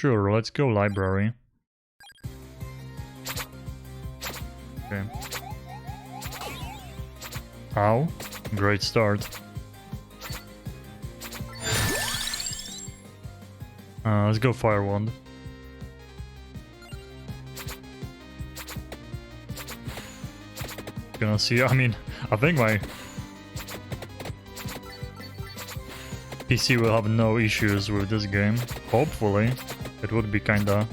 Sure, let's go library. Okay. Ow. Great start. Let's go Fire Wand. Gonna see, I mean, I think my PC will have no issues with this game. Hopefully. It would be kinda...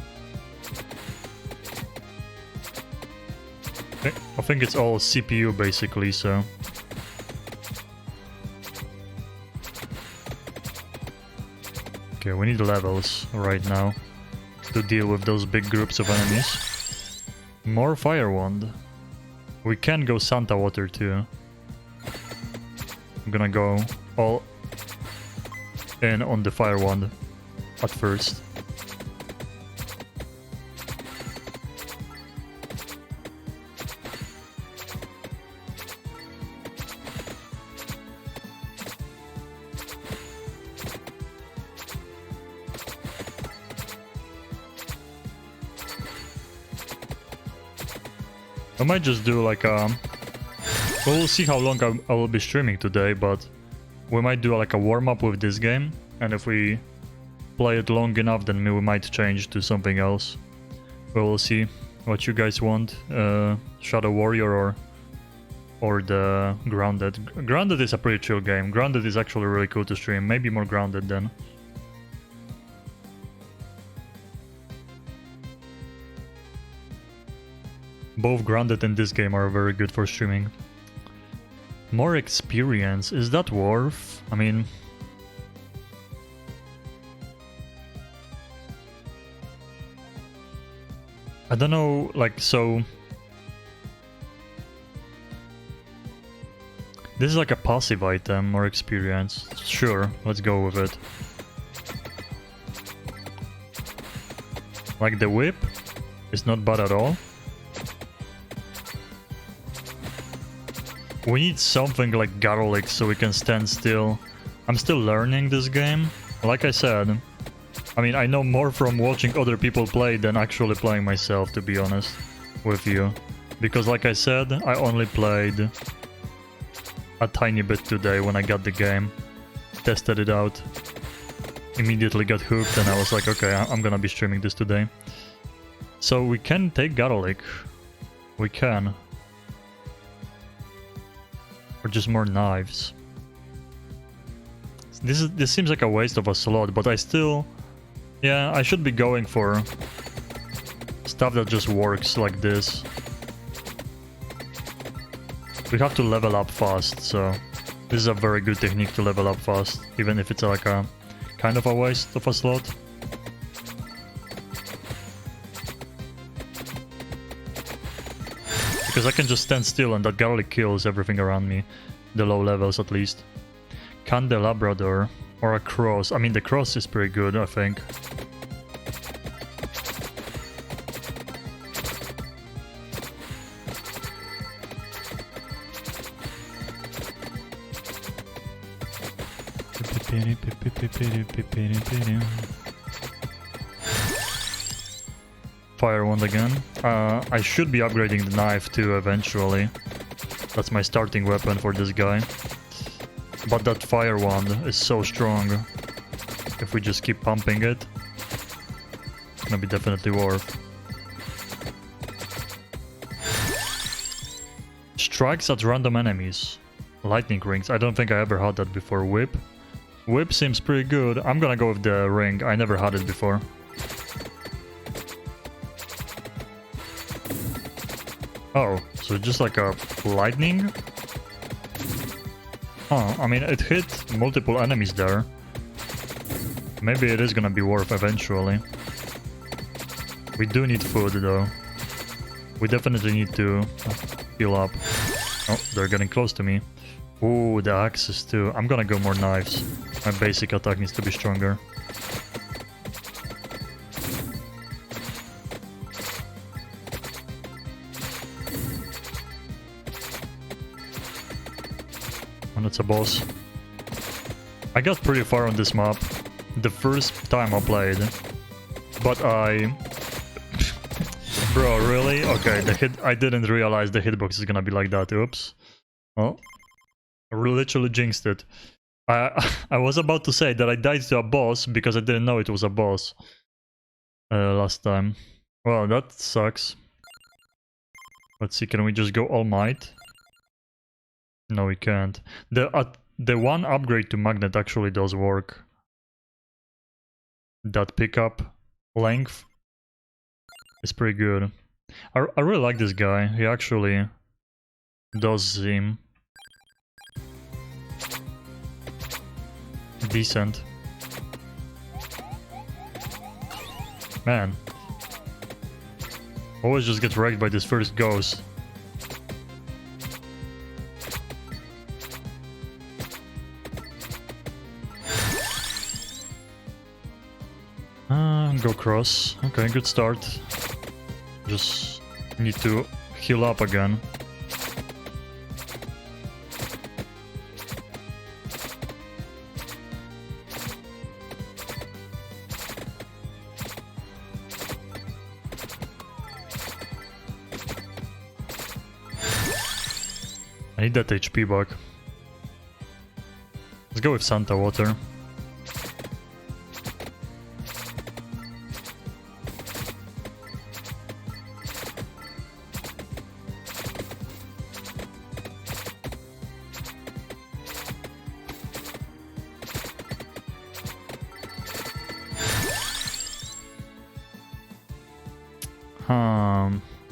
I think it's all CPU basically, so... Okay, we need levels right now to deal with those big groups of enemies. More Fire Wand. We can go Santa Water too. I'm gonna go all in on the Fire Wand at first. I might just do like we'll see how long I will be streaming today, but we might do like a warm-up with this game, and if we play it long enough, then we might change to something else. We'll see what you guys want. Shadow Warrior or the Grounded. Grounded is a pretty chill game. Grounded is actually really cool to stream. Maybe more Grounded then. Both Grounded and this game are very good for streaming. More experience. Is that worth? I mean... I don't know, like, so... This is like a passive item, more experience. Sure, let's go with it. Like the whip is not bad at all. We need something like garlic so we can stand still. I'm still learning this game. Like I said, I mean, I know more from watching other people play than actually playing myself, to be honest with you. Because like I said, I only played a tiny bit today when I got the game. Tested it out. Immediately got hooked and I was like, okay, I'm gonna be streaming this today. So we can take garlic. We can. Or just more knives. This seems like a waste of a slot, but I still... Yeah, I should be going for stuff that just works like this. We have to level up fast, so this is a very good technique to level up fast, even if it's like a kind of a waste of a slot. Because I can just stand still and that garlic kills everything around me. The low levels at least. Candelabrador or a cross. I mean, the cross is pretty good, I think. Fire Wand again. I should be upgrading the knife too eventually. That's my starting weapon for this guy. But that Fire Wand is so strong. If we just keep pumping it, it's gonna be definitely worth. Strikes at random enemies. Lightning rings. I don't think I ever had that before. Whip. Whip seems pretty good. I'm gonna go with the ring. I never had it before. Oh, so just like a lightning? Oh, I mean, it hit multiple enemies there. Maybe it is gonna be worth eventually. We do need food though. We definitely need to heal up. Oh, they're getting close to me. Ooh, the axes too. I'm gonna go more knives. My basic attack needs to be stronger. And it's a boss. I got pretty far on this map. The first time I played. But I... Bro, really? Okay, I didn't realize the hitbox is gonna be like that. Oops. Oh. I literally jinxed it. I was about to say that I died to a boss because I didn't know it was a boss. Last time. Well, that sucks. Let's see, can we just go All Might? No, we can't. The one upgrade to Magnet actually does work. That pickup length is pretty good. I really like this guy. He actually does seem decent. Man. Always just get wrecked by this first ghost. Go cross. Okay, good start. Just need to heal up again. I need that HP back. Let's go with Santa Water.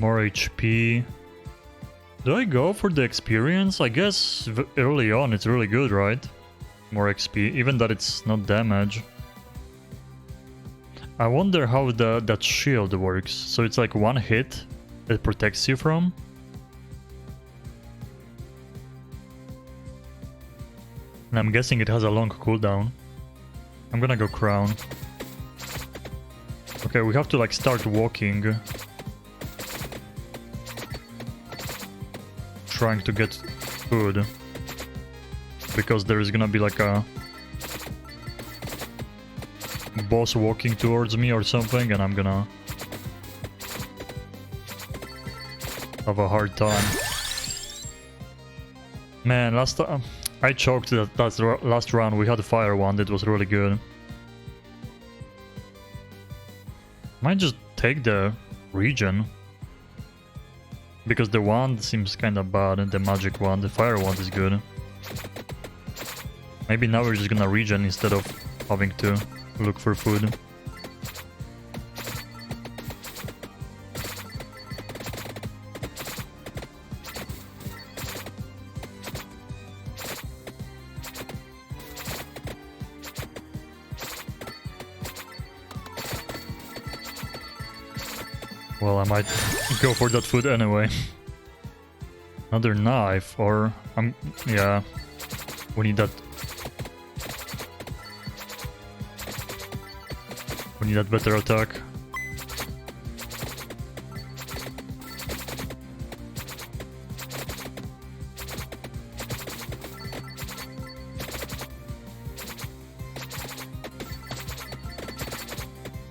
More HP. Do I go for the experience? I guess early on it's really good, right? More XP, even that it's not damage. I wonder how that shield works. So it's like one hit it protects you from? And I'm guessing it has a long cooldown. I'm gonna go Crown. Okay, we have to like start walking. Trying to get food. Because there is gonna be like a boss walking towards me or something, and I'm gonna have a hard time. Man, last time I choked that last round. We had a fire wand, it was really good. Might just take the regen. Because the wand seems kinda bad, and the magic wand, the fire wand is good. Maybe now we're just gonna regen instead of having to look for food. Well, I might go for that food anyway. Another knife, or... yeah. We need that. We need that better attack.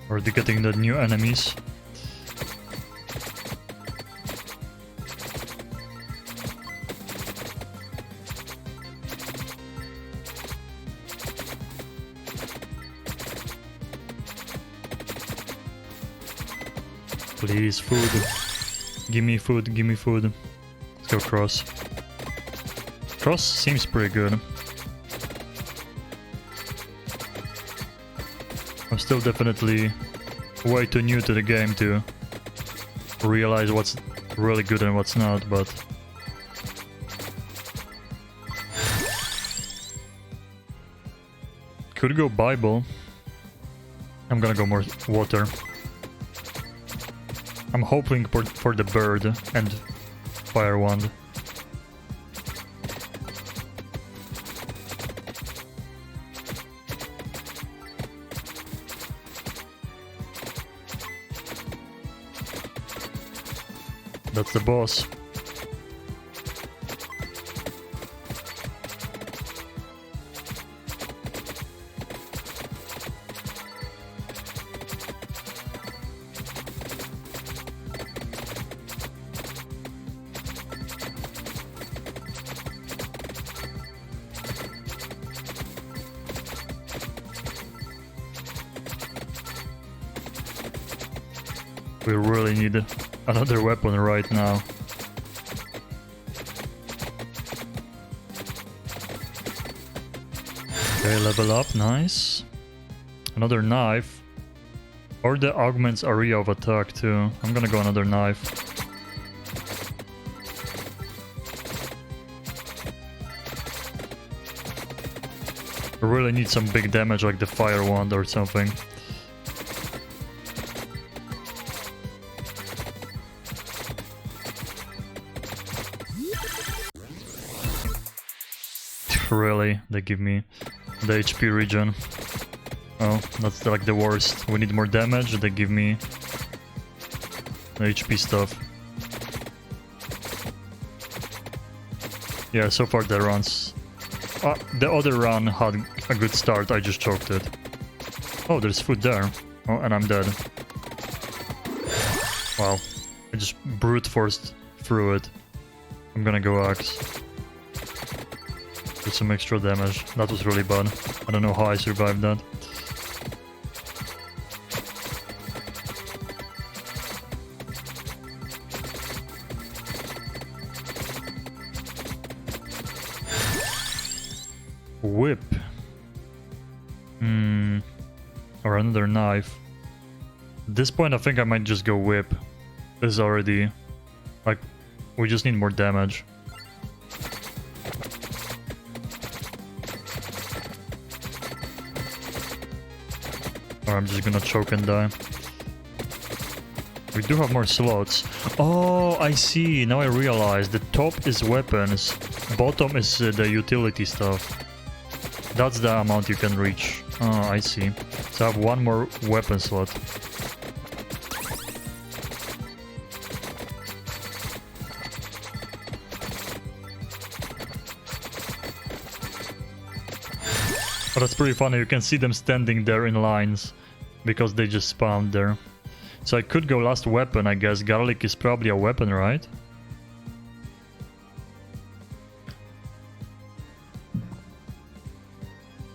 Already getting the new enemies. Please, food. Give me food, give me food. Let's go cross. Cross seems pretty good. I'm still definitely way too new to the game to realize what's really good and what's not, but... Could go Bible. I'm gonna go more water. I'm hoping for the bird and fire wand. That's the boss. We really need another weapon right now. Okay, level up, nice. Another knife. Or the augments area of attack too. I'm gonna go another knife. I really need some big damage like the fire wand or something. Really, they give me the HP regen. Oh, that's like the worst. We need more damage, they give me the HP stuff. Yeah, so far the runs. The other run had a good start, I just choked it. Oh, there's food there. Oh, and I'm dead. Wow. I just brute forced through it. I'm gonna go axe. With some extra damage. That was really bad. I don't know how I survived that. Whip. Or another knife. At this point I think I might just go whip. This is already... like, we just need more damage. Or I'm just gonna choke and die. We do have more slots. Oh, I see. Now I realize the top is weapons, bottom is the utility stuff. That's the amount you can reach. Oh, I see. So I have one more weapon slot. But that's pretty funny. You can see them standing there in lines because they just spawned there. So I could go last weapon, I guess. Garlic is probably a weapon, right?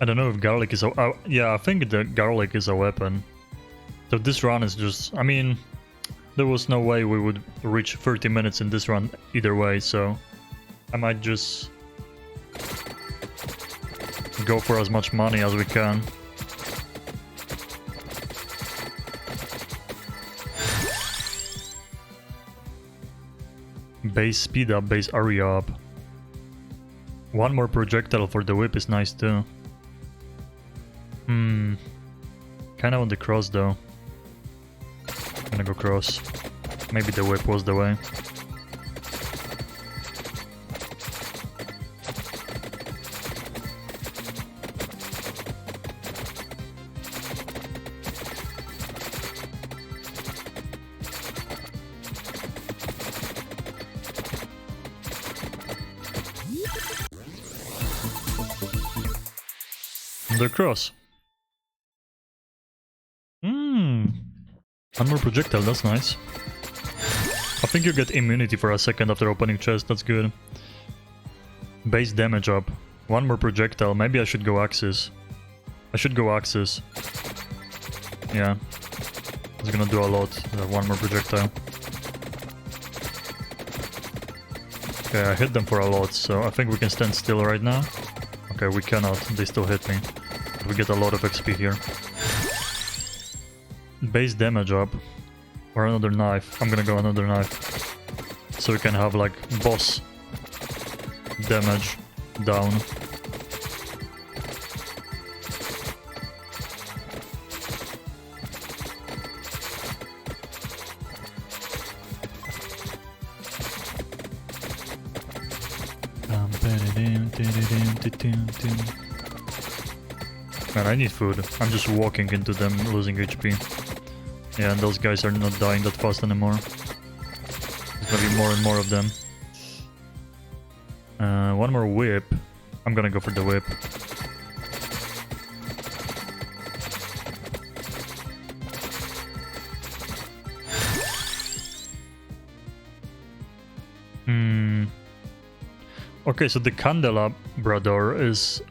I don't know if garlic is a... yeah, I think the garlic is a weapon. So this run is just... I mean, there was no way we would reach 30 minutes in this run either way, so... I might just... go for as much money as we can. Base speed up, base area up. One more projectile for the whip is nice too. Kinda on the cross though. I'm gonna go cross. Maybe the whip was the way. The cross. One more projectile, that's nice. I think you get immunity for a second after opening chest, that's good. Base damage up. One more projectile, maybe I should go axis. I should go axis. Yeah. It's gonna do a lot, one more projectile. Okay, I hit them for a lot, so I think we can stand still right now. Okay, we cannot, they still hit me. We get a lot of XP here. Base damage up. Or another knife. I'm gonna go another knife. So we can have like boss damage down. Man, I need food. I'm just walking into them, losing HP. Yeah, and those guys are not dying that fast anymore. There's gonna be more and more of them. One more whip. I'm gonna go for the whip. Okay, so the candelabrador is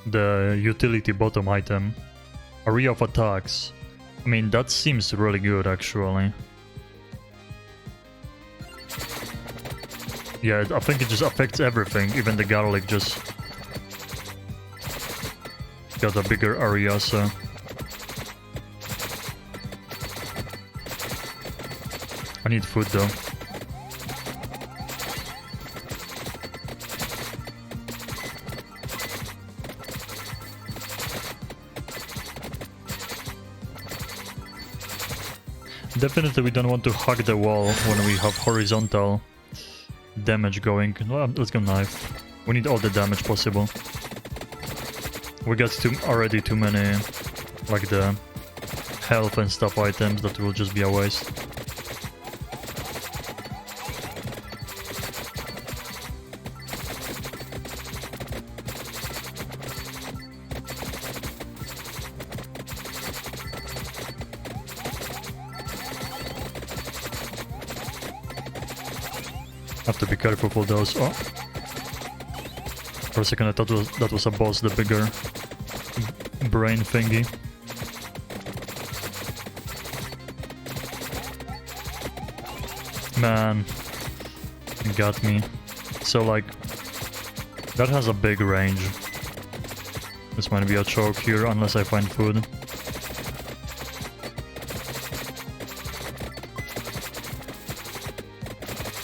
the utility bottom item. Area of attacks. I mean, that seems really good, actually. Yeah, I think it just affects everything. Even the garlic just got a bigger area, so... I need food though. Definitely we don't want to hug the wall when we have horizontal damage going. Well, let's go knife. We need all the damage possible. We got already too many, like the health and stuff items that will just be a waste. Have to be careful for those. Oh. For a second I thought that was a boss, the bigger brain thingy. Man, you got me. So like, that has a big range. This might be a choke here unless I find food.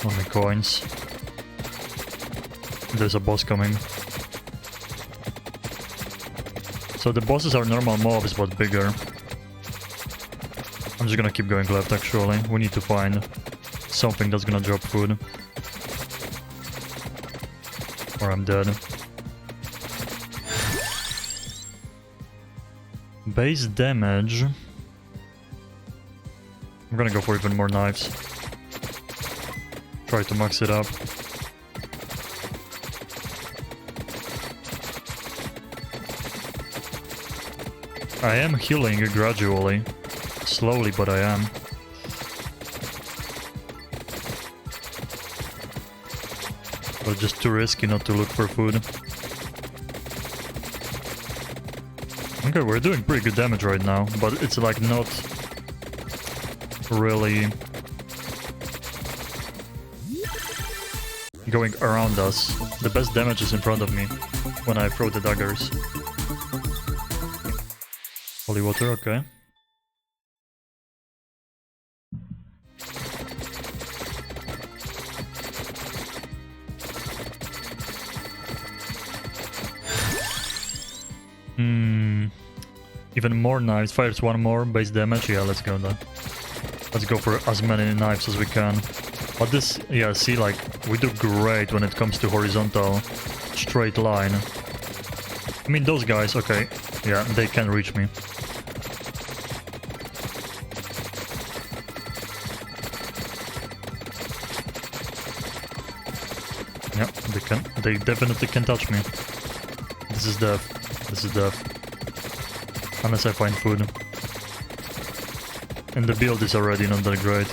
Only coins. There's a boss coming. So the bosses are normal mobs but bigger. I'm just gonna keep going left actually. We need to find something that's gonna drop food. Or I'm dead. Base damage. I'm gonna go for even more knives. Try to max it up. I am healing gradually. Slowly, but I am. But just too risky not to look for food. Okay, we're doing pretty good damage right now, but it's like not really going around us. The best damage is in front of me when I throw the daggers. Holy water, okay. Even more knives. Fires one more base damage. Yeah, let's go then. Let's go for as many knives as we can. But this, yeah, see, like, we do great when it comes to horizontal straight line. I mean, those guys, okay, yeah, they can reach me. Yeah, they definitely can touch me. This is death. This is death. Unless I find food. And the build is already not that great.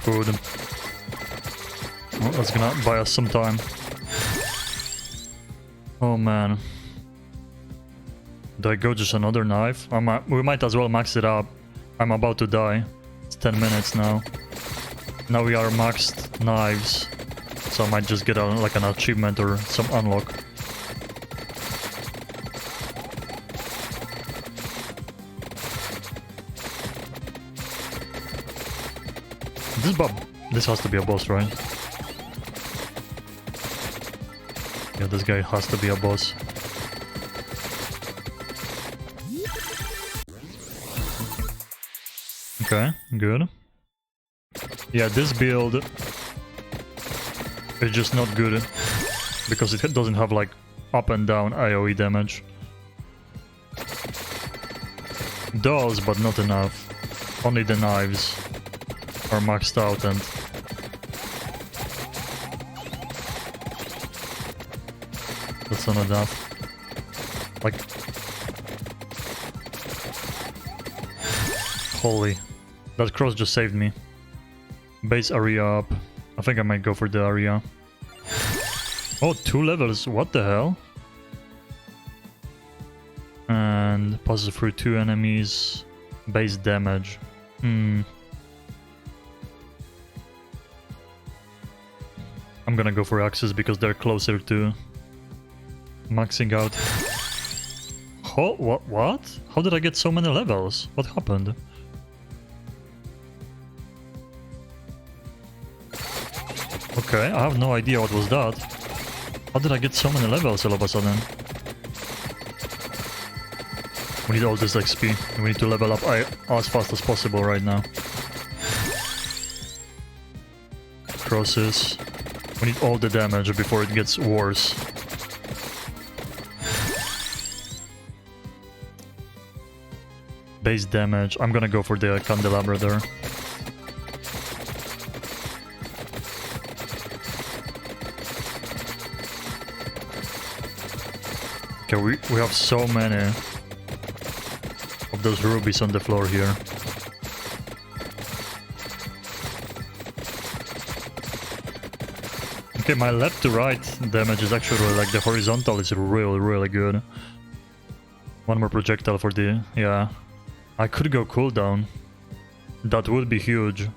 Food. Well, that's gonna buy us some time. Oh man. Do I go just another knife? We might as well max it up. I'm about to die. It's 10 minutes now. Now we are maxed knives. So I might just get like an achievement or some unlock. This has to be a boss, right? Yeah, this guy has to be a boss. Okay, good. Yeah, this build is just not good because it doesn't have like up and down AoE damage. Does, but not enough. Only the knives are maxed out and that's not enough. Like, holy, that cross just saved me. Base area up. I think I might go for the area. Oh, 2 levels. What the hell? And passes through 2 enemies. Base damage. I'm gonna go for axes because they're closer to maxing out. Oh, what? How did I get so many levels? What happened? Okay, I have no idea what was that. How did I get so many levels all of a sudden? We need all this XP. We need to level up as fast as possible right now. Crosses. We need all the damage before it gets worse. Base damage. I'm gonna go for the candelabra there. Okay, we have so many of those rubies on the floor here. Okay, my left to right damage is actually like the horizontal is really good. One more projectile for the... yeah. I could go cooldown. That would be huge.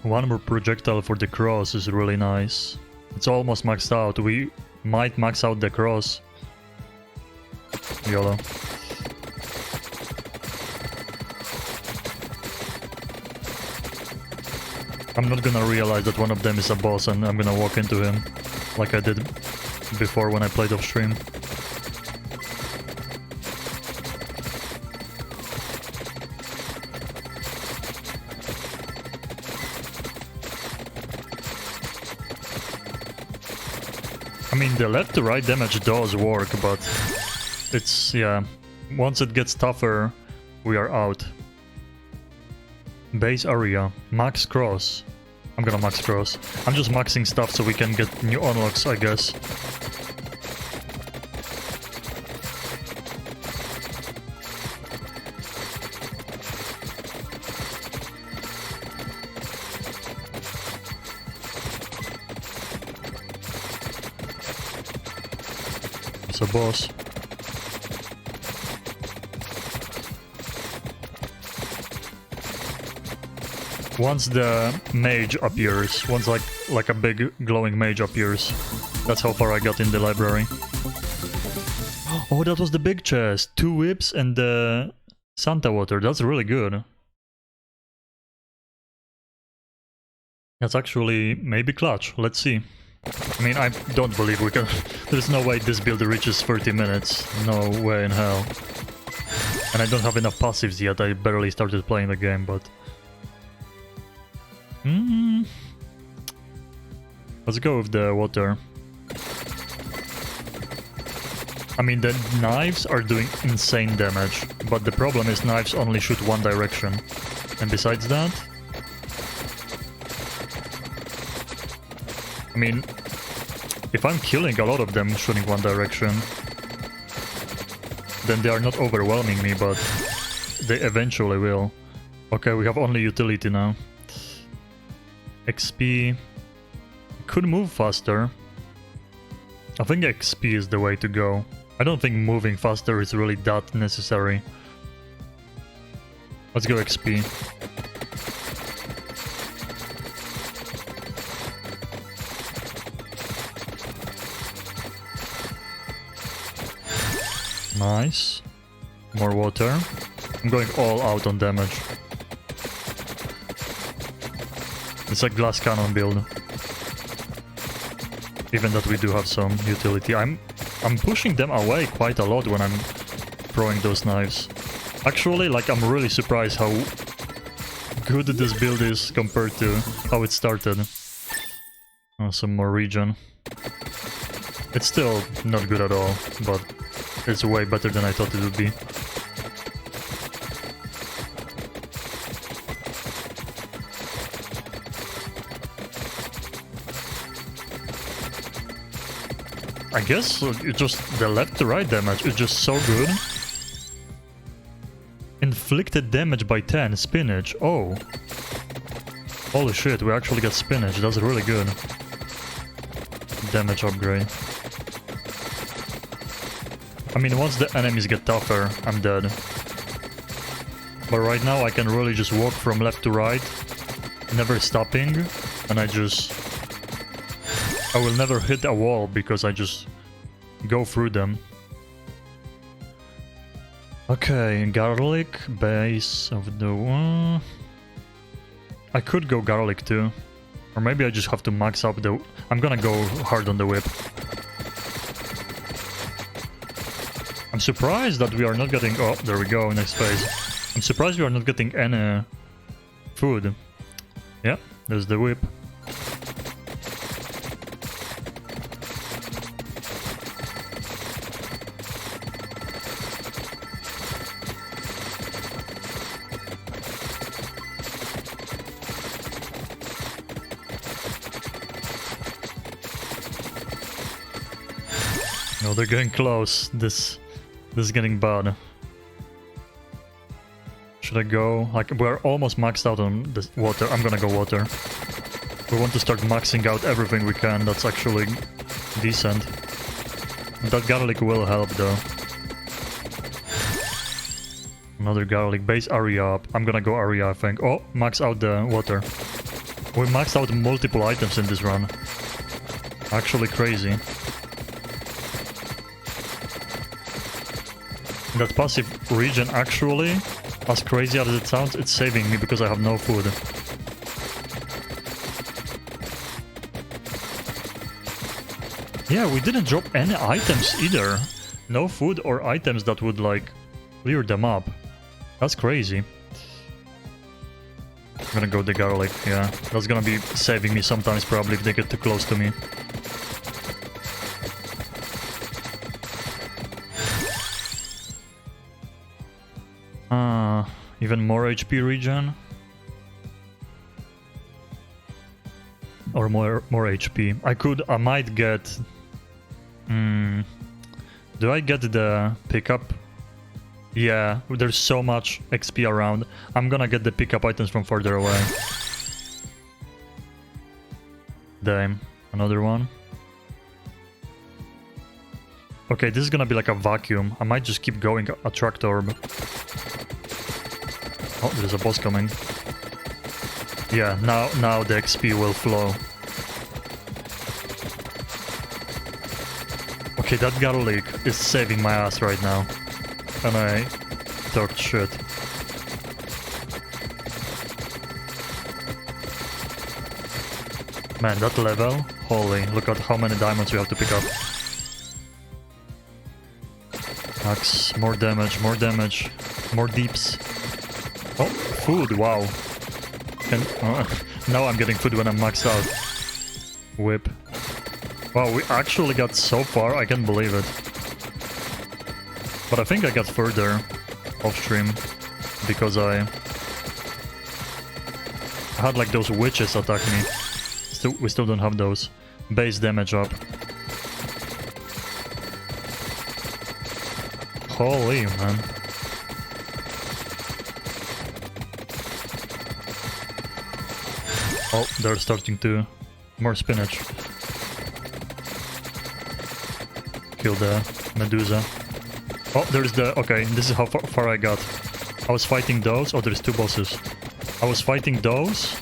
One more projectile for the cross is really nice. It's almost maxed out. We might max out the cross. YOLO. I'm not gonna realize that one of them is a boss and I'm gonna walk into him like I did before when I played off stream. I mean, the left to right damage does work, but it's, yeah, once it gets tougher, we are out. Base area, max cross. I'm gonna max cross. I'm just maxing stuff so we can get new unlocks, I guess. It's a boss. Once the mage appears, once like a big glowing mage appears, that's how far I got in the library. Oh, that was the big chest. 2 whips and the Santa water. That's really good. That's actually maybe clutch. Let's see. I mean, I don't believe we can... There's no way this build reaches 30 minutes. No way in hell. And I don't have enough passives yet. I barely started playing the game, but... Let's go with the water. I mean, the knives are doing insane damage, but the problem is knives only shoot one direction. And besides that... I mean, if I'm killing a lot of them shooting one direction, then they are not overwhelming me, but they eventually will. Okay, we have only utility now. XP... Could move faster. I think XP is the way to go. I don't think moving faster is really that necessary. Let's go XP. Nice. More water. I'm going all out on damage. It's a glass cannon build. Even that we do have some utility. I'm pushing them away quite a lot when I'm throwing those knives. Actually, like, I'm really surprised how good this build is compared to how it started. Oh, some more regen. It's still not good at all, but it's way better than I thought it would be. I guess it just the left to right damage is just so good. Inflicted damage by 10, spinach. Oh. Holy shit, we actually got spinach. That's really good. Damage upgrade. I mean, once the enemies get tougher, I'm dead. But right now I can really just walk from left to right, never stopping, and I will never hit a wall because I just go through them. Okay, garlic, base of the... I could go garlic too. Or maybe I just have to max up the... I'm gonna go hard on the whip. I'm surprised that we are not getting... Oh, there we go, next phase. I'm surprised we are not getting any food. Yeah, there's the whip. No, they're getting close. This is getting bad. Should I go? Like, we're almost maxed out on this water. I'm gonna go water. We want to start maxing out everything we can. That's actually decent. That garlic will help though. Another garlic. Base area up. I'm gonna go area, I think. Oh, max out the water. We maxed out multiple items in this run. Actually crazy. That passive region actually, as crazy as it sounds, it's saving me because I have no food. Yeah, we didn't drop any items either. No food or items that would like clear them up. That's crazy. I'm gonna go the garlic, yeah. That's gonna be saving me sometimes probably if they get too close to me. Even more HP regen? Or more HP. I might get... Do I get the pickup? Yeah, there's so much XP around. I'm gonna get the pickup items from further away. Damn, another one. Okay, this is gonna be like a vacuum. I might just keep going, attract orb. Oh, there's a boss coming. Yeah, now the XP will flow. Okay, that garlic is saving my ass right now. And I talked shit. Man, that level, holy, look at how many diamonds you have to pick up. Max, more damage, more deeps. Oh, food, wow. And now I'm getting food when I'm maxed out. Whip. Wow, we actually got so far, I can't believe it. But I think I got further off stream because I had like those witches attack me. We still don't have those. Base damage up. Holy man. Oh, they're starting to... More spinach. Kill the Medusa. Oh, there's the... Okay, this is how far I got. I was fighting those. Oh, there's two bosses. I was fighting those.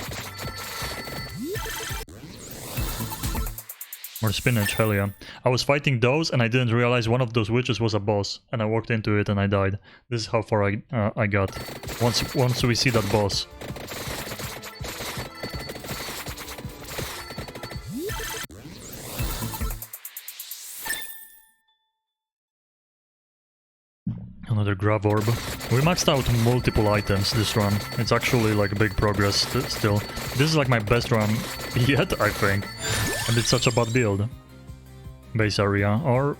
More spinach, hell yeah. I was fighting those and I didn't realize one of those witches was a boss. And I walked into it and I died. This is how far I got. Once we see that boss. Another grav orb. We maxed out multiple items this run. It's actually like big progress still. This is like my best run yet, I think. And it's such a bad build. Base area. Or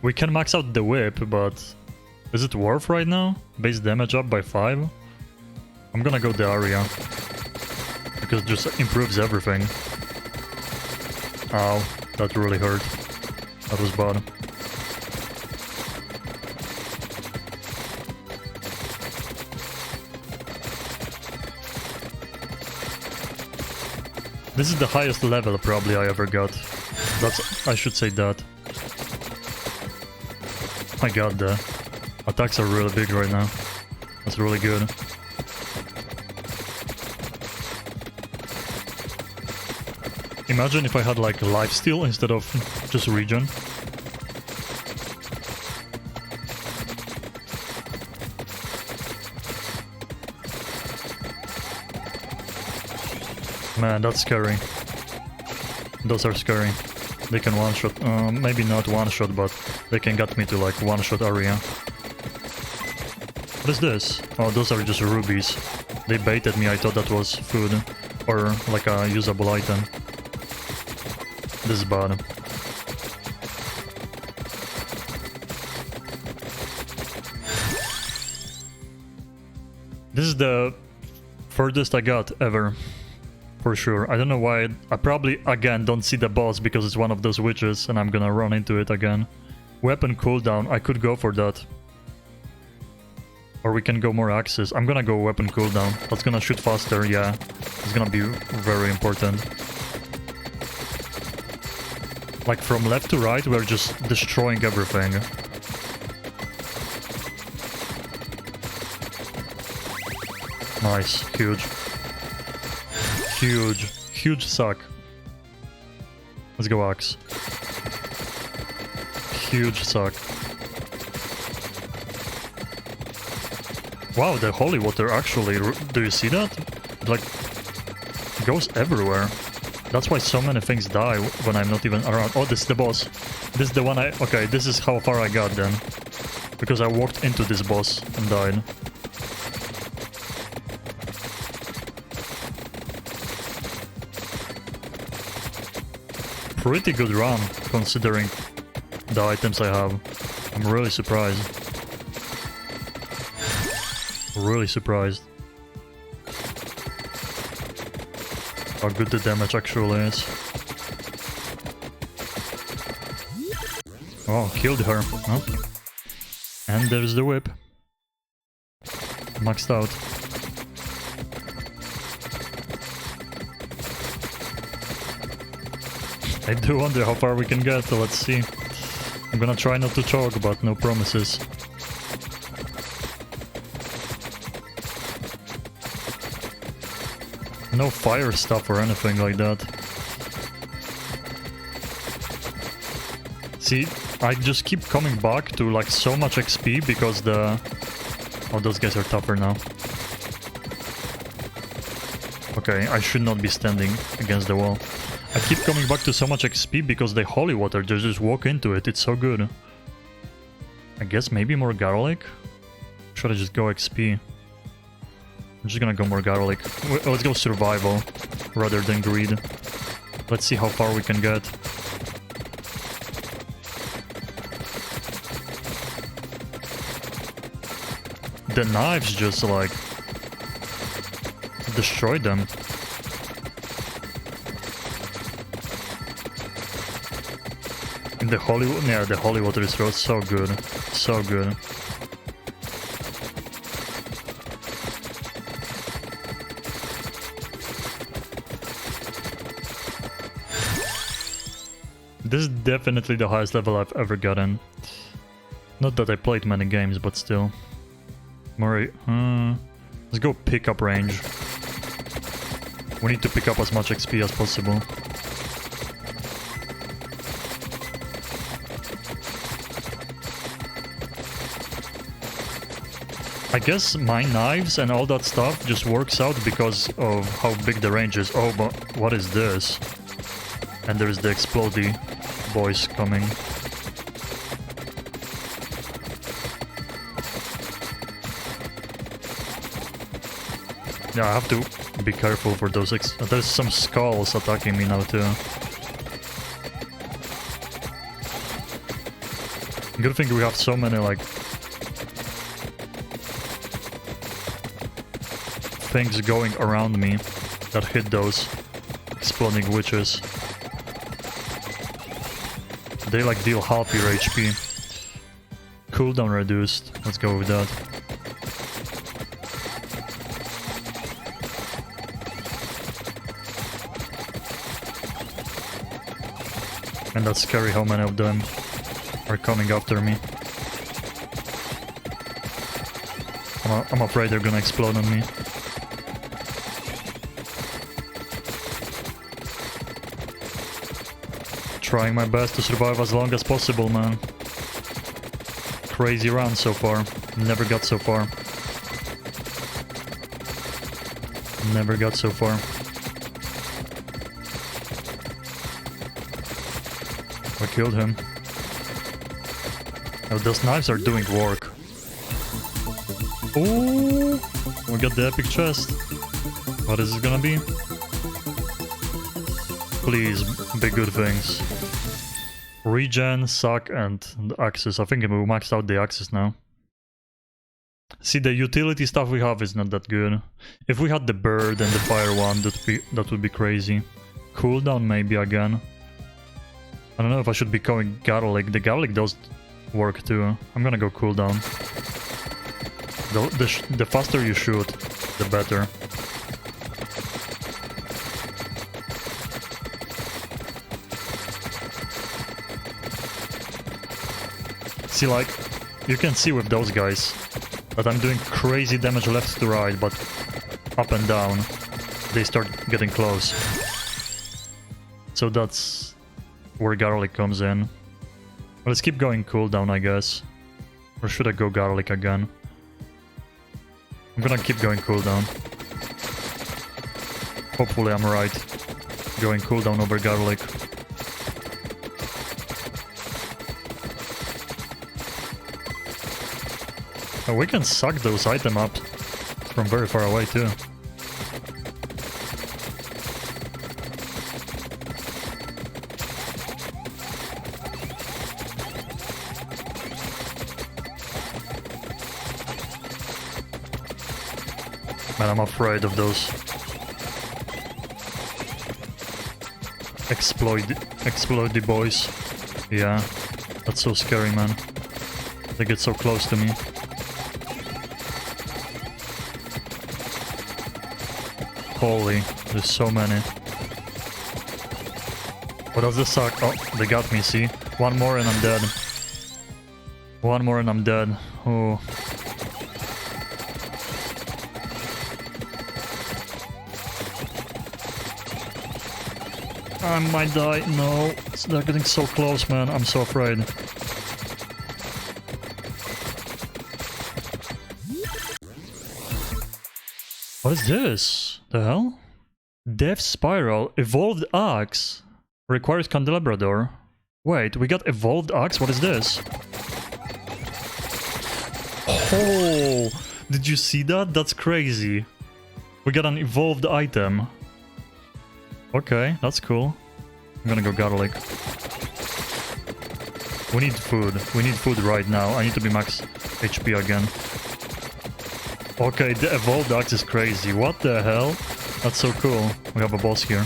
we can max out the whip, but is it worth right now? Base damage up by 5? I'm gonna go the area. Because it just improves everything. Ow, that really hurt. That was bad. This is the highest level probably I ever got. I should say that. My god, the attacks are really big right now. That's really good. Imagine if I had like lifesteal instead of just regen. Man, that's scary. Those are scary. They can one-shot, maybe not one-shot, but they can get me to like one-shot area. What is this? Oh, those are just rubies. They baited me, I thought that was food. Or like a usable item. This is bad. This is the furthest I got ever. For sure. I don't know why. I probably, again, don't see the boss because it's one of those witches and I'm gonna run into it again. Weapon cooldown. I could go for that. Or we can go more axes. I'm gonna go weapon cooldown. That's gonna shoot faster, yeah. It's gonna be very important. Like from left to right, we're just destroying everything. Nice. Huge. Huge suck. Let's go axe. Huge suck. Wow, the holy water actually, do you see that? It like goes everywhere. That's why so many things die when I'm not even around. Oh, this is the boss. This is the one okay, this is how far I got then. Because I walked into this boss and died. Pretty good run, considering the items I have. I'm really surprised. Really surprised. How good the damage actually is. Oh, killed her. Huh? And there's the whip. Maxed out. I do wonder how far we can get, so let's see. I'm gonna try not to choke, but no promises. No fire stuff or anything like that. See, I just keep coming back to like so much XP because the... Oh, those guys are tougher now. Okay, I should not be standing against the wall. I keep coming back to so much XP because the holy water, just walk into it, it's so good. I guess maybe more garlic? Should I just go XP? I'm just gonna go more garlic. Let's go survival rather than greed. Let's see how far we can get. The knives just like destroyed them. The holy, yeah, the holy water is so good, so good. This is definitely the highest level I've ever gotten. Not that I played many games, but still. Murray, let's go pickup range. We need to pick up as much XP as possible. I guess my knives and all that stuff just works out because of how big the range is. Oh, but what is this? And there's the explodey boys coming. Yeah, I have to be careful for those there's some skulls attacking me now too. Good thing we have so many like things going around me that hit those exploding witches. They like deal half your HP. Cooldown reduced. Let's go with that. And that's scary how many of them are coming after me. I'm afraid they're gonna explode on me. Trying my best to survive as long as possible, man. Crazy run so far. Never got so far. Never got so far. I killed him. Oh, those knives are doing work. Oh, we got the epic chest. What is it gonna be? Please, be good things. Regen, suck, and the axes. I think we maxed out the axes now. See, the utility stuff we have is not that good. If we had the bird and the fire one, that would be crazy. Cooldown maybe again. I don't know if I should be going garlic. The garlic does work too. I'm gonna go cooldown. The faster you shoot, the better. See, like, you can see with those guys that I'm doing crazy damage left to right, but up and down, they start getting close. So that's where garlic comes in. Let's keep going cooldown, I guess. Or should I go garlic again? I'm gonna keep going cooldown. Hopefully I'm right. Going cooldown over garlic. Oh, we can suck those items up from very far away too. Man, I'm afraid of those explodey boys. Yeah, that's so scary, man. They get so close to me. Holy, there's so many. What does this suck? Oh, they got me, see? One more and I'm dead. One more and I'm dead. Oh. I might die. No, they're getting so close, man. I'm so afraid. What is this? The hell? Death Spiral. Evolved Axe. Requires Candelabrador. Wait, we got Evolved Axe? What is this? Oh! Did you see that? That's crazy. We got an evolved item. Okay, that's cool. I'm gonna go garlic. We need food. We need food right now. I need to be max HP again. Okay, the evolved axe is crazy. What the hell? That's so cool. We have a boss here.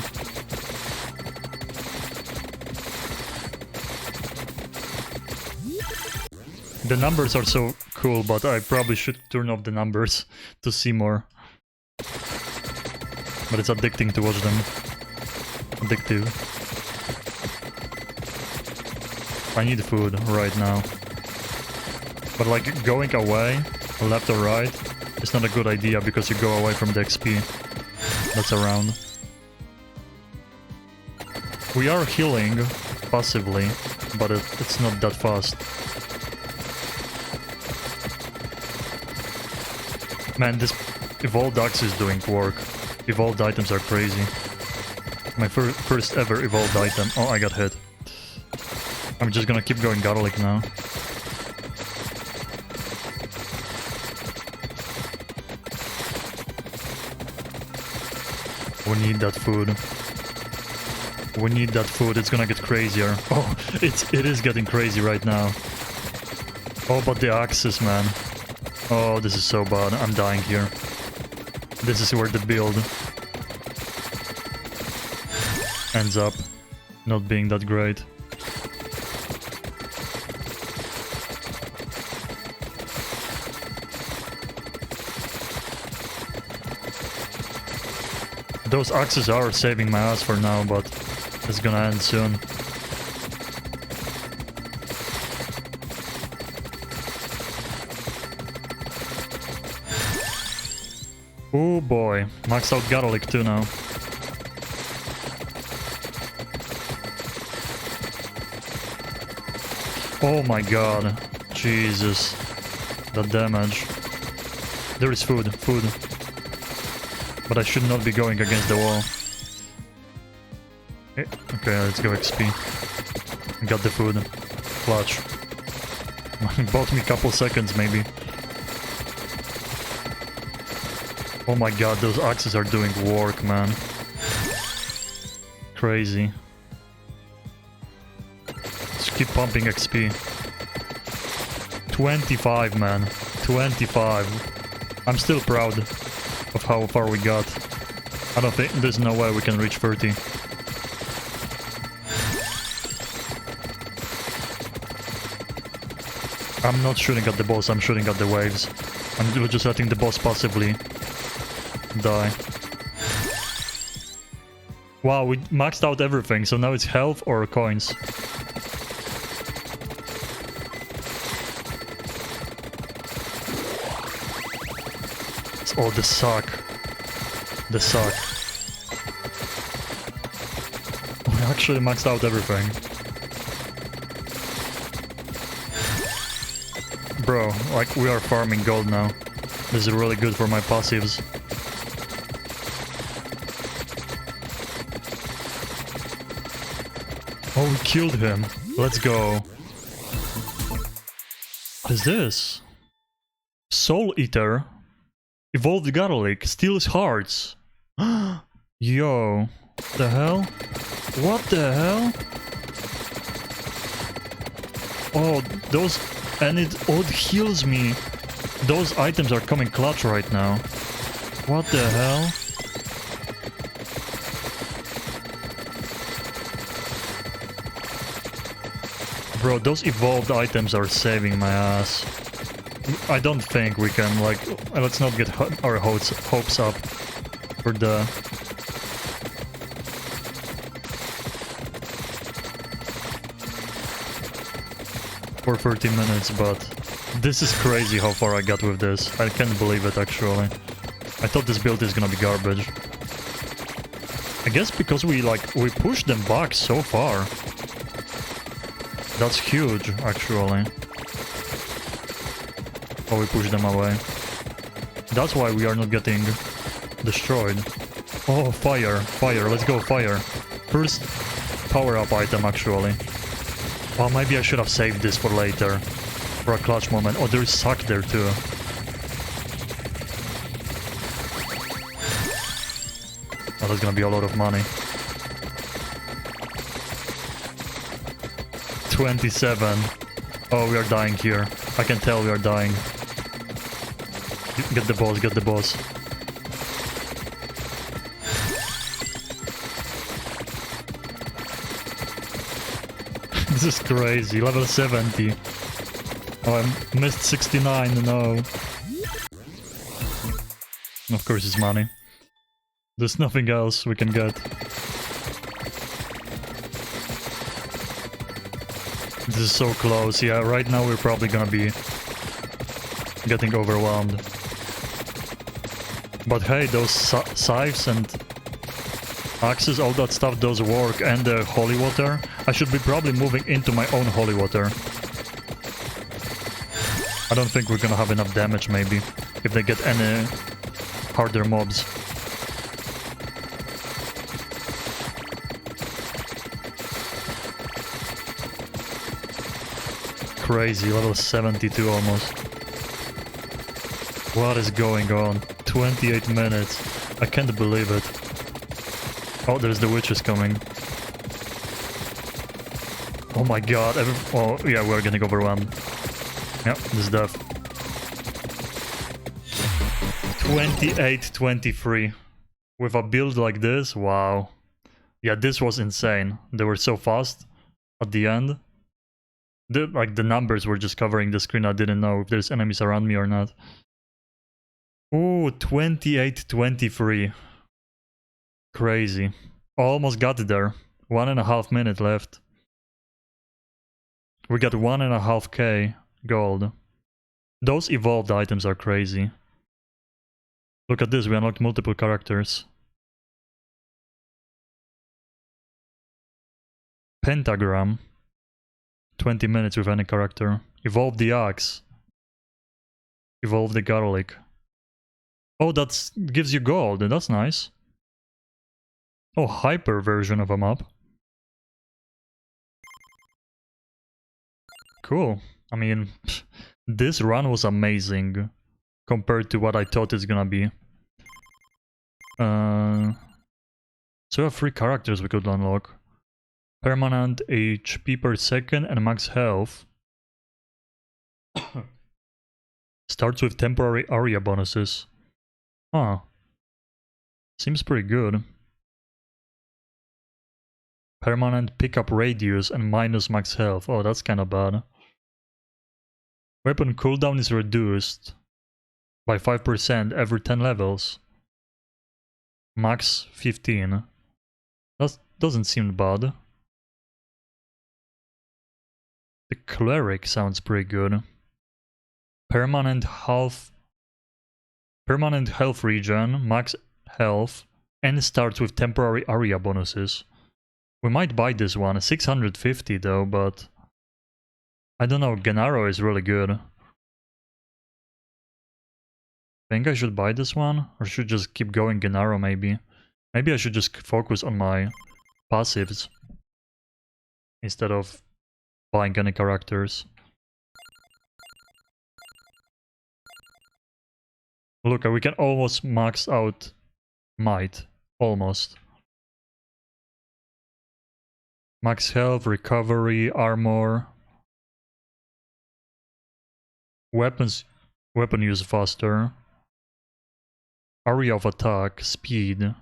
The numbers are so cool, but I probably should turn off the numbers to see more. But it's addicting to watch them. Addictive. I need food right now. But like going away, left or right, it's not a good idea because you go away from the XP that's around. We are healing passively, but it's not that fast. Man, this evolved axe is doing work. Evolved items are crazy. My first ever evolved item. Oh, I got hit. I'm just gonna keep going garlic now. We need that food. We need that food. It's gonna get crazier. Oh, it is getting crazy right now. Oh, but the axes, man. Oh, this is so bad. I'm dying here. This is where the build ends up not being that great. Those axes are saving my ass for now, but it's gonna end soon. Oh boy, maxed out garlic too now. Oh my god, Jesus, the damage. There is food. But I should not be going against the wall. Okay, let's go XP. Got the food. Clutch. Bought me a couple seconds maybe. Oh my god, those axes are doing work, man. Crazy. Just keep pumping XP. 25, man. 25. I'm still proud of how far we got. I don't think there's no way we can reach 30. I'm not shooting at the boss, I'm shooting at the waves. I'm just letting the boss passively die. Wow, we maxed out everything, so now it's health or coins. Oh, the suck. The suck. We actually maxed out everything. Bro, like, we are farming gold now. This is really good for my passives. Oh, we killed him. Let's go. What is this? Soul Eater. Evolved garlic. Steals hearts. Yo. The hell? What the hell? Oh, those... And it heals me. Those items are coming clutch right now. What the hell? Bro, those evolved items are saving my ass. I don't think we can, like... Let's not get our hopes up for the... For 30 minutes, but this is crazy how far I got with this. I can't believe it, actually. I thought this build is gonna be garbage. I guess because we pushed them back so far. That's huge, actually. Oh, we pushed them away. That's why we are not getting destroyed. Oh, fire, fire, let's go, fire. First power-up item, actually. Oh, maybe I should have saved this for later. For a clutch moment. Oh, there is suck there too. Oh, that's gonna be a lot of money. 27. Oh, we are dying here. I can tell we are dying. Get the boss, get the boss. This is crazy. Level 70. Oh, I missed 69, no. Of course it's money. There's nothing else we can get. This is so close. Yeah, right now we're probably gonna be getting overwhelmed. But hey, those scythes and axes, all that stuff does work, and the holy water. I should be probably moving into my own holy water. I don't think we're gonna have enough damage, maybe, if they get any harder mobs. Crazy, level 72 almost. What is going on? 28 minutes. I can't believe it. Oh, there's the witches coming. Oh my god. Oh, yeah, we're getting overwhelmed. Yep, this is death. 28-23. With a build like this, wow. Yeah, this was insane. They were so fast at the end. The numbers were just covering the screen. I didn't know if there's enemies around me or not. Oh, 28-23. Crazy. Almost got there. 1.5 minutes left. We got 1.5k gold. Those evolved items are crazy. Look at this, we unlocked multiple characters. Pentagram. 20 minutes with any character. Evolve the axe. Evolve the garlic. Oh, that gives you gold, that's nice. Oh, hyper version of a map. Cool. I mean, this run was amazing compared to what I thought it's gonna be. So we have 3 characters we could unlock. Permanent HP per second and max health. Starts with temporary area bonuses. Huh. Seems pretty good. Permanent pickup radius and minus max health. Oh, that's kinda bad. Weapon cooldown is reduced by 5% every 10 levels. Max 15. That doesn't seem bad. The cleric sounds pretty good. Permanent health regen, max health, and starts with temporary area bonuses. We might buy this one, 650 though, but I don't know, Gennaro is really good. Think I should buy this one? Or should just keep going Gennaro maybe? Maybe I should just focus on my passives instead of buying any characters. Look, we can almost max out might. Almost. Max health, recovery, armor. Weapon use faster. Area of attack, speed.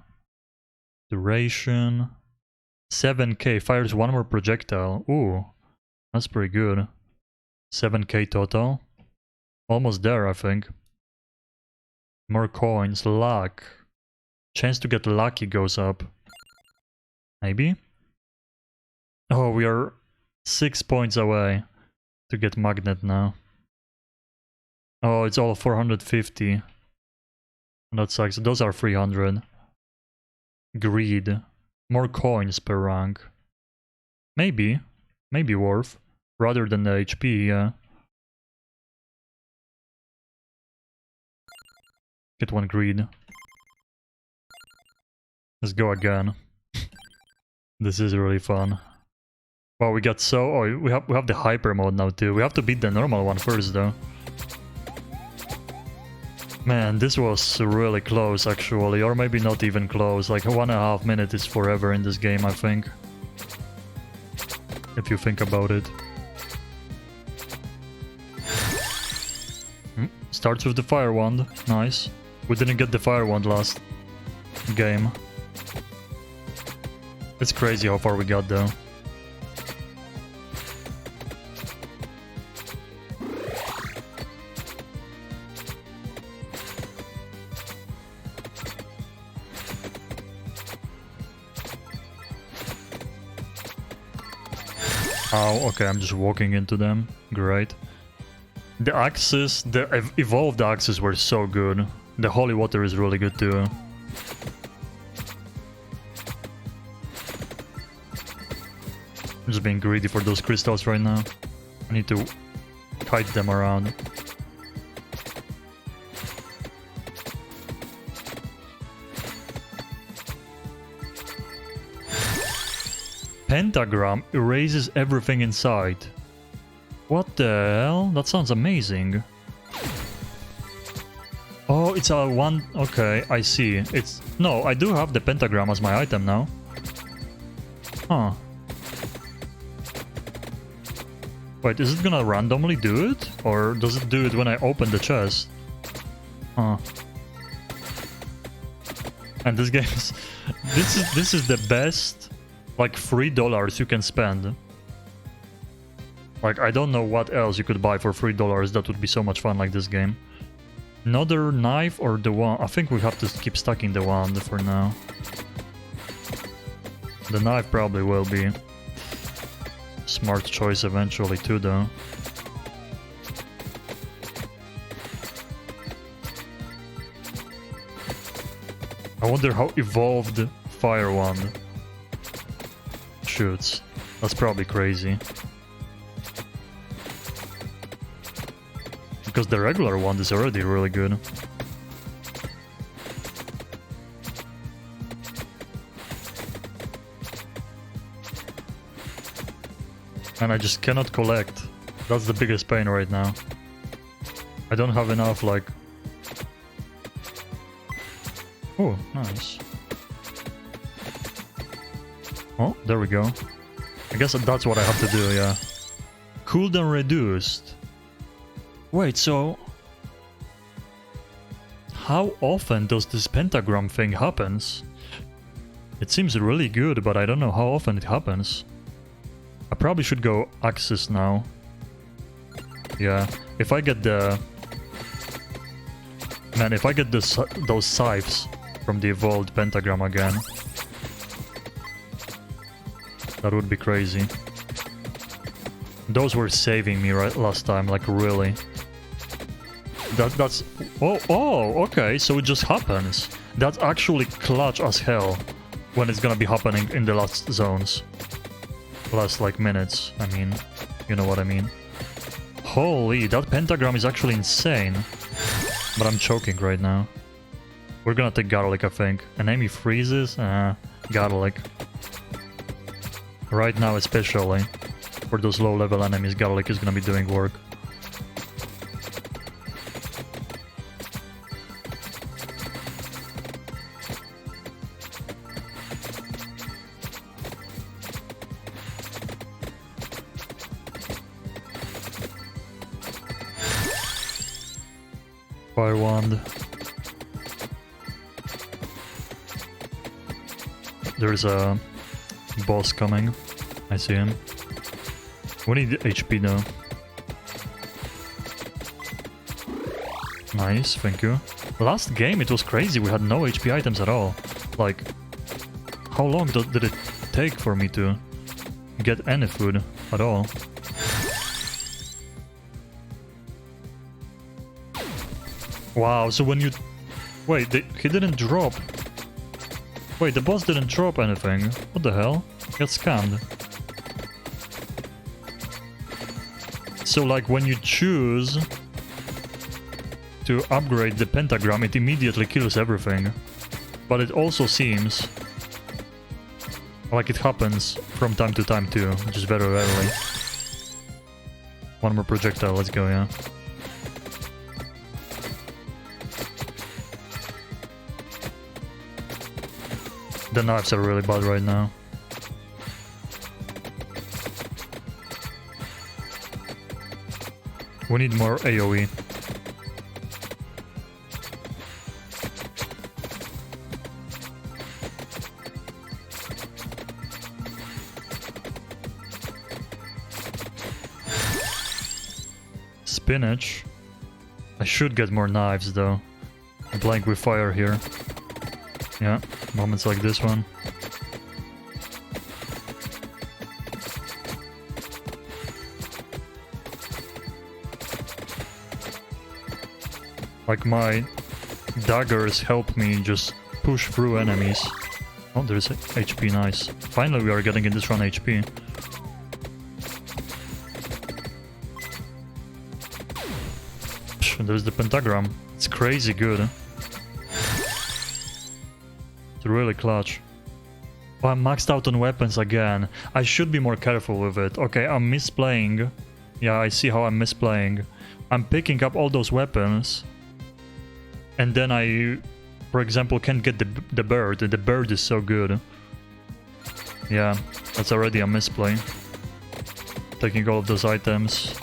Duration. 7k, fires 1 more projectile. Ooh, that's pretty good. 7k total. Almost there, I think. More coins, luck. Chance to get lucky goes up. Maybe? Oh, we are 6 points away to get magnet now. Oh, it's all 450. That sucks. Those are 300. Greed. More coins per rank. Maybe worth. Rather than the HP, yeah. Get 1 greed. Let's go again. This is really fun. Wow, we got so... Oh, we have the hyper mode now too. We have to beat the normal one first though. Man, this was really close actually, or maybe not even close. Like 1.5 minutes is forever in this game, I think. If you think about it. Starts with the fire wand. Nice. We didn't get the fire wand last game. It's crazy how far we got though. Oh, okay, I'm just walking into them. Great. The axes, the evolved axes were so good. The holy water is really good too. I'm just being greedy for those crystals right now. I need to kite them around. Pentagram erases everything inside. What the hell? That sounds amazing. Oh, it's a one... Okay, I see. It's... No, I do have the pentagram as my item now. Huh. Wait, is it gonna randomly do it? Or does it do it when I open the chest? Huh. And this game is... This is the best, like, $3 you can spend. Like, I don't know what else you could buy for $3 that would be so much fun like this game. Another knife or the wand? I think we have to keep stacking the wand for now. The knife probably will be. Smart choice eventually too, though. I wonder how evolved Fire Wand shoots. That's probably crazy. Because the regular one is already really good. And I just cannot collect. That's the biggest pain right now. I don't have enough, like... Oh, nice. Oh, there we go. I guess that's what I have to do, yeah. Cooldown reduced. Wait, so... How often does this pentagram thing happens? It seems really good, but I don't know how often it happens. I probably should go Axis now. Yeah, if I get the... Man, if I get those scythes from the evolved pentagram again... That would be crazy. Those were saving me right last time, like really. That's... Oh, okay, so it just happens. That's actually clutch as hell when it's gonna be happening in the last zones. Last, like, minutes, I mean. You know what I mean. Holy, that pentagram is actually insane. But I'm choking right now. We're gonna take Garlic, I think. Enemy freezes? Garlic. Right now, especially. For those low-level enemies, Garlic is gonna be doing work. Fire Wand. There's a boss coming. I see him. We need HP though. Nice, thank you. Last game it was crazy, we had no HP items at all. Like, how long did it take for me to get any food at all? Wow, so when you... Wait, he didn't drop... Wait, the boss didn't drop anything. What the hell? Got scammed. So, like, when you choose to upgrade the pentagram, it immediately kills everything. But it also seems like it happens from time to time too, which is very rarely. One more projectile, let's go, yeah. The knives are really bad right now. We need more AoE. Spinach. I should get more knives though. I'm playing with fire here. Yeah, moments like this one. Like my daggers help me just push through enemies. Oh, there's HP, nice. Finally we are getting in this run HP. Psh, there's the pentagram. It's crazy good. It's really clutch. Oh, I'm maxed out on weapons again. I should be more careful with it. Okay, I'm misplaying. Yeah, I see how I'm misplaying. I'm picking up all those weapons. And then I, for example, can't get the bird. The bird is so good. Yeah, that's already a misplay. Taking all of those items.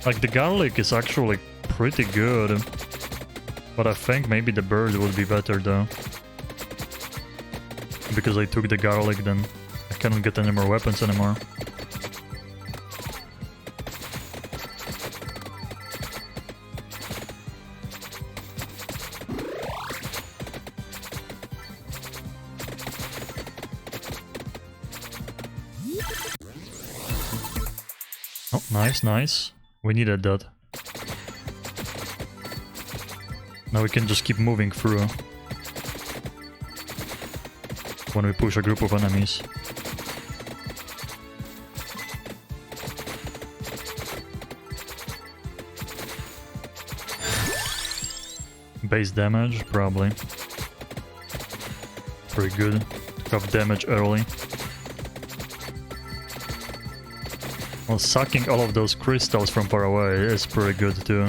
Like, the garlic is actually pretty good. But I think maybe the bird would be better though. Because I took the garlic, then I cannot get any more weapons anymore. Oh, nice, nice. We needed that. Now we can just keep moving through when we push a group of enemies. Base damage, probably. Pretty good. Took off damage early. Well, sucking all of those crystals from far away is pretty good too.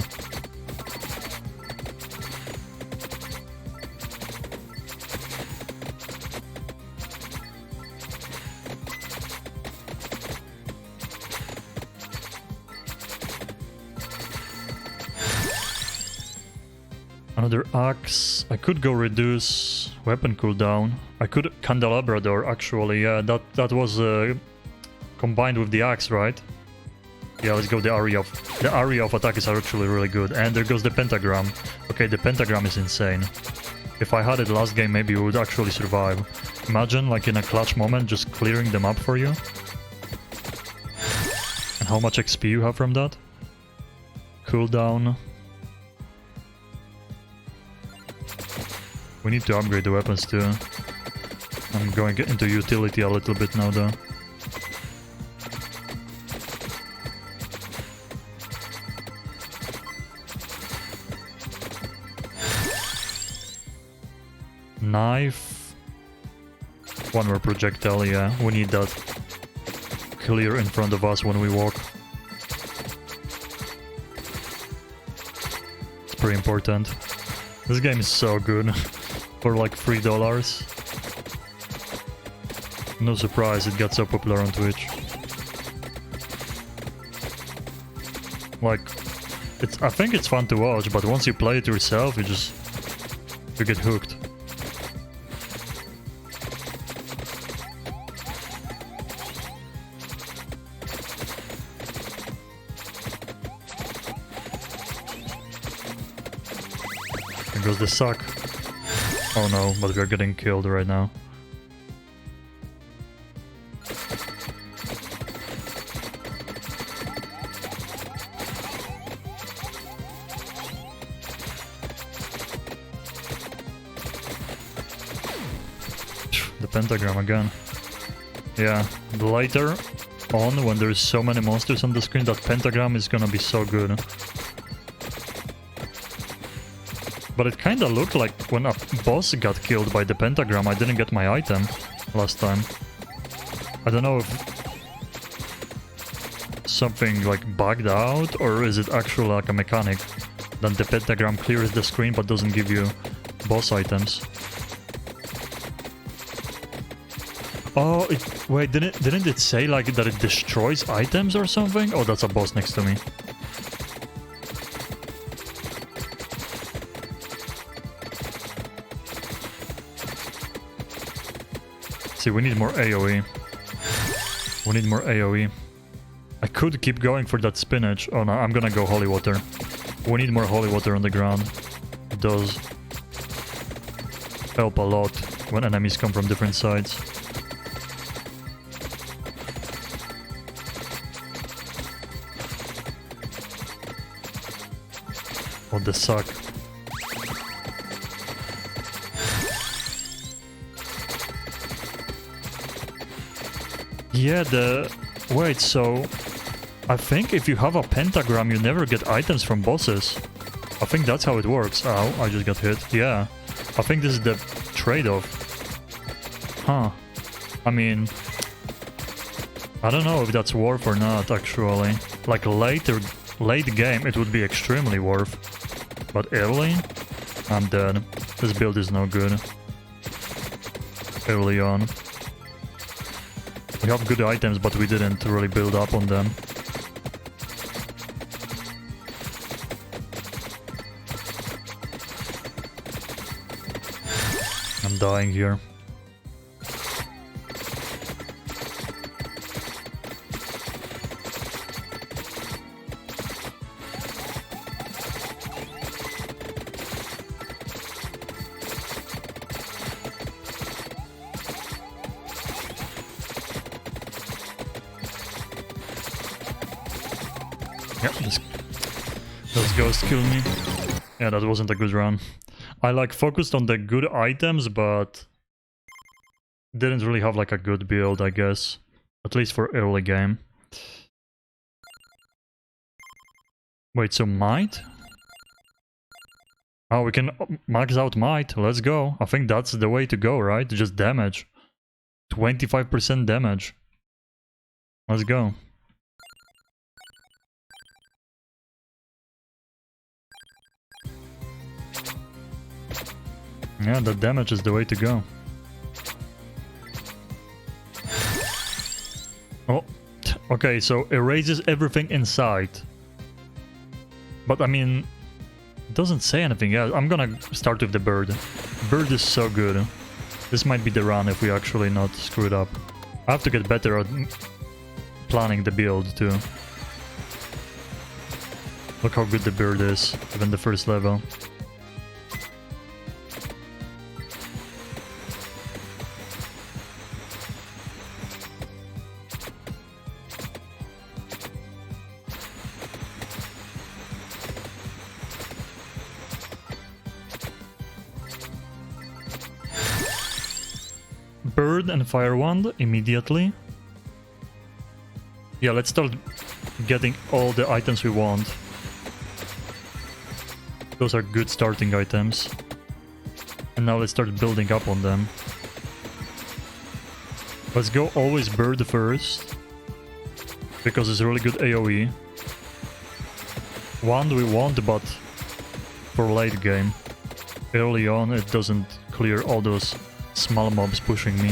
Another axe. I could go reduce weapon cooldown. I could candelabrador actually. Yeah, that was combined with the axe, right? Yeah, let's go. The area of attack is actually really good. And there goes the pentagram. Okay, the pentagram is insane. If I had it last game, maybe we would actually survive. Imagine, like in a clutch moment, just clearing them up for you. And how much XP you have from that? Cooldown. We need to upgrade the weapons too. I'm going into utility a little bit now though. Knife. One more projectile, yeah. We need that clear in front of us when we walk. It's pretty important. This game is so good. For like $3. No surprise it got so popular on Twitch. Like, I think it's fun to watch, but once you play it yourself, you get hooked. There goes the suck. Oh no, but we are getting killed right now. The pentagram again. Yeah, later on, when there's so many monsters on the screen, that pentagram is gonna be so good. But it kinda looked like when a boss got killed by the pentagram, I didn't get my item last time. I don't know if something like bugged out, or is it actually like a mechanic that the pentagram clears the screen but doesn't give you boss items. Oh, wait, didn't it say like that it destroys items or something? Oh, that's a boss next to me. See, we need more AoE. We need more AoE. I could keep going for that spinach. Oh no, I'm gonna go holy water. We need more holy water on the ground. It does help a lot when enemies come from different sides. What the suck. Yeah, wait, so I think if you have a pentagram, you never get items from bosses. I think that's how it works. Ow, I just got hit. Yeah, I think this is the trade-off. Huh. I mean, I don't know if that's worth or not, actually. Like late game, it would be extremely worth. But early, I'm dead. This build is no good. Early on. We have good items, but we didn't really build up on them. I'm dying here. Yep, those ghosts killed me. Yeah, that wasn't a good run. I like focused on the good items, but didn't really have like a good build, I guess. At least for early game. Wait, so might? Oh, we can max out might. Let's go. I think that's the way to go, right? Just damage. 25% damage. Let's go. Yeah, the damage is the way to go. Oh, okay, so erases everything inside. But I mean, it doesn't say anything else. I'm gonna start with the bird. Bird is so good. This might be the run if we actually not screw it up. I have to get better at planning the build too. Look how good the bird is, even the first level. Bird and fire wand immediately. Yeah, let's start getting all the items we want. Those are good starting items. And now let's start building up on them. Let's go always bird first. Because it's really good AoE. Wand we want, but for late game. Early on it doesn't clear all those small mobs pushing me.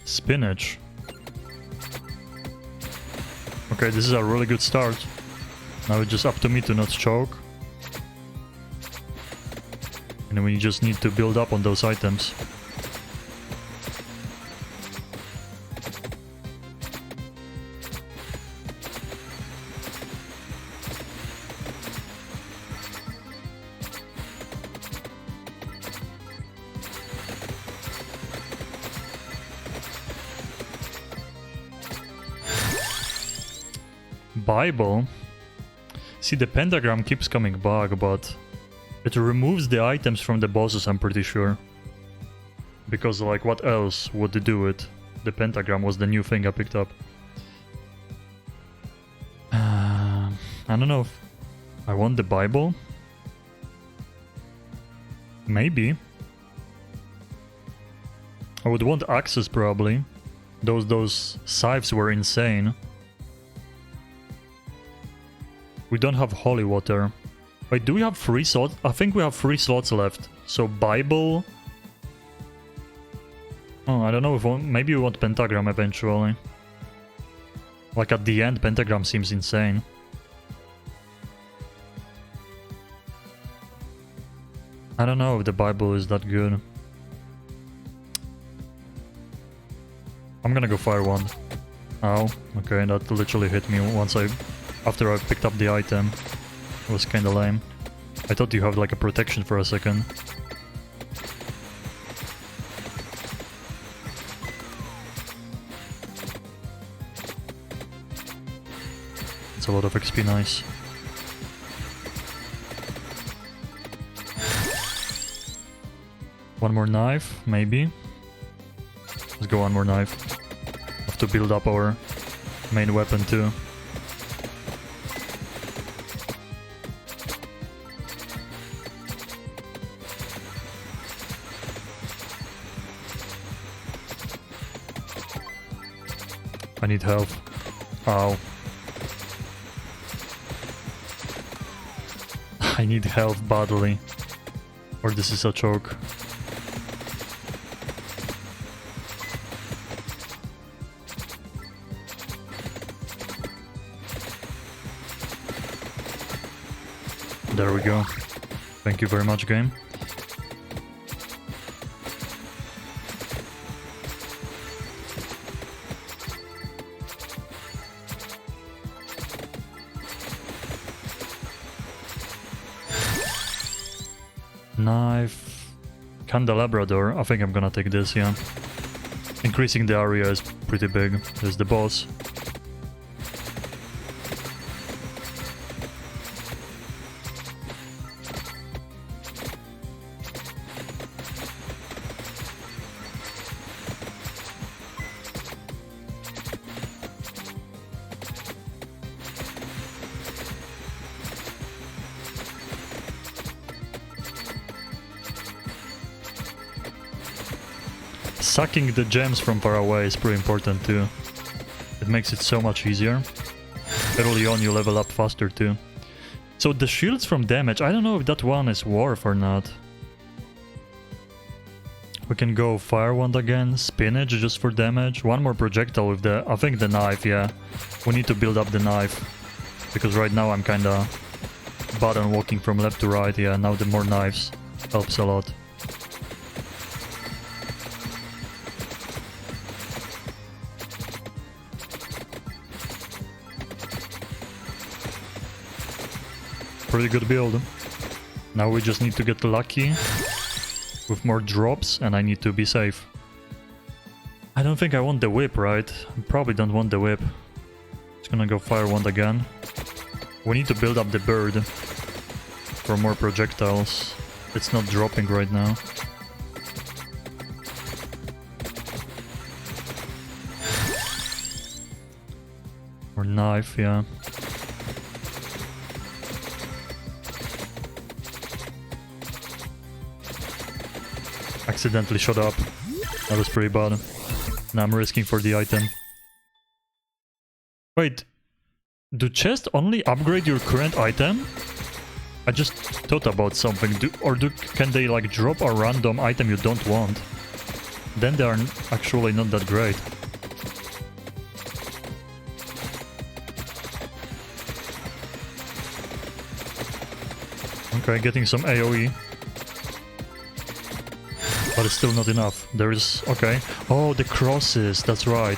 Spinach. Okay, this is a really good start. Now it's just up to me to not choke. And we just need to build up on those items. Bible. See, the pentagram keeps coming back, but it removes the items from the bosses, I'm pretty sure. Because, like, what else would do it? The pentagram was the new thing I picked up. I don't know if I want the Bible. Maybe. I would want access, probably. Those scythes were insane. We don't have holy water. Wait, do we have 3 slots? I think we have 3 slots left. So Bible. Oh, I don't know if maybe we want pentagram eventually. Like at the end, pentagram seems insane. I don't know if the Bible is that good. I'm gonna go fire wand. Oh, okay, that literally hit me after I picked up the item. It was kinda lame. I thought you have like a protection for a second. It's a lot of XP, nice. One more knife, maybe. Let's go one more knife. Have to build up our main weapon too. I need help. Ow. I need help badly. Or this is a choke. There we go. Thank you very much, game. Knife. Candelabra door. I think I'm gonna take this, yeah. Increasing the area is pretty big. There's the boss. Sucking the gems from far away is pretty important too. It makes it so much easier. Early on you level up faster too. So the shields from damage, I don't know if that one is worth or not. We can go Fire Wand again, Spinach just for damage, one more projectile with the, I think the knife, yeah. We need to build up the knife. Because right now I'm kinda bad on walking from left to right, yeah, now the more knives helps a lot. Pretty good build. Now we just need to get lucky with more drops and I need to be safe. I don't think I want the whip, right? I probably don't want the whip. Just gonna go Fire Wand again. We need to build up the bird for more projectiles. It's not dropping right now. Or knife, yeah. Accidentally shot up. That was pretty bad. Now I'm risking for the item. Wait, do chests only upgrade your current item? I just thought about something. Can they like drop a random item you don't want? Then they are actually not that great. Okay, getting some AoE. But it's still not enough. There is... okay. Oh, the crosses, that's right.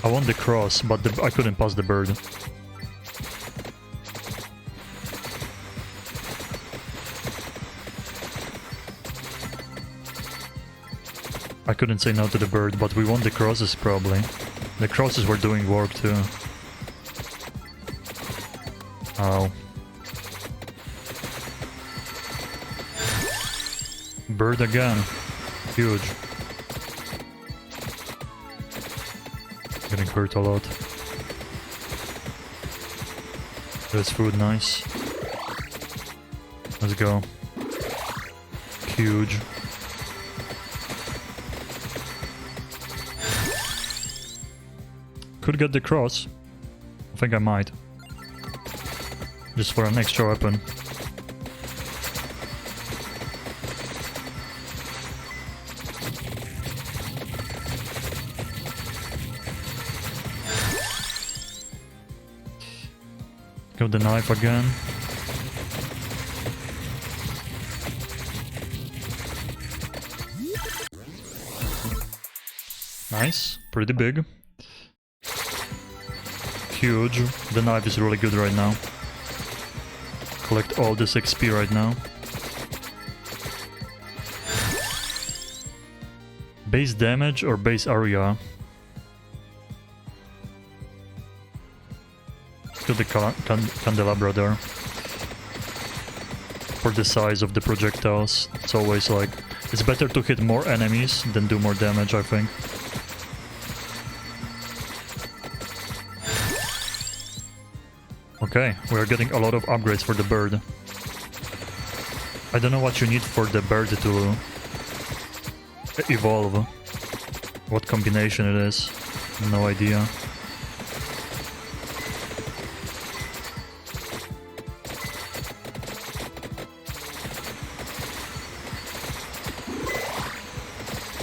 I want the cross, but I couldn't pass the bird. I couldn't say no to the bird, but we want the crosses probably. The crosses were doing work too. Ow. Bird again. Huge. Getting hurt a lot. There's food, nice. Let's go. Huge. Could get the cross. I think I might. Just for an extra weapon. Go the knife again. Nice, pretty big. Huge. The knife is really good right now. Collect all this XP right now. Base damage or base area? To the candelabra there. For the size of the projectiles, it's always like... it's better to hit more enemies than do more damage, I think. Okay, we are getting a lot of upgrades for the bird. I don't know what you need for the bird to evolve. What combination it is. No idea.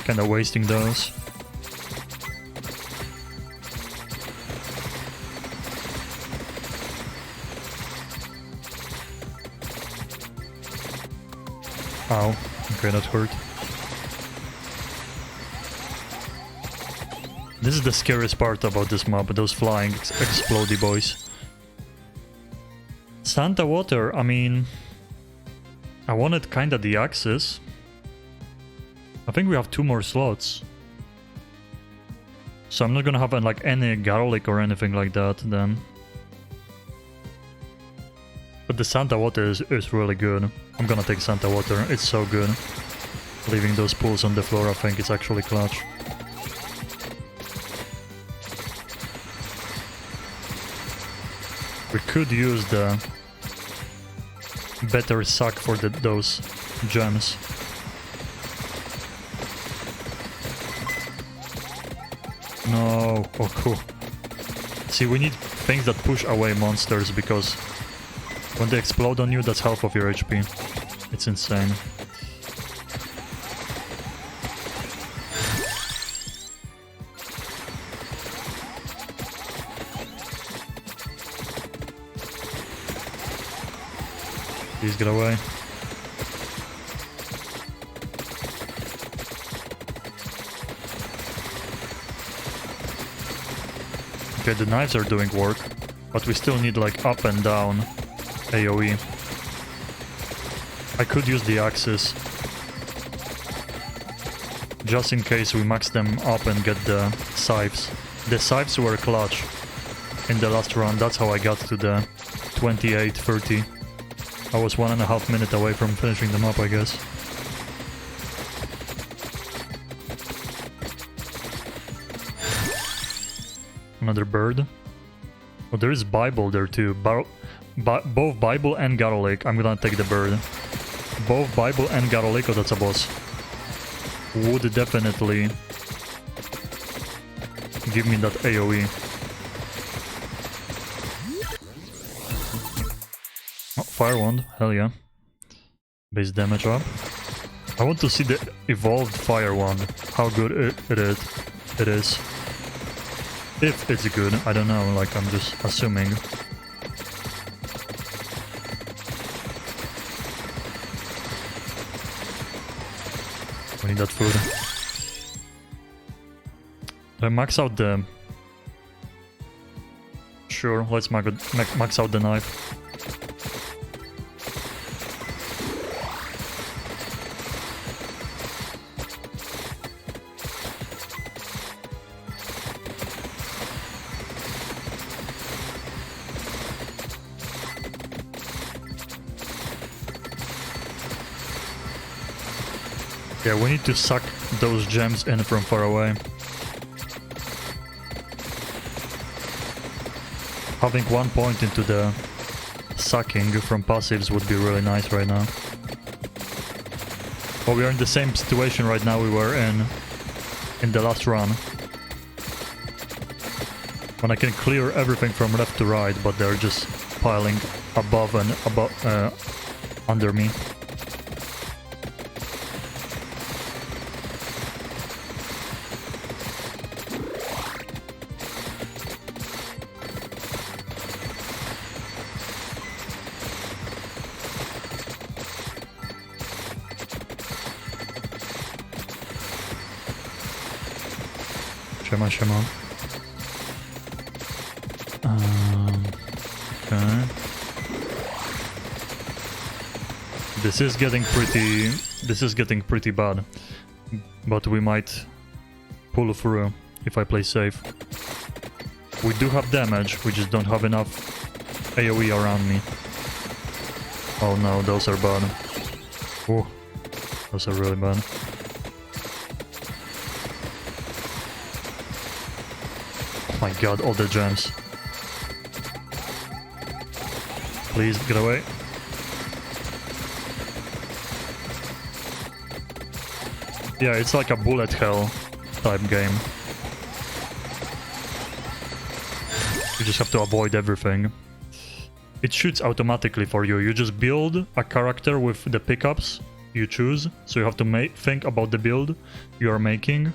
Kinda wasting those. Ow. Okay, that hurt. This is the scariest part about this map, those flying explodey boys. Santa Water, I mean... I wanted kinda the axis. I think we have 2 more slots. So I'm not gonna have like any garlic or anything like that then. But the Santa water is really good. I'm gonna take Santa water, it's so good. Leaving those pools on the floor, I think it's actually clutch. We could use the better suck for those gems. No, oh cool. See, we need things that push away monsters because when they explode on you, that's half of your HP. It's insane. Please get away. Okay, the knives are doing work, but we still need like up and down AoE. I could use the axes just in case we max them up and get the scythes. The scythes were clutch in the last round, that's how I got to the 28-30. I was 1.5 minutes away from finishing them up, I guess. Another bird. Oh, there is Bible there too. Both Bible and garlic. I'm gonna take the bird. Both Bible and garlic. Oh, that's a boss. Would definitely give me that AoE. Oh, fire wand. Hell yeah. Base damage up. I want to see the evolved fire wand. How good it is. If it's good, I don't know, like I'm just assuming. We need that food. Did I max out the... Sure, let's max out the knife. Yeah, we need to suck those gems in from far away. Having 1 point into the sucking from passives would be really nice right now. But we are in the same situation right now we were in the last run. When I can clear everything from left to right, but they're just piling above and under me. Shema. Okay. This is getting pretty bad. But we might pull through if I play safe. We do have damage, we just don't have enough AoE around me. Oh no, those are bad. Oh, those are really bad. Oh my god, all the gems. Please, get away. Yeah, it's like a bullet hell type game. You just have to avoid everything. It shoots automatically for you. You just build a character with the pickups you choose. So you have to think about the build you are making.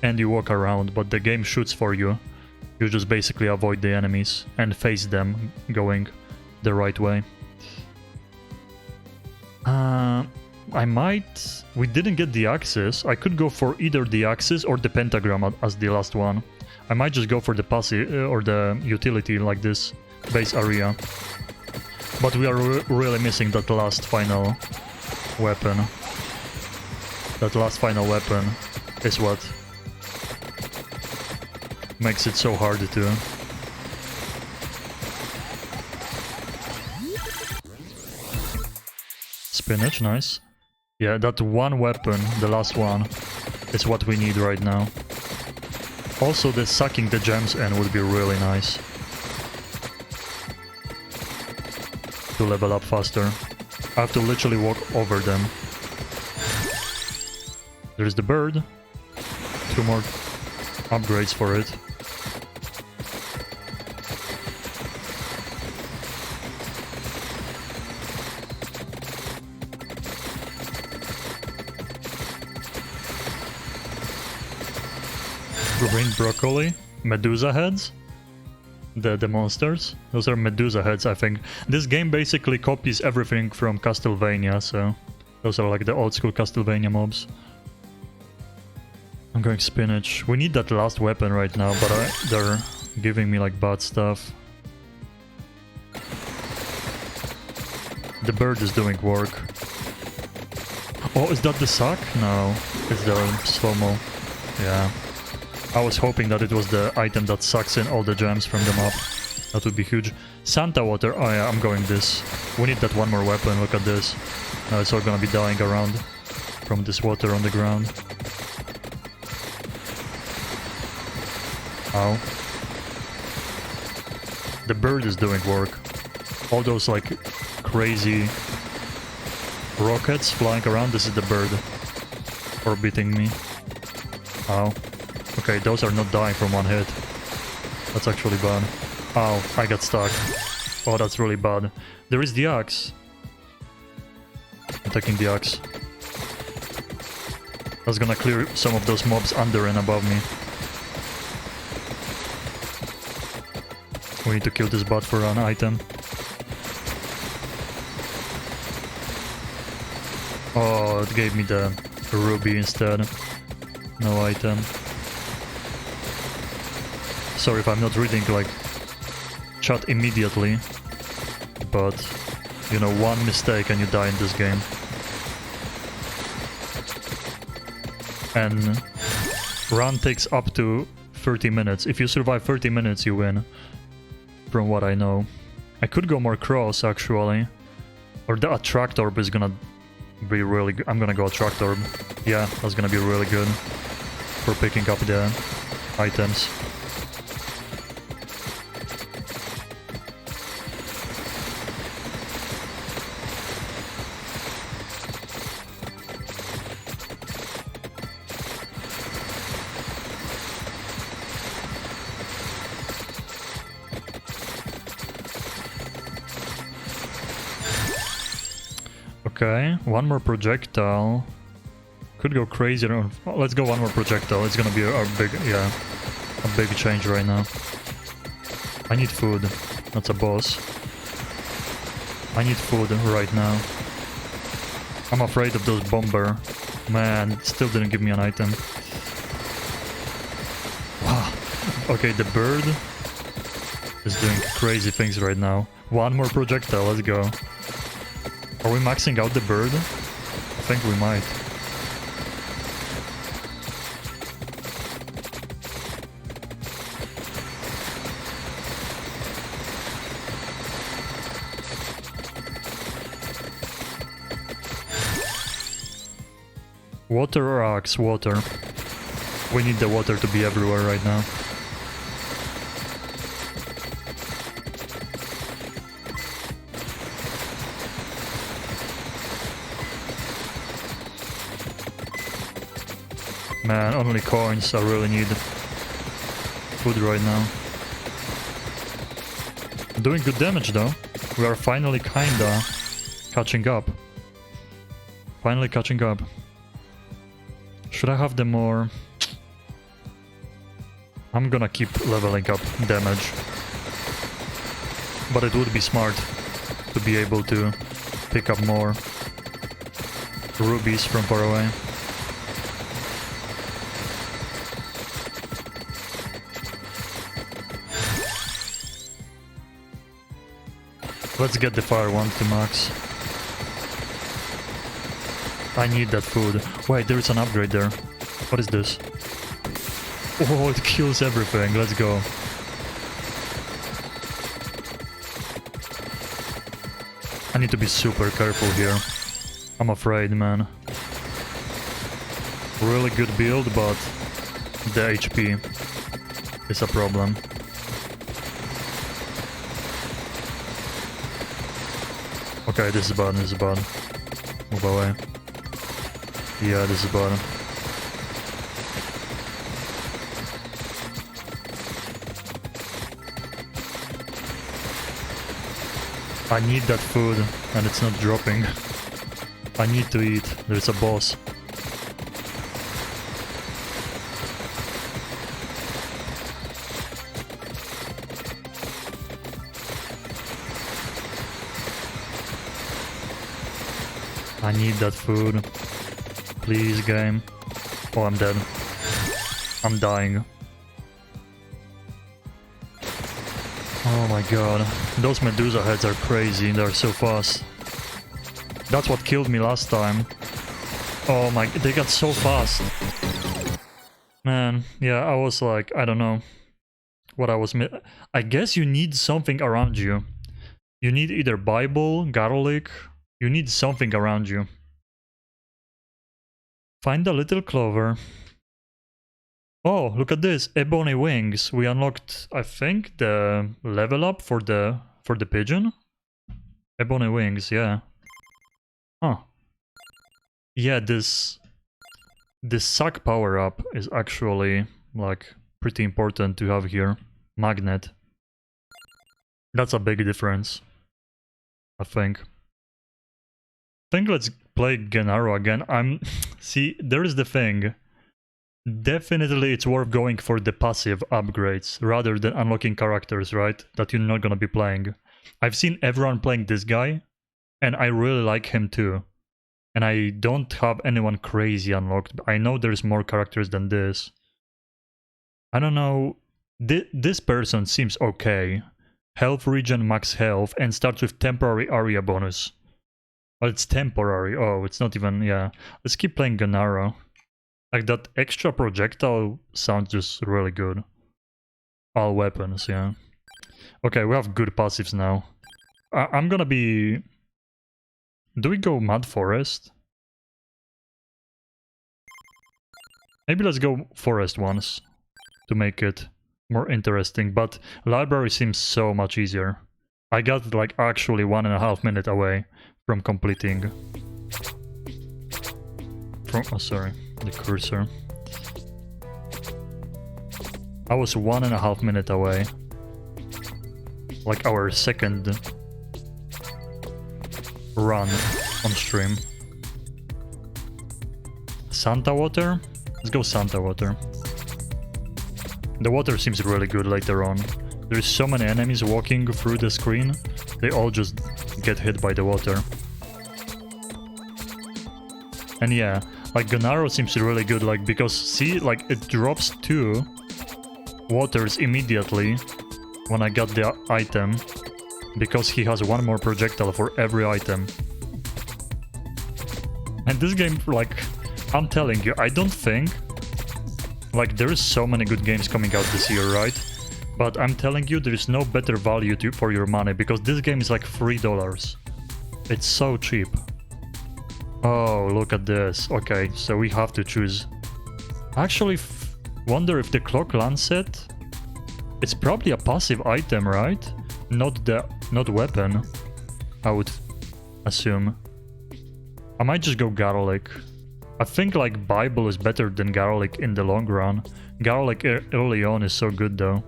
And you walk around, but the game shoots for you. You just basically avoid the enemies and face them going the right way. We didn't get the axis. I could go for either the axis or the pentagram as the last one. I might just go for the passive or the utility like this base area. But we are really missing that last final weapon. That last final weapon is what Makes it so hard to... Spinach, nice. Yeah, that one weapon, the last one, is what we need right now. Also, the sucking the gems in would be really nice. To level up faster. I have to literally walk over them. There's the bird. 2 more upgrades for it. Green broccoli, Medusa heads, the monsters. Those are Medusa heads, I think. This game basically copies everything from Castlevania, so those are like the old school Castlevania mobs. I'm going spinach. We need that last weapon right now, but they're giving me like bad stuff. The bird is doing work. Oh, is that the suck? No, it's the slow-mo. Yeah. I was hoping that it was the item that sucks in all the gems from the map. That would be huge. Santa water. Oh yeah, I'm going this. We need that one more weapon. Look at this. It's all gonna be dying around from this water on the ground. Ow. The bird is doing work. All those like crazy rockets flying around. This is the bird orbiting me. Ow. Okay, those are not dying from one hit. That's actually bad. Ow, I got stuck. Oh, that's really bad. There is the axe. I'm taking the axe. That's gonna clear some of those mobs under and above me. We need to kill this bot for an item. Oh, it gave me the ruby instead. No item. Sorry if I'm not reading like chat immediately, but you know, one mistake and you die in this game. And run takes up to 30 minutes. If you survive 30 minutes, you win. From what I know. I could go more cross actually. Or the attract orb is gonna be really good. I'm gonna go attract orb. Yeah, that's gonna be really good for picking up the items. Okay, one more projectile. Could go crazy. Oh, let's go one more projectile. It's gonna be a big, yeah, a big change right now. I need food. That's a boss. I need food right now. I'm afraid of those bomber. Man, it still didn't give me an item. Wow. Okay, the bird is doing crazy things right now. One more projectile. Let's go. Are we maxing out the bird? I think we might. Water or axe? Water. We need the water to be everywhere right now. Man, only coins. I really need food right now. Doing good damage though. We are finally kinda catching up. Finally catching up. Should I have the more... I'm gonna keep leveling up damage. But it would be smart to be able to pick up more rubies from far away. Let's get the fire one to max. I need that food. Wait, there is an upgrade there. What is this? Oh, it kills everything. Let's go. I need to be super careful here. I'm afraid, man. Really good build, but the HP is a problem. Okay, this is bad, this is bad. Move away. Yeah, this is bad. I need that food, and it's not dropping. I need to eat. There's a boss. I need that food. Please, game. Oh, I'm dead. I'm dying. Oh my god. Those Medusa heads are crazy. They're so fast. That's what killed me last time. Oh my... They got so fast. Man, yeah, I was like... I don't know what I was... I guess you need something around you. You need either Bible, garlic... You need something around you. Find a little clover. Oh, look at this. Ebony wings. We unlocked, I think, the level up for the pigeon. Ebony wings, yeah. Huh. Yeah, this sack power up is actually like pretty important to have here. Magnet. That's a big difference, I think. Let's play Gennaro again. See, there is the thing. Definitely it's worth going for the passive upgrades rather than unlocking characters, right? That you're not gonna be playing. I've seen everyone playing this guy, and I really like him too. And I don't have anyone crazy unlocked. I know there's more characters than this. I don't know. This person seems okay. Health regen, max health, and starts with temporary area bonus. Oh, it's temporary. Oh, it's not even... Yeah. Let's keep playing Gennaro. Like, that extra projectile sounds just really good. All weapons, yeah. Okay, we have good passives now. I'm gonna be... Do we go Mad Forest? Maybe let's go Forest once. To make it more interesting. But Library seems so much easier. I got like actually 1.5 minutes away from completing. Oh, sorry, the cursor. I was 1.5 minutes away. Like our second run on stream. Santa Water? Let's go Santa Water. The water seems really good later on. There's so many enemies walking through the screen, they all just get hit by the water. And yeah, like Gennaro seems really good, like, because see, like it drops 2 waters immediately when I got the item, because he has 1 more projectile for every item. And this game, like, I'm telling you, I don't think, like, there is so many good games coming out this year, right? But I'm telling you, there is no better value for your money, because this game is like $3. It's so cheap. Oh, look at this. Okay, so we have to choose. I actually wonder if the Clock Lancet... It's probably a passive item, right? Not weapon, I would assume. I might just go Garlic. I think like Bible is better than Garlic in the long run. Garlic early on is so good though.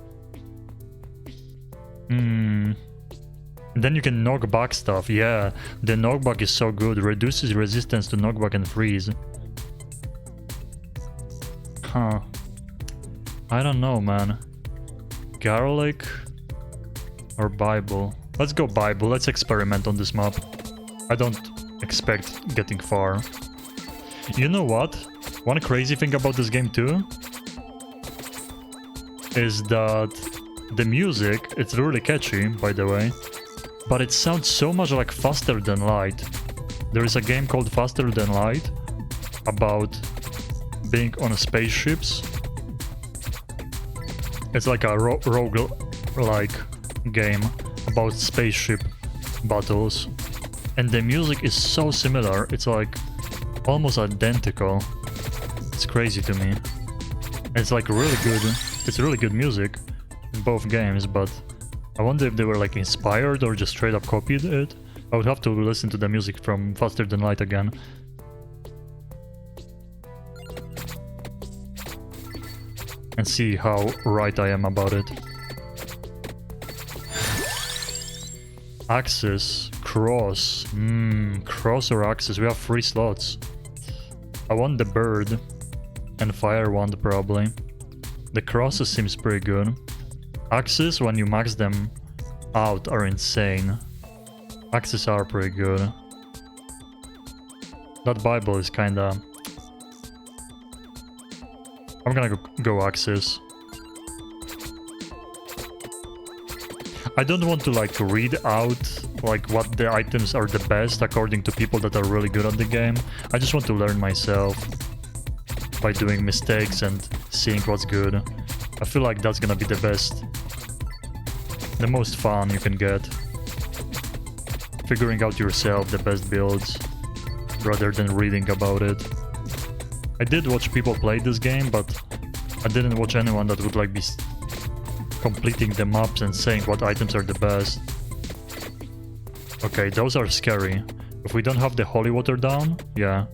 Then you can knock back stuff. Yeah, the knockback is so good. Reduces resistance to knockback and freeze. Huh. I don't know, man. Garlic or Bible? Let's go Bible. Let's experiment on this map. I don't expect getting far. You know what? One crazy thing about this game too is that the music, it's really catchy, by the way, but it sounds so much like Faster Than Light. There is a game called Faster Than Light about being on spaceships, It's like a rogue-like game about spaceship battles. And the music is so similar, it's like almost identical. It's crazy to me. It's like really good, it's really good music in both games, but I wonder if they were like inspired or just straight up copied it. I would have to listen to the music from Faster Than Light again. And see how right I am about it. Axis, cross. Cross or axis, we have 3 slots. I want the bird and fire wand probably. The crosses seems pretty good. Axis, when you max them out, are insane. Axis are pretty good. That Bible is kinda... I'm gonna go Axis. I don't want to like read out like what the items are the best according to people that are really good at the game. I just want to learn myself by doing mistakes and seeing what's good. I feel like that's gonna be the best, the most fun you can get. Figuring out yourself the best builds rather than reading about it. I did watch people play this game, but I didn't watch anyone that would like be completing the maps and saying what items are the best. Okay, those are scary. If we don't have the holy water down, yeah,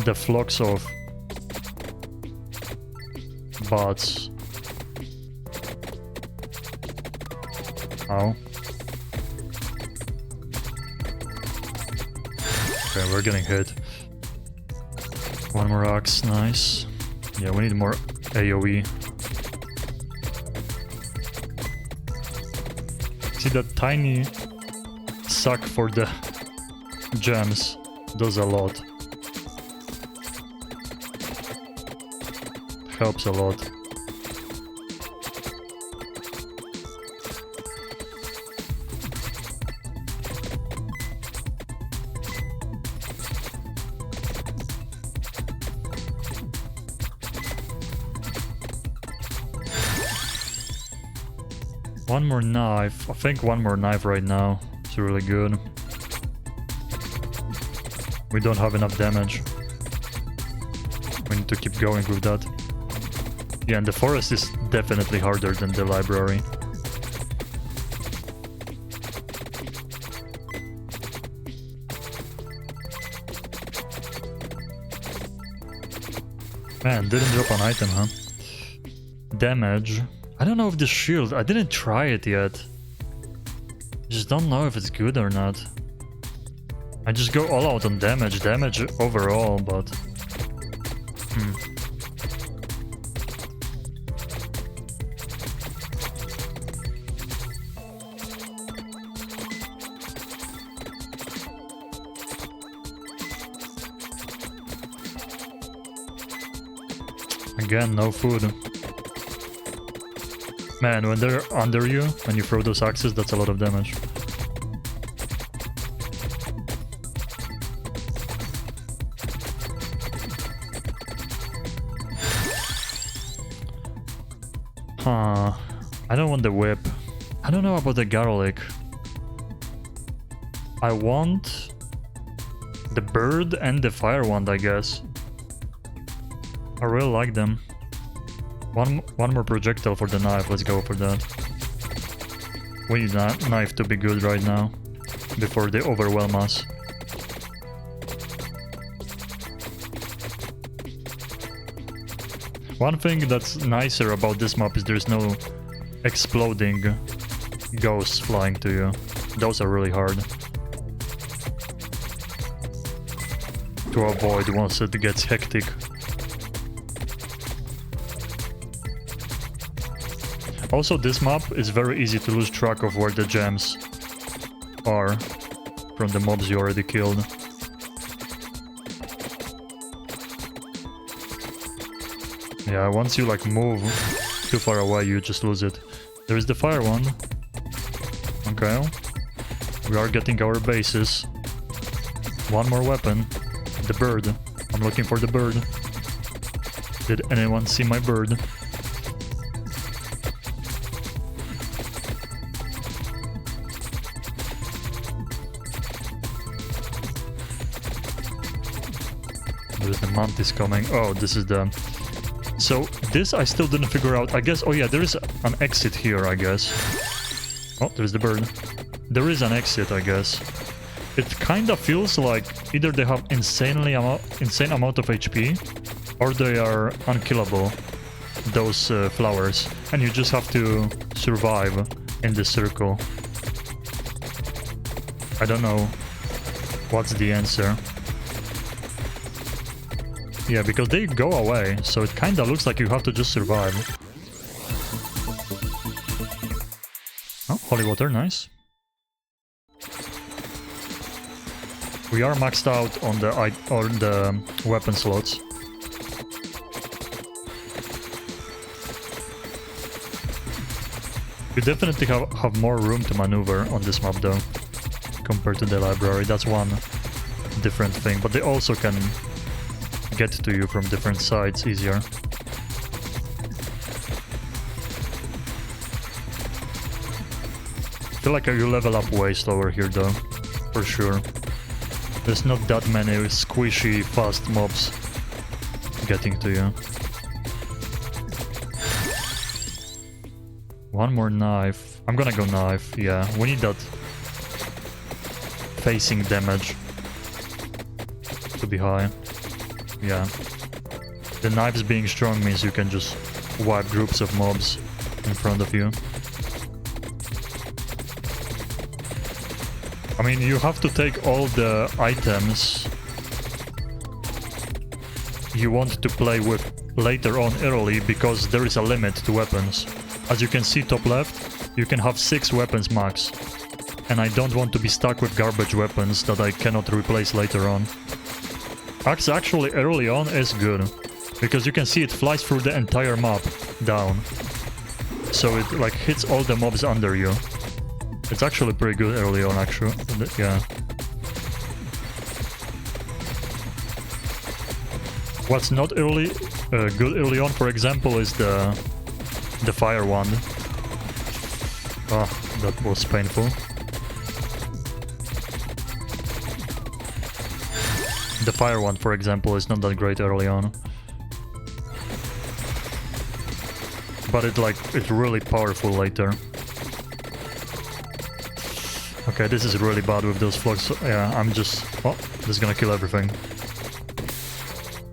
the flocks of bots. Ow. Okay, we're getting hit. One more axe, nice. Yeah, we need more AoE. See that tiny sack for the gems does a lot. Helps a lot. One more knife. I think one more knife right now. It's really good. We don't have enough damage. We need to keep going with that. Yeah, and the forest is definitely harder than the library. Man, didn't drop an item, huh? Damage. I don't know if the shield... I didn't try it yet. Just don't know if it's good or not. I just go all out on damage. Damage overall, but... Again, no food. Man, when they're under you, when you throw those axes, that's a lot of damage. Huh. I don't want the whip. I don't know about the garlic. I want the bird and the fire wand, I guess. I really like them. One more projectile for the knife, let's go for that. We need that knife to be good right now, before they overwhelm us. One thing that's nicer about this map is there's no exploding ghosts flying to you. Those are really hard to avoid once it gets hectic. Also, this map is very easy to lose track of where the gems are from the mobs you already killed. Yeah, once you like move too far away, you just lose it. There is the fire one. Okay. We are getting our bases. One more weapon. The bird. I'm looking for the bird. Did anyone see my bird? mantis coming. Oh, this is the... So, this I still didn't figure out. I guess... Oh yeah, there is an exit here, I guess. Oh, there's the bird. There is an exit, I guess. It kinda feels like either they have insane amount of HP, or they are unkillable, those flowers. And you just have to survive in this circle. I don't know what's the answer. Yeah, because they go away, so it kinda looks like you have to just survive. Oh, holy water, nice. We are maxed out on the weapon slots. You definitely have more room to maneuver on this map though, compared to the library. That's one different thing, but they also can get to you from different sides easier. I feel like you level up way slower here though, for sure. There's not that many squishy, fast mobs getting to you. One more knife. I'm gonna go knife, yeah. We need that facing damage to be high. Yeah. The knives being strong means you can just wipe groups of mobs in front of you. I mean, you have to take all the items you want to play with later on early, because there is a limit to weapons. As you can see top left, you can have 6 weapons max. And I don't want to be stuck with garbage weapons that I cannot replace later on. Axe actually early on is good, because you can see it flies through the entire map down. So it like hits all the mobs under you. It's actually pretty good early on, actually. Yeah. What's not good early on, for example, is the fire wand. Oh, that was painful. The fire wand, for example, is not that great early on. But it's really powerful later. Okay, this is really bad with those flocks. Yeah, I'm just... Oh, this is gonna kill everything.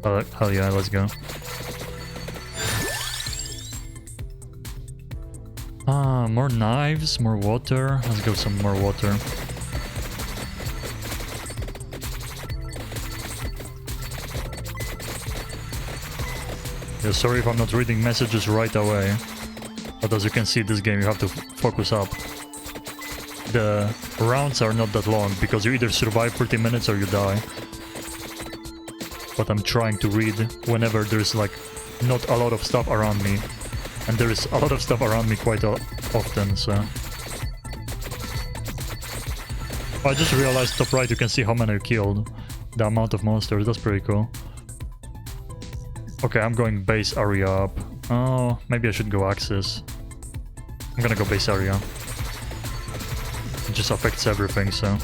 Hell yeah, let's go. More knives, more water. Let's go some more water. Yeah, sorry if I'm not reading messages right away. But as you can see, this game you have to focus up. The rounds are not that long, because you either survive 30 minutes or you die. But I'm trying to read whenever there's like not a lot of stuff around me. And there is a lot of stuff around me quite often, so... I just realized top right you can see how many you killed. The amount of monsters, that's pretty cool. Okay, I'm going base area up. Oh, maybe I should go axis. I'm gonna go base area. It just affects everything, so...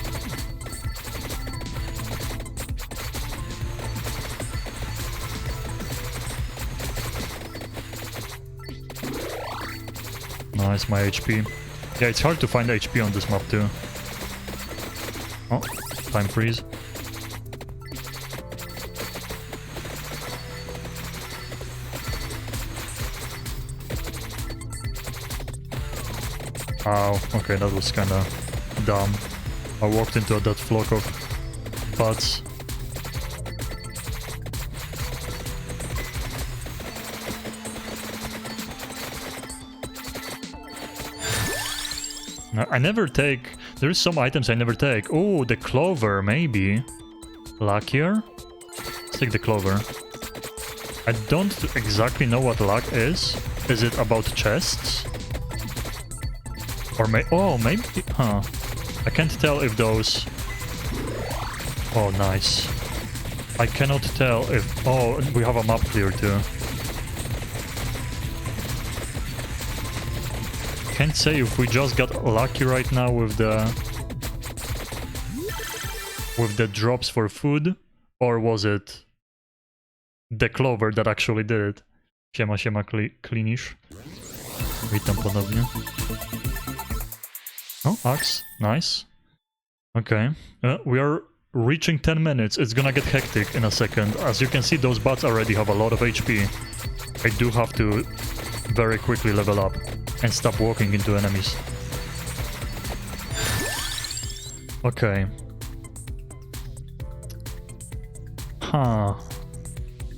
Nice, my HP. Yeah, it's hard to find HP on this map too. Oh, time freeze. Ow, okay, that was kinda dumb. I walked into that flock of butts. I never take... There's some items I never take. Oh, the clover, maybe. Luckier? Let's take the clover. I don't exactly know what luck is. Is it about chests? Or oh, maybe... Huh. I can't tell if those... Oh, nice. I cannot tell if... Oh, we have a map clear too. Can't say if we just got lucky right now with the drops for food, or was it the Clover that actually did it. Siema, siema, Klinish. Witam ponownie. Oh, Axe. Nice. Okay. We are reaching 10 minutes. It's gonna get hectic in a second. As you can see, those bots already have a lot of HP. I do have to very quickly level up and stop walking into enemies. Okay. Huh.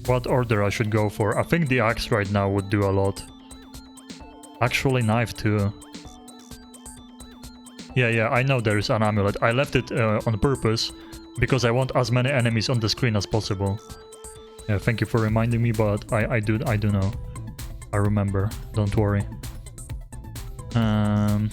What order I should go for? I think the axe right now would do a lot. Actually, knife too. Yeah, I know there is an amulet. I left it on purpose because I want as many enemies on the screen as possible. Yeah, thank you for reminding me, but I do know. I remember. Don't worry. I'm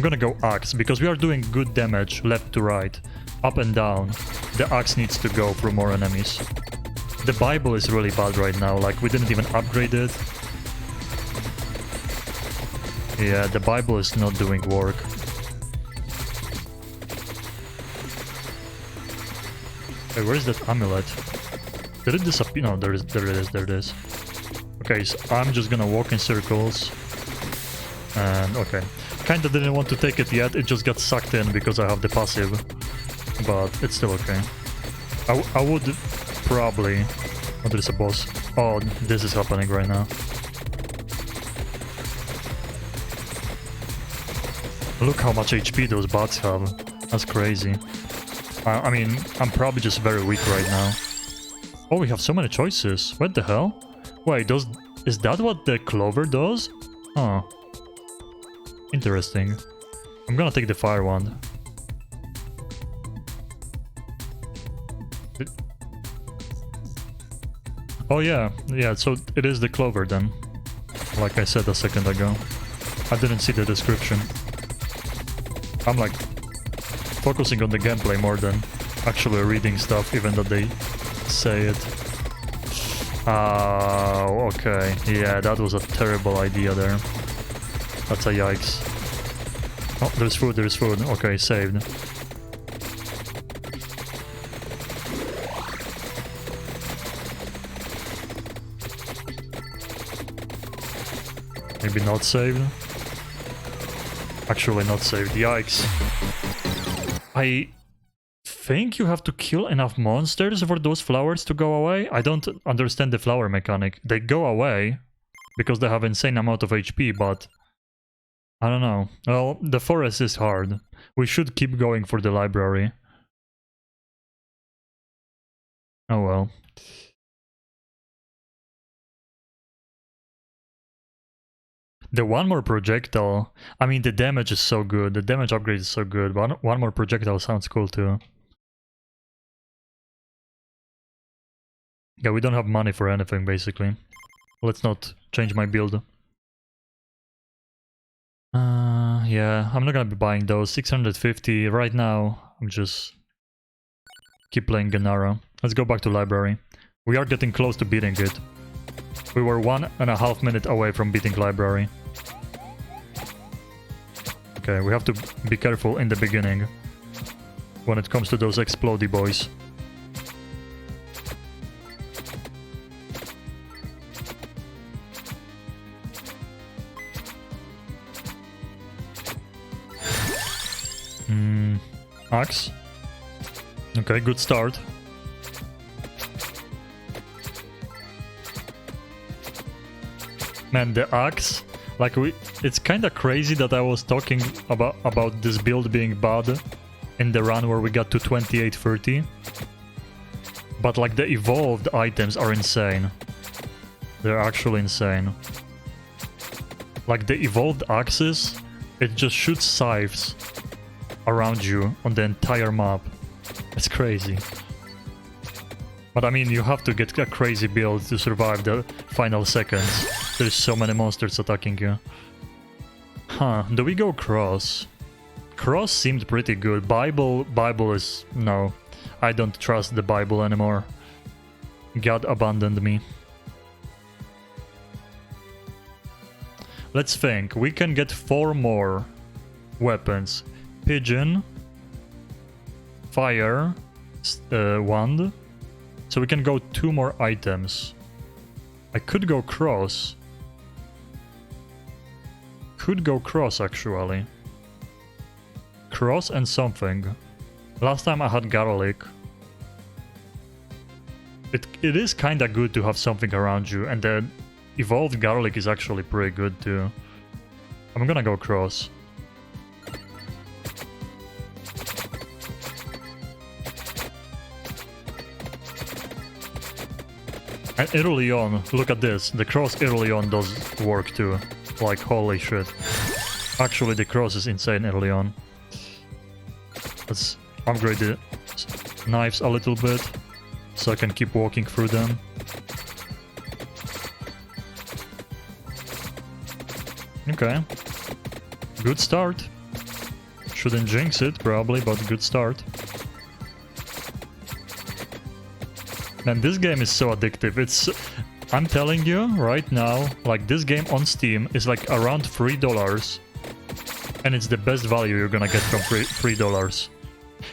gonna go axe because we are doing good damage left to right, up and down. The axe needs to go through more enemies. The Bible is really bad right now, like we didn't even upgrade it. Yeah, the Bible is not doing work. Hey, where is that amulet? Did it disappear? No, there it is. Okay, so I'm just gonna walk in circles. And okay. Kinda didn't want to take it yet, it just got sucked in because I have the passive. But it's still okay. I would probably... Oh, there's a boss. Oh, this is happening right now. Look how much HP those bots have. That's crazy. I mean, I'm probably just very weak right now. Oh, we have so many choices. What the hell? Wait, is that what the Clover does? Oh. Interesting. I'm gonna take the fire wand. Oh yeah, so it is the Clover then. Like I said a second ago. I didn't see the description. I'm like focusing on the gameplay more than actually reading stuff, even though they say it. Oh, okay. Yeah, that was a terrible idea there. That's a yikes. Oh, there's food. Okay, saved. Maybe not saved. Actually not saved. Yikes. I think you have to kill enough monsters for those flowers to go away. I don't understand the flower mechanic. They go away because they have insane amount of HP, but I don't know. Well, the forest is hard. We should keep going for the library. Oh well. The one more projectile, I mean the damage is so good, the damage upgrade is so good, but one more projectile sounds cool too. Yeah, we don't have money for anything basically. Let's not change my build. Yeah, I'm not gonna be buying those. 650 right now. I'm just keep playing Gennaro. Let's go back to library. We are getting close to beating it. We were 1.5 minutes away from beating library. Okay, we have to be careful in the beginning when it comes to those explodey boys. Axe. Okay, good start. Man, the axe, like it's kind of crazy that I was talking about this build being bad in the run where we got to 2830. But like the evolved items are insane. They're actually insane. Like the evolved axes, it just shoots scythes around you on the entire map. It's crazy. But I mean, you have to get a crazy build to survive the final seconds. There's so many monsters attacking you. Huh, do we go cross? Cross seemed pretty good. Bible is... no. I don't trust the Bible anymore. God abandoned me. Let's think. We can get 4 more weapons. Pigeon, fire wand. So we can go 2 more items. I could go cross. Could go cross actually. Cross and something. Last time I had garlic. It is kinda good to have something around you, and the evolved garlic is actually pretty good too. I'm gonna go cross. And early on, look at this, the cross early on does work too. Like, holy shit. Actually, the cross is insane early on. Let's upgrade the knives a little bit, so I can keep walking through them. Okay. Good start. Shouldn't jinx it, probably, but good start. Man, this game is so addictive. I'm telling you right now, like, this game on Steam is like around $3, and it's the best value you're gonna get from $3.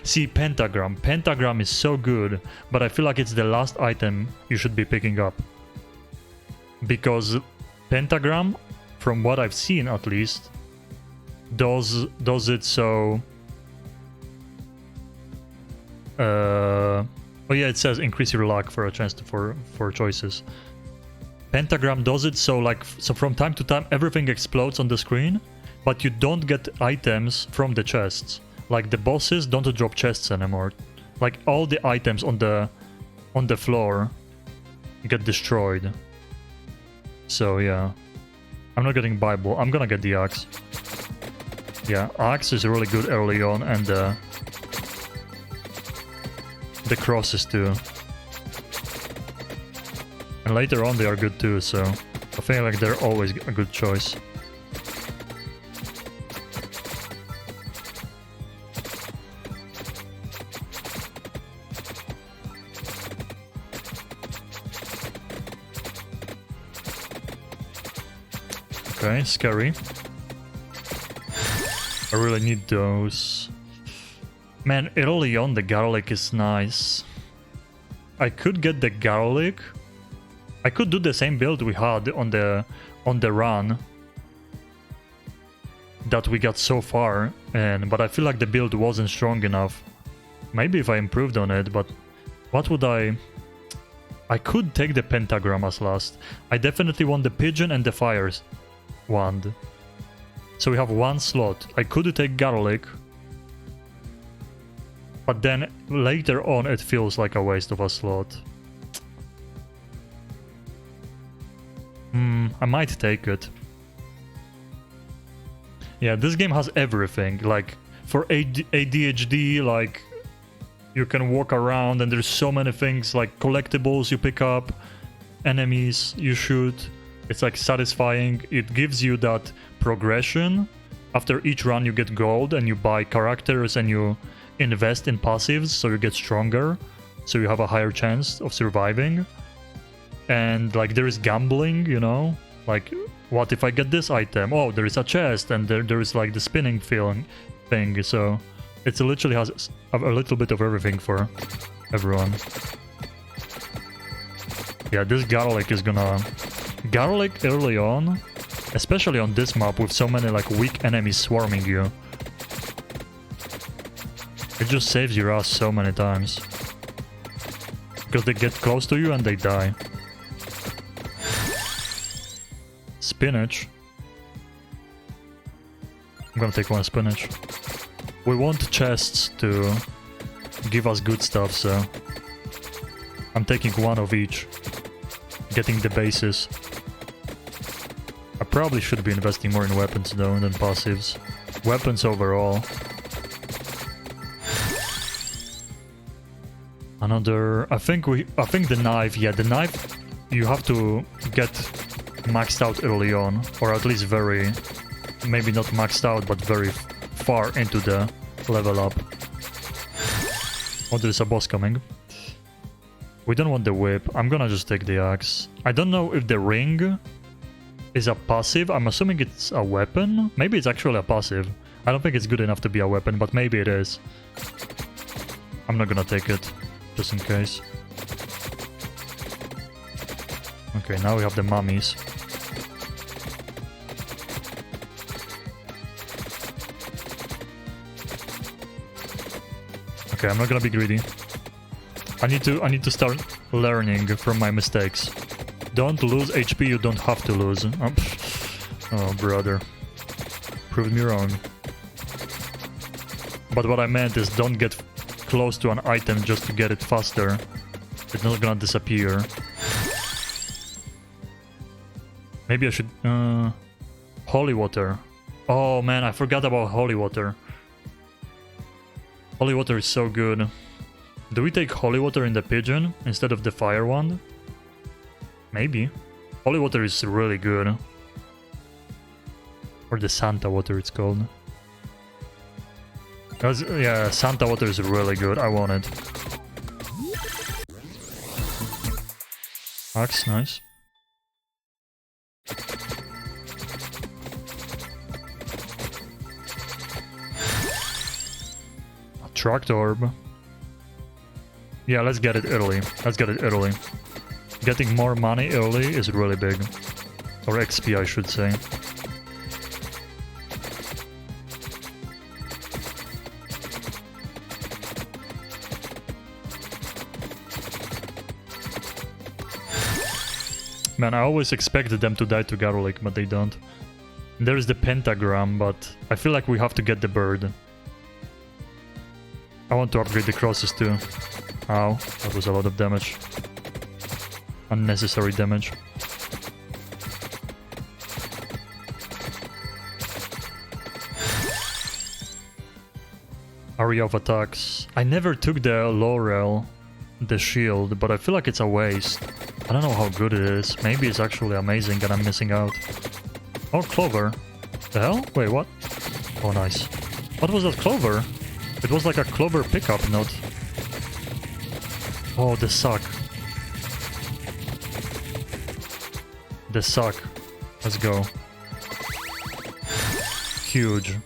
See, Pentagram. Pentagram is so good, but I feel like it's the last item you should be picking up. Because Pentagram, from what I've seen at least, does it so... Oh yeah, it says increase your luck for a chance for choices. Pentagram does it so from time to time everything explodes on the screen, but you don't get items from the chests. Like the bosses don't drop chests anymore. Like all the items on the floor get destroyed. So yeah. I'm not getting Bible, I'm gonna get the axe. Yeah, axe is really good early on, and the crosses too. And later on they are good too, so I feel like they're always a good choice. Okay, scary. I really need those. Man, early on the garlic is nice. I could get the garlic. I could do the same build we had on the run that we got so far, but I feel like the build wasn't strong enough. Maybe if I improved on it, but what would I could take the pentagram as last. I definitely want the pigeon and the fires wand. So we have one slot. I could take garlic, but then later on it feels like a waste of a slot. I might take it. Yeah, this game has everything. Like, for ADHD, like, you can walk around and there's so many things, like collectibles you pick up, enemies you shoot. It's like satisfying. It gives you that progression. After each run you get gold and you buy characters and you invest in passives, so you get stronger, so you have a higher chance of surviving. And like there is gambling, you know, like what if I get this item? Oh, there is a chest, and there is like the spinning thing. So it literally has a little bit of everything for everyone. Yeah, this garlic is gonna... Garlic early on, especially on this map with so many like weak enemies swarming you. It just saves your ass so many times. Because they get close to you and they die. Spinach. I'm gonna take one spinach. We want chests to give us good stuff, so I'm taking one of each. Getting the bases. I probably should be investing more in weapons though than passives. Weapons overall. Another... I think the knife, yeah, the knife you have to get maxed out early on, or at least very... maybe not maxed out, but very far into the level up. Oh, there's a boss coming. We don't want the whip. I'm gonna just take the axe. I don't know if the ring is a passive. I'm assuming it's a weapon. Maybe it's actually a passive. I don't think it's good enough to be a weapon, but maybe it is. I'm not gonna take it, just in case. Okay, now we have the mummies. Okay, I'm not gonna be greedy. I need to start learning from my mistakes. Don't lose HP you don't have to lose. Oh, brother. Proved me wrong. But what I meant is don't get close to an item just to get it faster. It's not gonna disappear. Maybe I should... holy water. Oh man, I forgot about holy water. Holy water is so good. Do we take holy water in the pigeon instead of the fire wand? Maybe. Holy water is really good. Or the Santa water it's called. Yeah, Santa water is really good. I want it. Axe, nice. Attract orb. Yeah, let's get it early. Let's get it early. Getting more money early is really big. Or XP, I should say. Man, I always expected them to die to garlic, but they don't. There is the pentagram, but I feel like we have to get the bird. I want to upgrade the crosses too. Ow, that was a lot of damage. Unnecessary damage. Area of attacks. I never took the laurel, the shield, but I feel like it's a waste. I don't know how good it is. Maybe it's actually amazing and I'm missing out. Oh, clover. The hell? Wait, what? Oh, nice. What was that clover? It was like a clover pickup note. Oh, the suck. The suck. Let's go. Huge.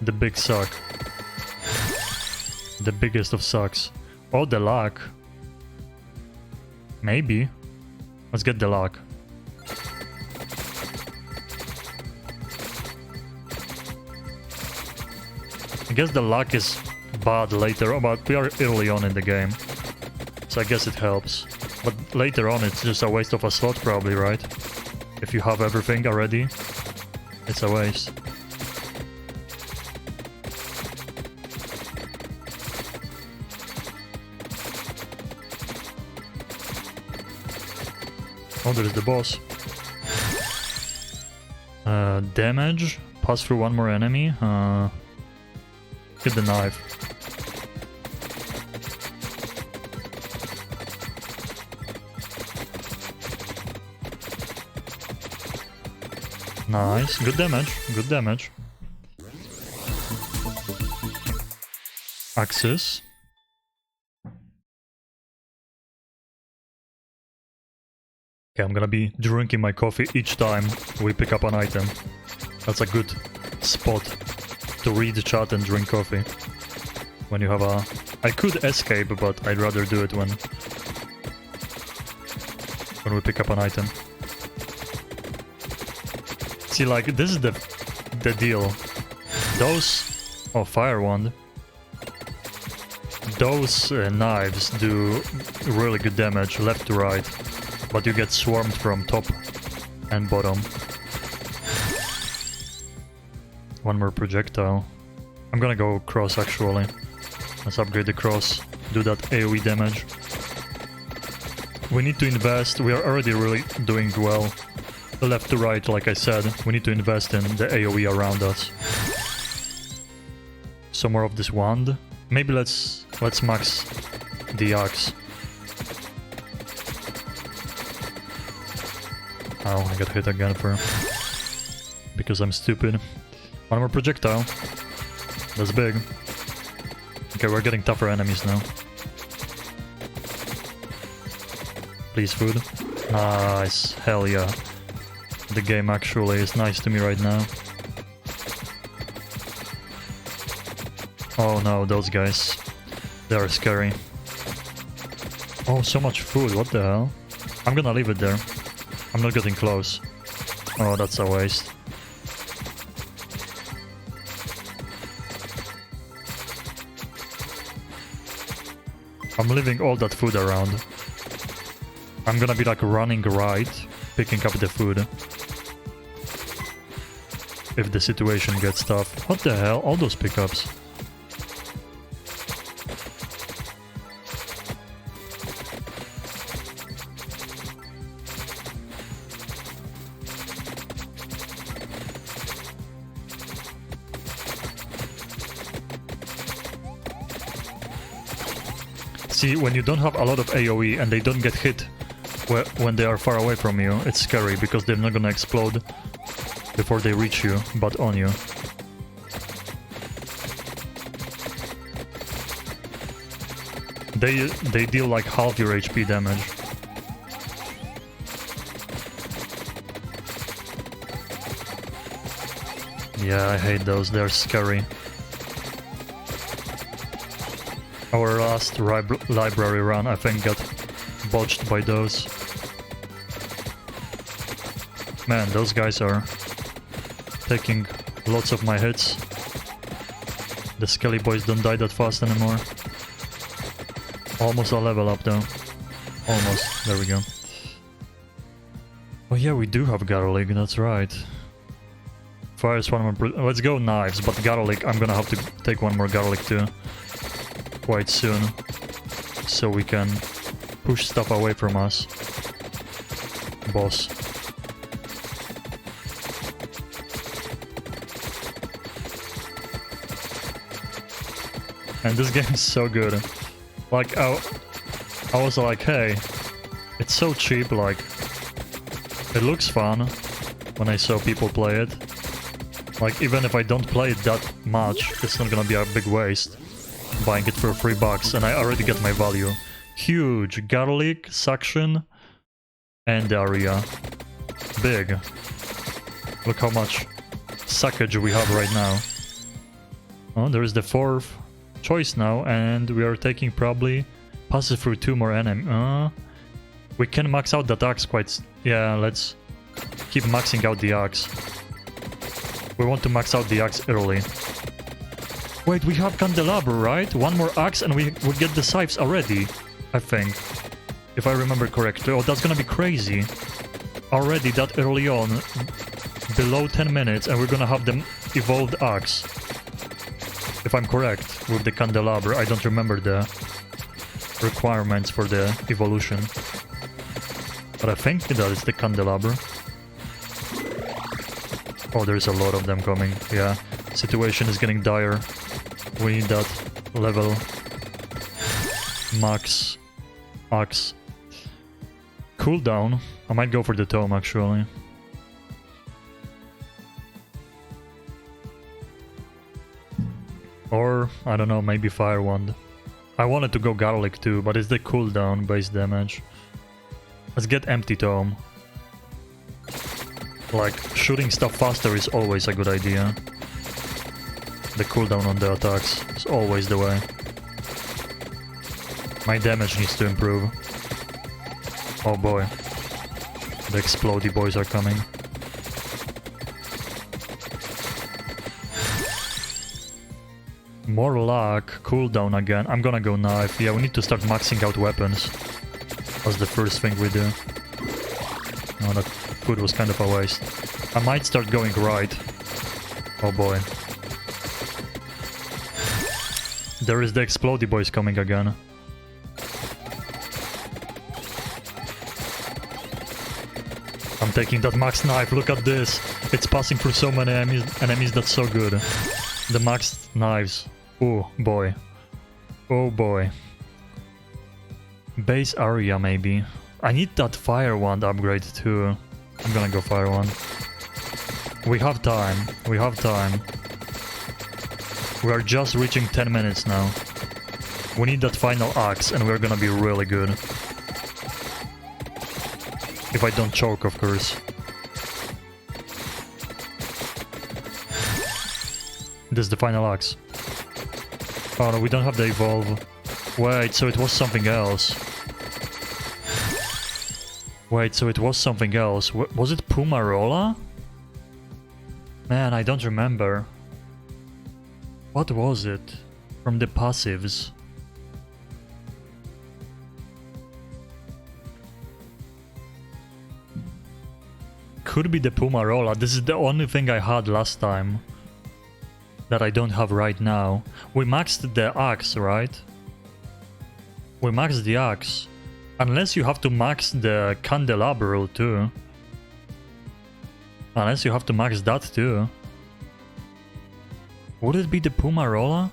The big suck. The biggest of sucks. Oh, the luck. Maybe. Let's get the luck. I guess the luck is bad later, but we are early on in the game. So I guess it helps. But later on it's just a waste of a slot probably, right? If you have everything already, it's a waste. Oh, there's the boss. Damage. Pass through one more enemy. Get the knife. Nice. Good damage. Good damage. Axes. Okay, I'm gonna be drinking my coffee each time we pick up an item. That's a good spot to read the chat and drink coffee. When you have a... I could escape, but I'd rather do it when we pick up an item. See, like, this is the deal. Those... Oh, fire wand. Those knives do really good damage left to right. But you get swarmed from top and bottom. One more projectile. I'm gonna go cross actually. Let's upgrade the cross. Do that AoE damage. We need to invest. We are already really doing well. Left to right, like I said. We need to invest in the AoE around us. Some more of this wand. Maybe let's max the axe. Oh, I got hit again because I'm stupid. One more projectile. That's big. Okay, we're getting tougher enemies now. Please, food. Nice. Hell yeah. The game actually is nice to me right now. Oh no, those guys. They are scary. Oh, so much food, what the hell? I'm gonna leave it there. I'm not getting close. Oh, that's a waste. I'm leaving all that food around. I'm gonna be like running right, picking up the food. If the situation gets tough. What the hell? All those pickups. See, when you don't have a lot of AoE and they don't get hit when they are far away from you, it's scary because they're not gonna explode before they reach you, but on you. They deal like half your HP damage. Yeah, I hate those, they're scary. Our last library run, I think, got botched by those. Man, those guys are taking lots of my hits. The skelly boys don't die that fast anymore. Almost a level up though. Almost. There we go. Oh yeah, we do have garlic, that's right. Fire one more. Let's go knives, but garlic, I'm gonna have to take one more garlic too. Quite soon. So we can push stuff away from us. Boss. And this game is so good. Like, I was like, hey, it's so cheap, like, it looks fun when I saw people play it. Like, even if I don't play it that much, it's not gonna be a big waste buying it for $3, and I already get my value. Huge garlic, suction, and the area. Big. Look how much suckage we have right now. Oh, there is the fourth choice now, and we are taking probably passes through 2 more enemies. We can max out that axe quite... Yeah, let's keep maxing out the axe. We want to max out the axe early. Wait, we have candelabra, right? One more axe and we get the scythes already, I think. If I remember correctly. Oh, that's gonna be crazy. Already that early on, below 10 minutes, and we're gonna have the evolved axe. If I'm correct, with the candelabra. I don't remember the requirements for the evolution. But I think that is the candelabra. Oh, there's a lot of them coming. Yeah, situation is getting dire. We need that level max axe. Cooldown. I might go for the tome actually. Or, I don't know, maybe fire wand. I wanted to go garlic too, but it's the cooldown base damage. Let's get empty tome. Like, shooting stuff faster is always a good idea. The cooldown on the attacks is always the way. My damage needs to improve. Oh boy. The explodey boys are coming. More luck, cooldown again. I'm gonna go knife. Yeah, we need to start maxing out weapons. That's the first thing we do. Oh, that food was kind of a waste. I might start going right. Oh boy. There is the explodey boys coming again. I'm taking that max knife, look at this. It's passing through so many enemies, that's so good. The max knives. Oh boy. Oh boy. Base area maybe. I need that fire wand upgrade too. I'm gonna go fire wand. We have time. We have time. We are just reaching 10 minutes now. We need that final axe and we're gonna be really good. If I don't choke, of course. This is the final axe. Oh no, we don't have the evolve. Wait, so it was something else. Wait, so it was something else. Was it Pumarola? Man, I don't remember. What was it? From the passives. Could be the Pumarola. This is the only thing I had last time that I don't have right now. We maxed the axe, right? We maxed the axe. Unless you have to max the candelabro too. Unless you have to max that too. Would it be the Pumarola?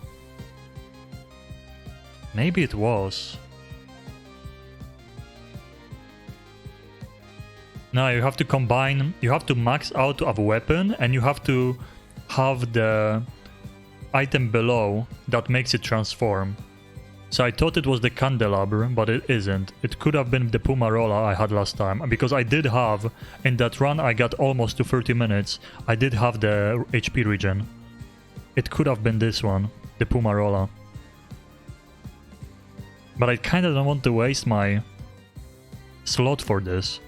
Maybe it was. No, you have to combine, you have to max out of weapon and you have to have the item below that makes it transform. So I thought it was the candelabra, but it isn't. It could have been the Pumarola I had last time, because I did have, in that run I got almost to 30 minutes, I did have the HP regen. It could have been this one, the Pumarola. But I kinda don't want to waste my slot for this.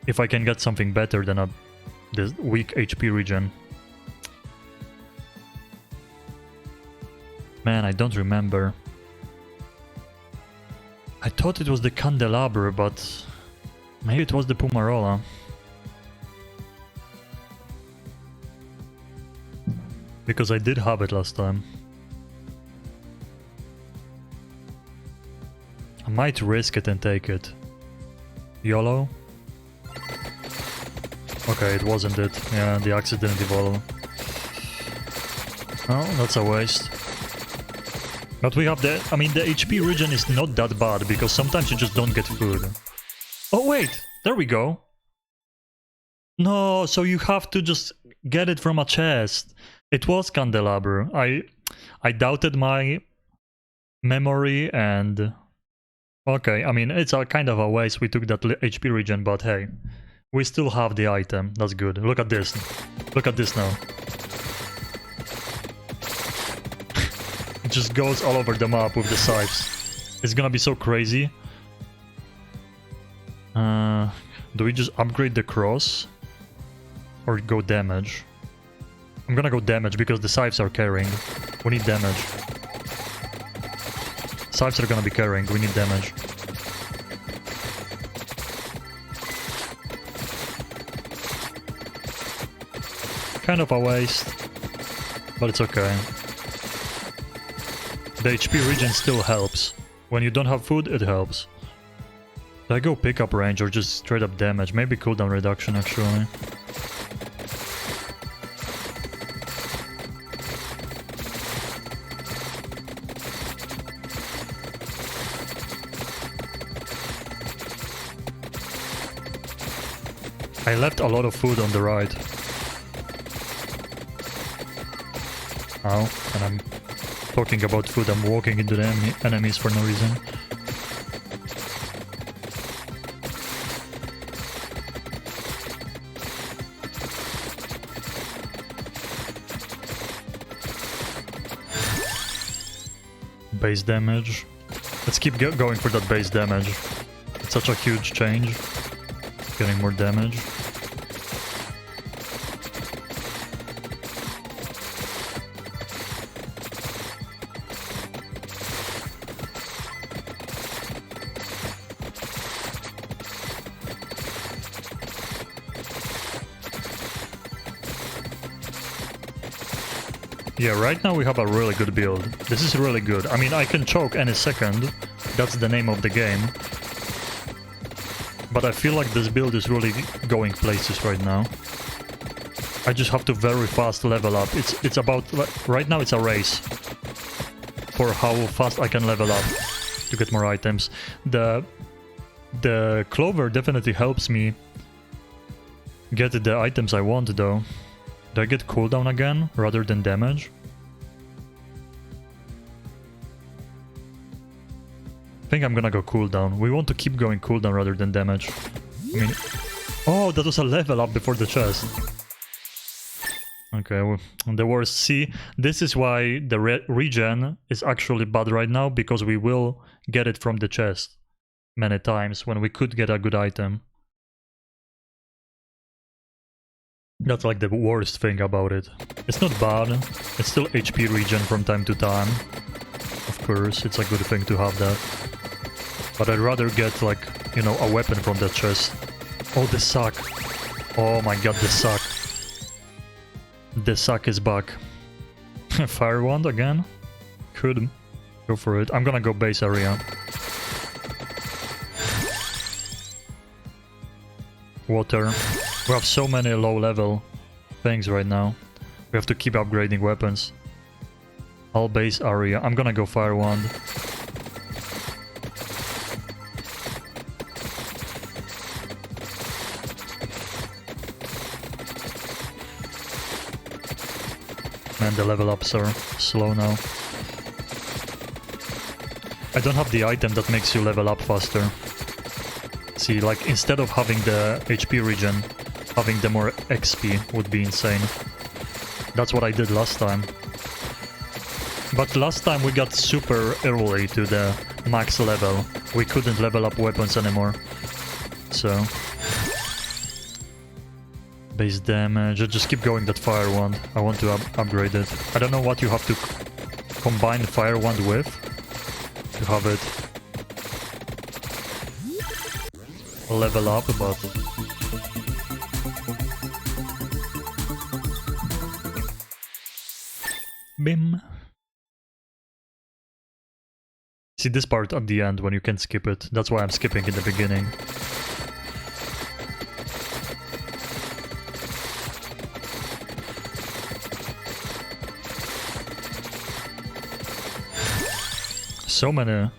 If I can get something better than this weak HP regen. Man, I don't remember. I thought it was the candelabra, but maybe it was the Pumarola. Because I did have it last time. I might risk it and take it. YOLO? Okay, it wasn't it. Yeah, the axe didn't evolve. Oh, that's a waste. But we have the... I mean, the HP regen is not that bad, because sometimes you just don't get food. Oh, wait! There we go! No, so you have to just get it from a chest. It was candelabra. I doubted my memory and... Okay, I mean, it's a kind of a waste we took that HP regen, but hey. We still have the item. That's good. Look at this. Look at this now. It just goes all over the map with the scythes. It's gonna be so crazy. Do we just upgrade the cross? Or go damage? I'm gonna go damage because the scythes are carrying. We need damage. Scythes are gonna be carrying. We need damage. Kind of a waste, but it's okay. The HP regen still helps. When you don't have food, it helps. Did I go pickup range or just straight up damage? Maybe cooldown reduction actually. I left a lot of food on the right. Ow, and I'm talking about food, I'm walking into the enemies for no reason. Base damage. Let's keep going for that base damage. It's such a huge change. Getting more damage. Yeah, right now we have a really good build. This is really good. I mean, I can choke any second. That's the name of the game. But I feel like this build is really going places right now. I just have to very fast level up. It's about... Right now it's a race. For how fast I can level up to get more items. The clover definitely helps me get the items I want though. Do I get cooldown again, rather than damage? I think I'm gonna go cooldown. We want to keep going cooldown rather than damage. I mean... Oh, that was a level up before the chest. Okay, well, the worst. See, this is why the regen is actually bad right now, because we will get it from the chest many times when we could get a good item. That's like the worst thing about it. It's not bad, it's still HP regen from time to time. Of course, it's a good thing to have that. But I'd rather get, like, you know, a weapon from that chest. Oh, the sack. Oh my god, the sack. The sack is back. Fire wand again? Could go for it. I'm gonna go base area. Water. We have so many low level things right now. We have to keep upgrading weapons. All base area. I'm gonna go fire wand. Man, the level ups are slow now. I don't have the item that makes you level up faster. See, like, instead of having the HP regen, having the more XP would be insane. That's what I did last time. But last time we got super early to the max level. We couldn't level up weapons anymore. So... base damage, just keep going that fire wand. I want to upgrade it. I don't know what you have to combine fire wand with to have it level up, but bim. See this part at the end when you can skip it. That's why I'm skipping in the beginning. So many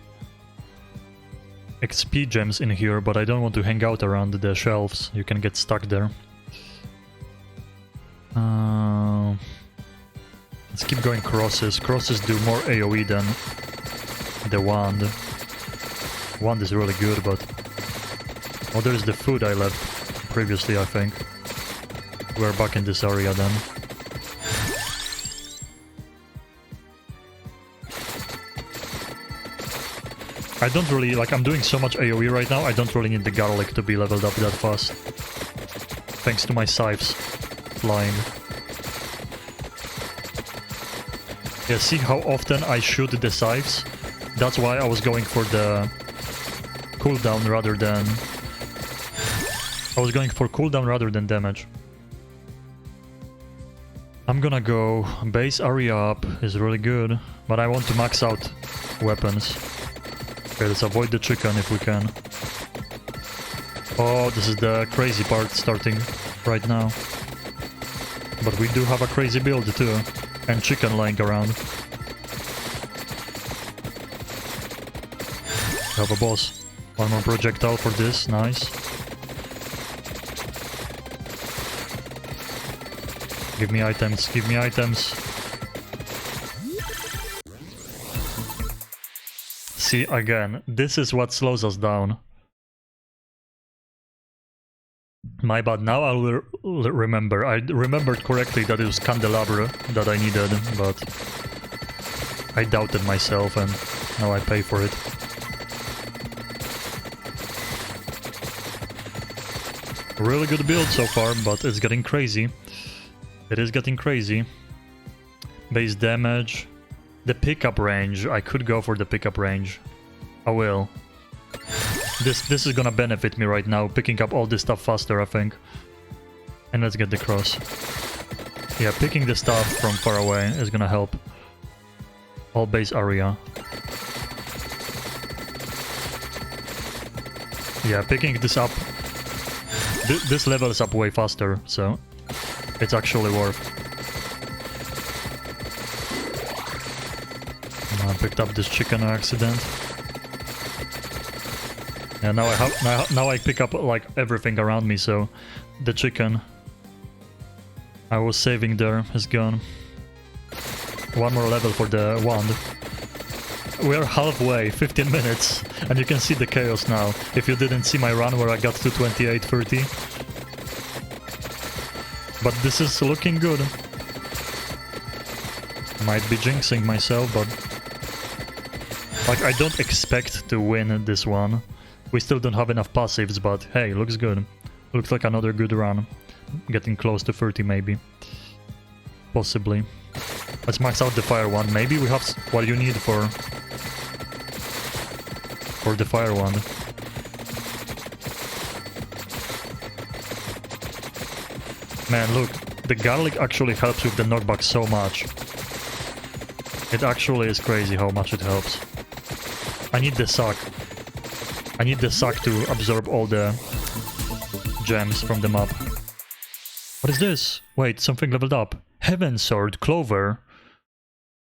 XP gems in here, but I don't want to hang out around the shelves. You can get stuck there. Let's keep going crosses. Crosses do more AoE than the wand. Wand is really good, but... oh, there's the food I left previously, I think. We're back in this area then. I don't really, like, I'm doing so much AoE right now, I don't really need the garlic to be leveled up that fast. Thanks to my scythes flying. Yeah, see how often I shoot the scythes? That's why I was going for the cooldown rather than... I was going for cooldown rather than damage. I'm gonna go base area up, is really good, but I want to max out weapons. Okay, let's avoid the chicken if we can. Oh, this is the crazy part starting right now. But we do have a crazy build too, and chicken lying around. We have a boss. One more projectile for this, nice. Give me items, give me items. See, again, this is what slows us down. My bad, now I will remember. I remembered correctly that it was candelabra that I needed, but I doubted myself and now I pay for it. Really good build so far, but it's getting crazy. It is getting crazy. Base damage. The pickup range. I could go for the pickup range. I will. This is gonna benefit me right now, picking up all this stuff faster, I think. And let's get the cross. Yeah, picking the stuff from far away is gonna help. All base area. Yeah, picking this up. This level is up way faster, so it's actually worth. I picked up this chicken on accident. Yeah, now I have now I pick up like everything around me, so the chicken I was saving there is gone. One more level for the wand. We're halfway, 15 minutes, and you can see the chaos now. If you didn't see my run where I got to 28:30. But this is looking good. Might be jinxing myself, but... Like, I don't expect to win this one. We still don't have enough passives, but hey, looks good. Looks like another good run. Getting close to 30 maybe. Possibly. Let's max out the fire one. Maybe we have what you need for the fire one. Man, look. The garlic actually helps with the knockback so much. It actually is crazy how much it helps. I need the sack. I need the sack to absorb all the gems from the map. What is this? Wait, something leveled up. Heaven Sword, Clover.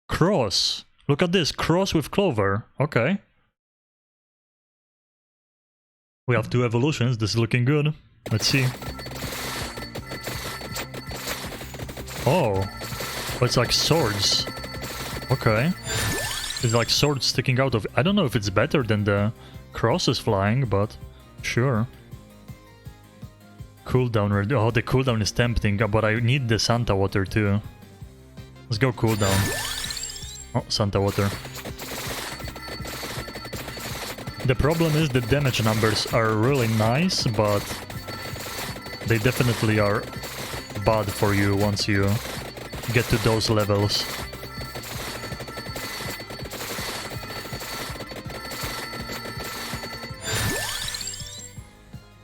Cross. Look at this, cross with Clover. Okay. We have 2 evolutions, this is looking good. Let's see. Oh. It's like swords. Okay. It's like swords sticking out of... I don't know if it's better than the crosses flying, but sure. Cooldown. Oh, the cooldown is tempting, but I need the Santa Water too. Let's go cooldown. Oh, Santa Water. The problem is the damage numbers are really nice, but they definitely are bad for you once you get to those levels.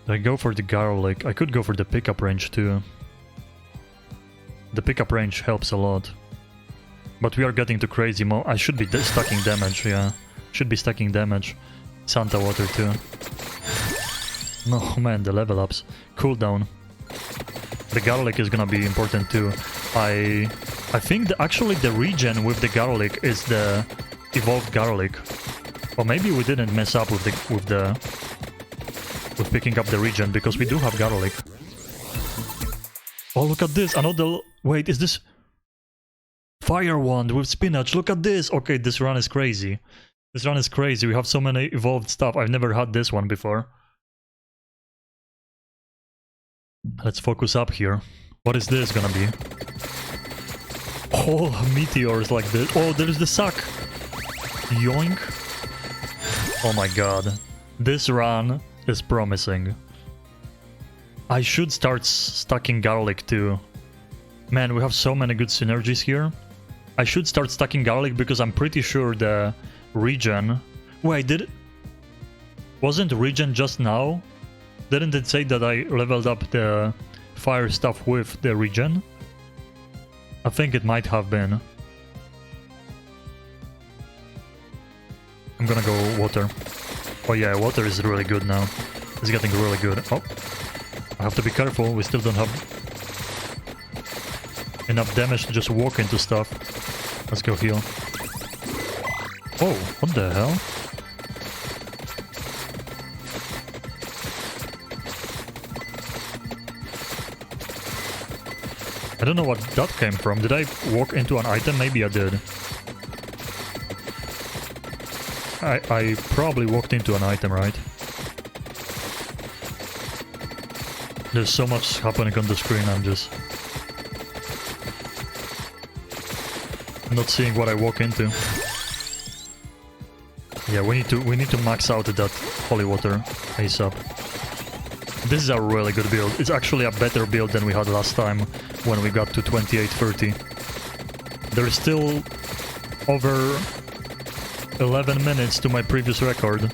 I go for the garlic. I could go for the pickup range too. The pickup range helps a lot. But we are getting to crazy I should be stacking damage, yeah. Should be stacking damage. Santa Water too. No, man, the level ups. Cooldown. The garlic is gonna be important too. I think actually the regen with the garlic is the evolved garlic. Or maybe we didn't mess up with picking up the regen, because we do have garlic. Oh, look at this! Another... Wait, is this... Fire wand with spinach, look at this! Okay, this run is crazy. This run is crazy, we have so many evolved stuff. I've never had this one before. Let's focus up here. What is this gonna be? Oh, meteors like this. Oh, there's the sack! Yoink! Oh my god. This run is promising. I should start stacking garlic too. Man, we have so many good synergies here. I should start stacking garlic because I'm pretty sure the regen... Wait, wasn't regen just now? Didn't it say that I leveled up the fire stuff with the regen? I think it might have been. I'm gonna go water. Oh yeah, water is really good now. It's getting really good. Oh, I have to be careful. We still don't have enough damage to just walk into stuff. Let's go heal. Oh, what the hell? I don't know what that came from. Did I walk into an item? Maybe I did. I probably walked into an item, right? There's so much happening on the screen, I'm not seeing what I walk into. Yeah, we need to max out that holy water ASAP. This is a really good build. It's actually a better build than we had last time when we got to 28-30. There's still over 11 minutes to my previous record.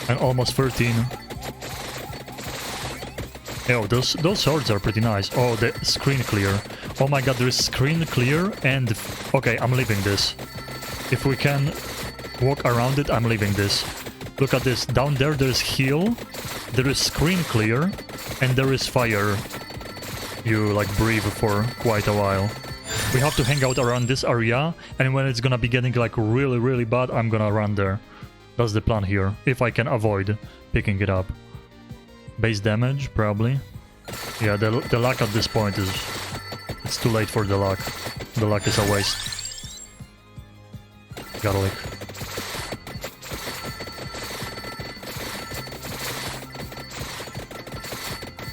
And almost 13. Oh, those swords are pretty nice. Oh, the screen clear. Oh my god, there is screen clear and... Okay, I'm leaving this. If we can walk around it, I'm leaving this. Look at this. Down there, there's heal. There is screen clear. And there is fire. You, like, breathe for quite a while. We have to hang out around this area. And when it's gonna be getting, like, really, really bad, I'm gonna run there. That's the plan here. If I can avoid picking it up. Base damage, probably. Yeah, the luck at this point is... It's too late for the luck. The luck is a waste. Garlic.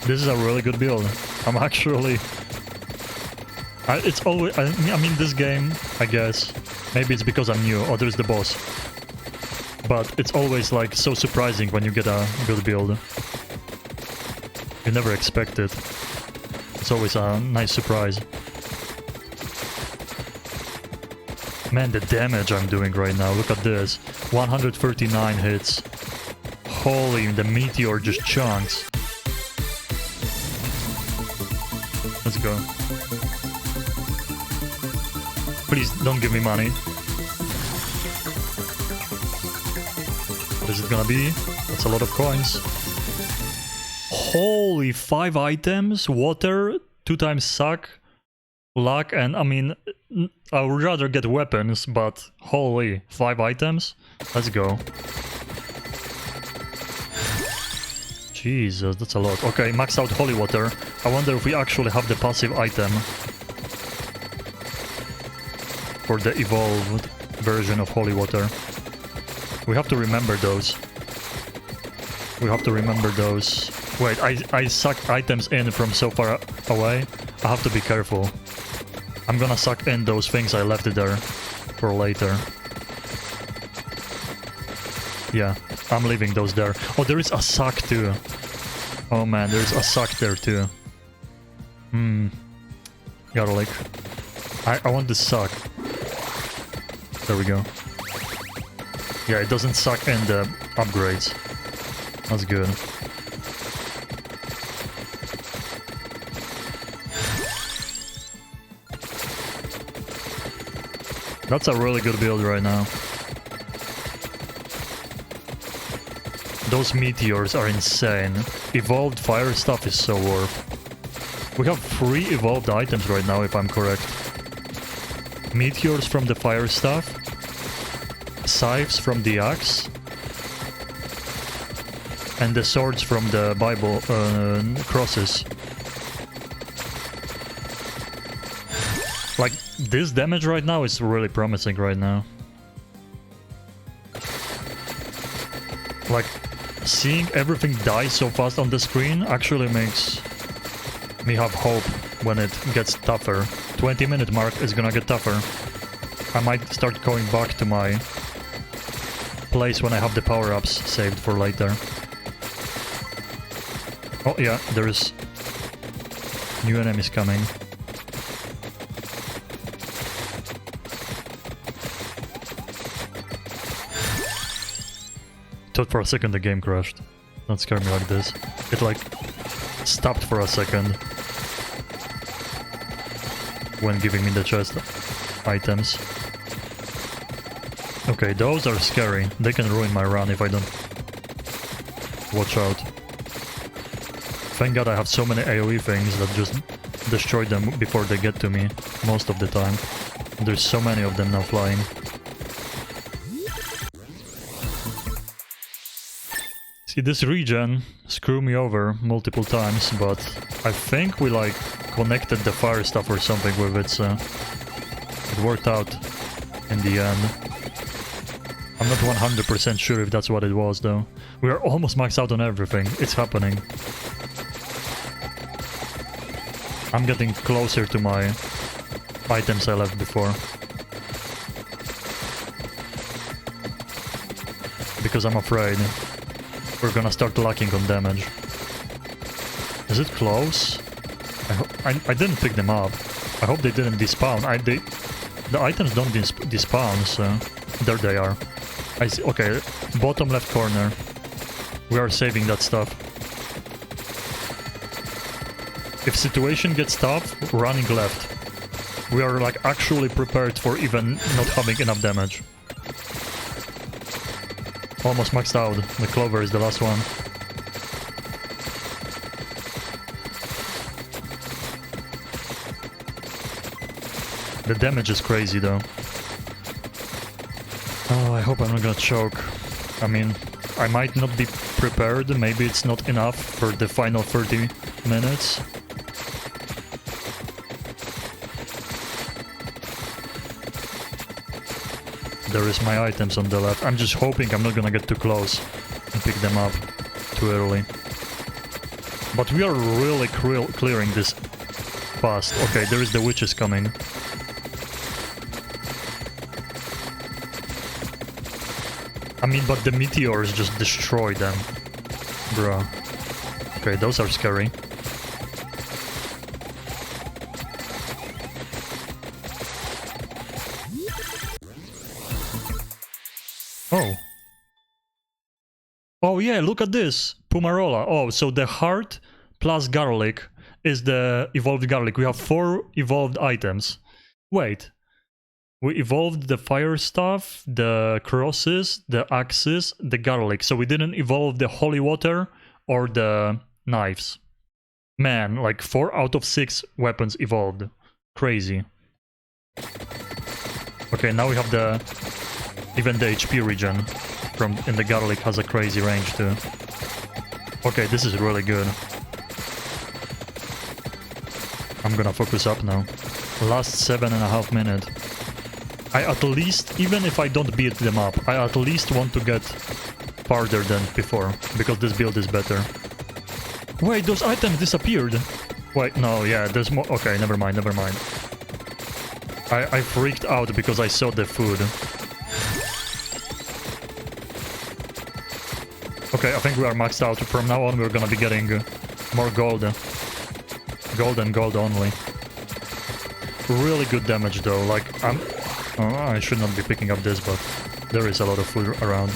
This is a really good build. I'm actually It's always... I mean, this game, I guess, maybe it's because I'm new, or there's the boss. But it's always, like, so surprising when you get a good build. You never expect it. It's always a nice surprise. Man, the damage I'm doing right now, look at this. 139 hits. Holy, the meteor just chunks. Let's go. Please, don't give me money. What is it gonna be? That's a lot of coins. Holy, 5 items, water, 2 times suck, luck, and I mean, I would rather get weapons, but holy, 5 items? Let's go. Jesus, that's a lot. Okay, max out holy water. I wonder if we actually have the passive item for the evolved version of holy water. We have to remember those. We have to remember those. Wait, I sucked items in from so far away. I have to be careful. I'm gonna suck in those things I left there for later. Yeah, I'm leaving those there. Oh, there is a suck too. Oh man, there's a suck there too. Garlic. I want this suck. There we go. Yeah, it doesn't suck in the upgrades. That's good. That's a really good build right now. Those meteors are insane. Evolved fire stuff is so worth. We have 3 evolved items right now, if I'm correct. Meteors from the fire stuff. Scythes from the axe. And the swords from the Bible crosses. Like, this damage right now is really promising right now. Like, seeing everything die so fast on the screen actually makes me have hope when it gets tougher. 20-minute mark is gonna get tougher. I might start going back to my place when I have the power-ups saved for later. Oh yeah, there's new enemies coming. Thought for a second the game crashed. Don't scare me like this. It like stopped for a second when giving me the chest items. Okay, those are scary. They can ruin my run if I don't watch out. Thank God I have so many AoE things that just destroy them before they get to me most of the time. There's so many of them now flying. See, this regen screwed me over multiple times, but I think we like connected the fire stuff or something with it, so it worked out in the end. I'm not 100% sure if that's what it was though. We are almost maxed out on everything. It's happening. I'm getting closer to my items I left before. Because I'm afraid we're gonna start lacking on damage. Is it close? I didn't pick them up. I hope they didn't despawn. The items don't despawn, so there they are. I see. Okay, bottom left corner. We are saving that stuff. If situation gets tough, running left. We are like actually prepared for even not having enough damage. Almost maxed out. The clover is the last one. The damage is crazy though. Oh, I hope I'm not gonna choke. I mean, I might not be prepared. Maybe it's not enough for the final 30 minutes. There is my items on the left. I'm just hoping I'm not gonna get too close and pick them up too early. But we are really clearing this fast. Okay, there is the witches coming. I mean, but the meteors just destroy them. Bro. Okay, those are scary. Oh. Oh yeah, look at this. Pumarola. Oh, so the heart plus garlic is the evolved garlic. We have 4 evolved items. Wait. We evolved the fire stuff, the crosses, the axes, the garlic. So we didn't evolve the holy water or the knives. Man, like 4 out of 6 weapons evolved. Crazy. Okay, now we have the... Even the HP regen from in the garlic has a crazy range too. Okay, this is really good. I'm gonna focus up now. Last 7.5 minutes. I at least, even if I don't beat them up, I at least want to get farther than before, because this build is better. Wait, those items disappeared! Wait, no, yeah, there's more. Okay, never mind, never mind. I freaked out because I saw the food. Okay, I think we are maxed out. From now on, we're gonna be getting more gold. Gold and gold only. Really good damage though, like, I should not be picking up this, but there is a lot of food around.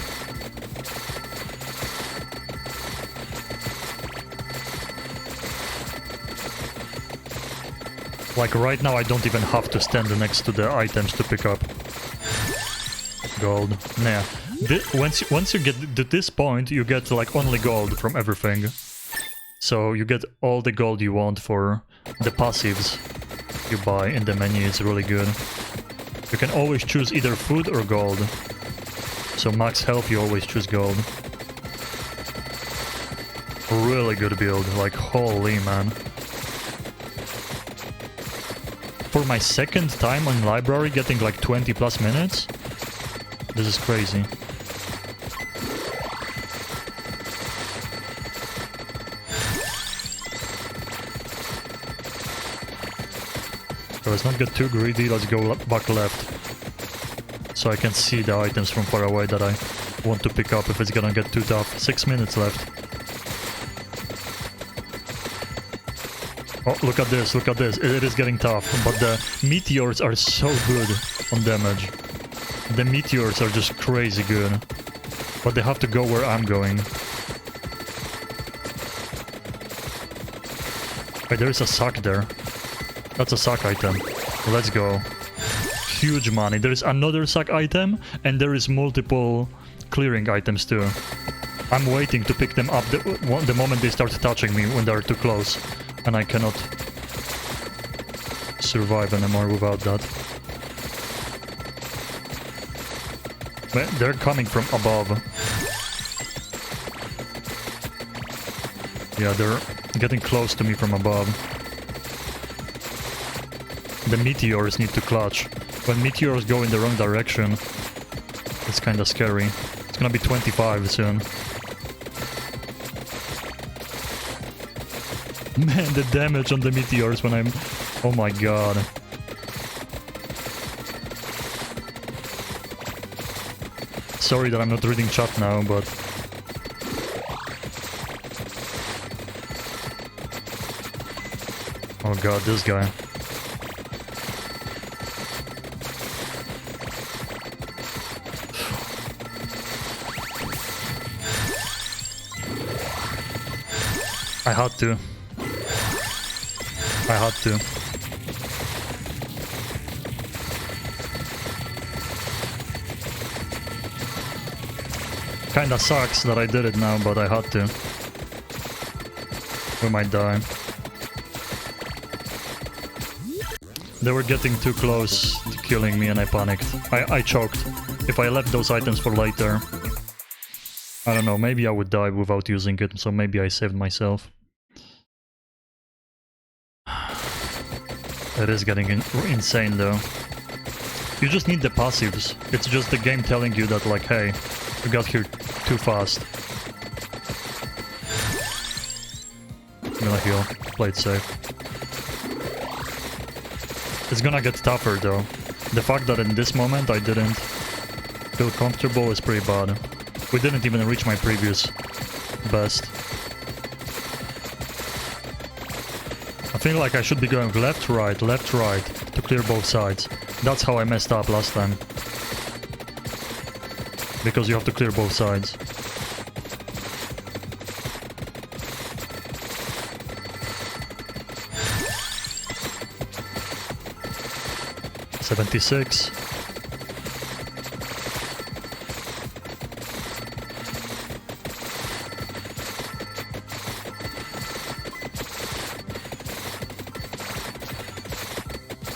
Like right now I don't even have to stand next to the items to pick up gold. Nah. Once you get to this point, you get like only gold from everything. So you get all the gold you want for the passives you buy in the menu. It's really good. You can always choose either food or gold. So max health, you always choose gold. Really good build, like holy man. For my second time on library getting like 20 plus minutes, this is crazy. So let's not get too greedy, let's go back left. So I can see the items from far away that I want to pick up if it's gonna get too tough. 6 minutes left. Oh, look at this, look at this. It is getting tough, but the meteors are so good on damage. The meteors are just crazy good. But they have to go where I'm going. Wait, there is a sack there. That's a sack item. Let's go. Huge money. There is another sack item, and there is multiple clearing items too. I'm waiting to pick them up the moment they start touching me, when they're too close. And I cannot survive anymore without that. But they're coming from above. Yeah, they're getting close to me from above. The meteors need to clutch. When meteors go in the wrong direction, it's kinda scary. It's gonna be 25 soon. Man, the damage on the meteors when I'm... Oh my god. Sorry that I'm not reading chat now, but... Oh god, this guy. I had to. I had to. Kinda sucks that I did it now, but I had to. We might die. They were getting too close to killing me and I panicked. I choked. If I left those items for later, I don't know, maybe I would die without using it, so maybe I saved myself. It is getting insane though. You just need the passives. It's just the game telling you that like, hey, you got here too fast. I'm gonna heal. Play it safe. It's gonna get tougher though. The fact that in this moment I didn't feel comfortable is pretty bad. We didn't even reach my previous best. I feel like I should be going left, right, to clear both sides. That's how I messed up last time. Because you have to clear both sides. $76.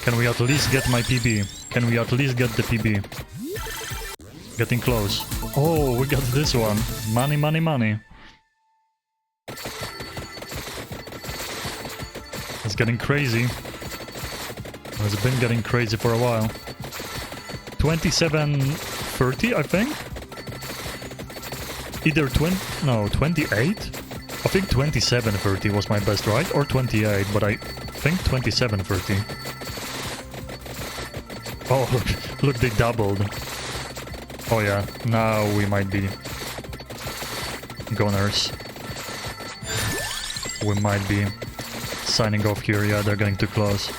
Can we at least get my PB? Can we at least get the PB? Getting close. Oh, we got this one. Money, money, money. It's getting crazy. It's been getting crazy for a while. 27.30, I think? Either 28? I think 27.30 was my best, right? Or 28, but I think 27.30. Oh, look, they doubled. Oh yeah, now we might be goners. We might be signing off here. Yeah, they're getting too close.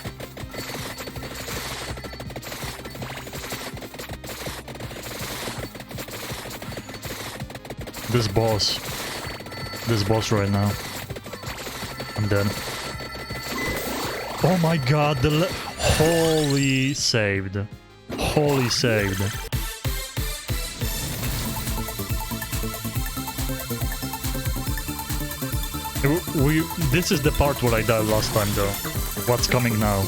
This boss right now. I'm dead. Oh my god, holy saved. Holy saved. This is the part where I died last time though. What's coming now?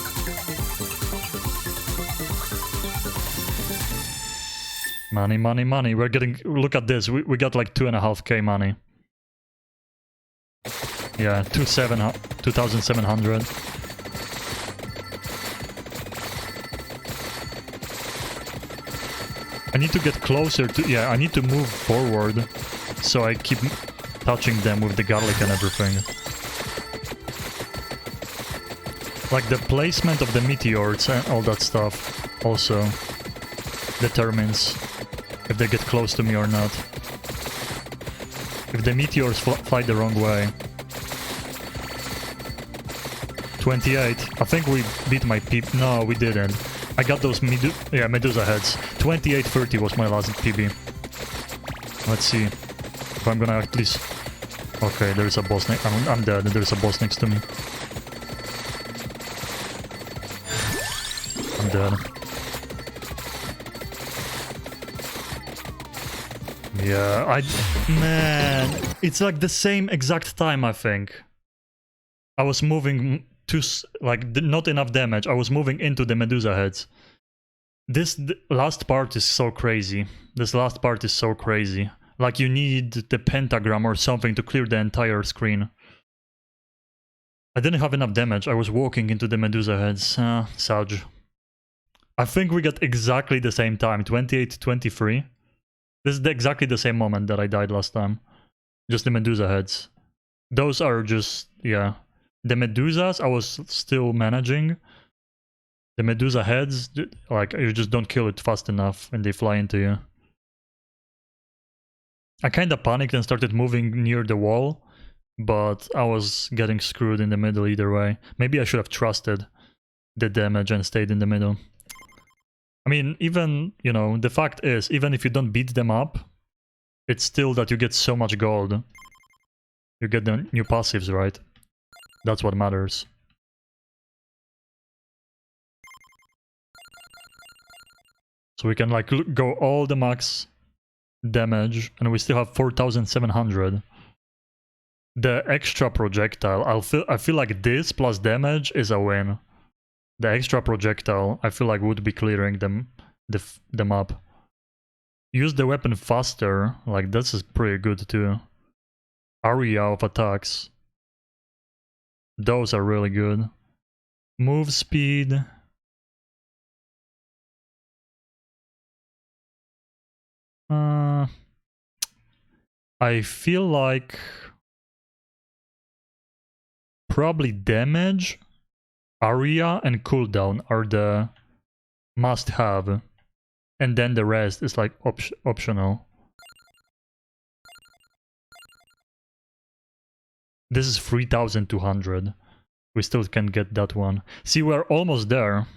Money, money, money. We're getting... Look at this. We got like 2.5k money. Yeah, 2,700. I need to get closer to... Yeah, I need to move forward. So I keep touching them with the garlic and everything. Like the placement of the meteors and all that stuff also determines if they get close to me or not. If the meteors fly the wrong way. 28. I think we beat my peep. No, we didn't. I got those Medusa heads. 28.30 was my last PB. Let's see if I'm gonna at least... Okay, there's a boss next... I'm dead. There's a boss next to me. I'm dead. Yeah, man, it's like the same exact time, I think. I was moving too... not enough damage. I was moving into the Medusa heads. This last part is so crazy. This last part is so crazy. Like, you need the pentagram or something to clear the entire screen. I didn't have enough damage. I was walking into the Medusa heads. Sag. I think we got exactly the same time. 28-23. This is exactly the same moment that I died last time. Just the Medusa heads. Those are just... yeah. The Medusas I was still managing. The Medusa heads, like, you just don't kill it fast enough and they fly into you. I kinda panicked and started moving near the wall, but I was getting screwed in the middle either way. Maybe I should have trusted the damage and stayed in the middle. I mean, even, you know, the fact is, even if you don't beat them up, it's still that you get so much gold. You get the new passives, right? That's what matters. So we can, like, go all the max damage, and we still have 4,700. The extra projectile, I feel like this plus damage is a win. The extra projectile, I feel like would be clearing them up. Use the weapon faster, like this is pretty good too. Area of attacks. Those are really good. Move speed. I feel like probably damage Aria and cooldown are the must-have, and then the rest is like optional. This is 3,200. We still can get that one. See, we're almost there.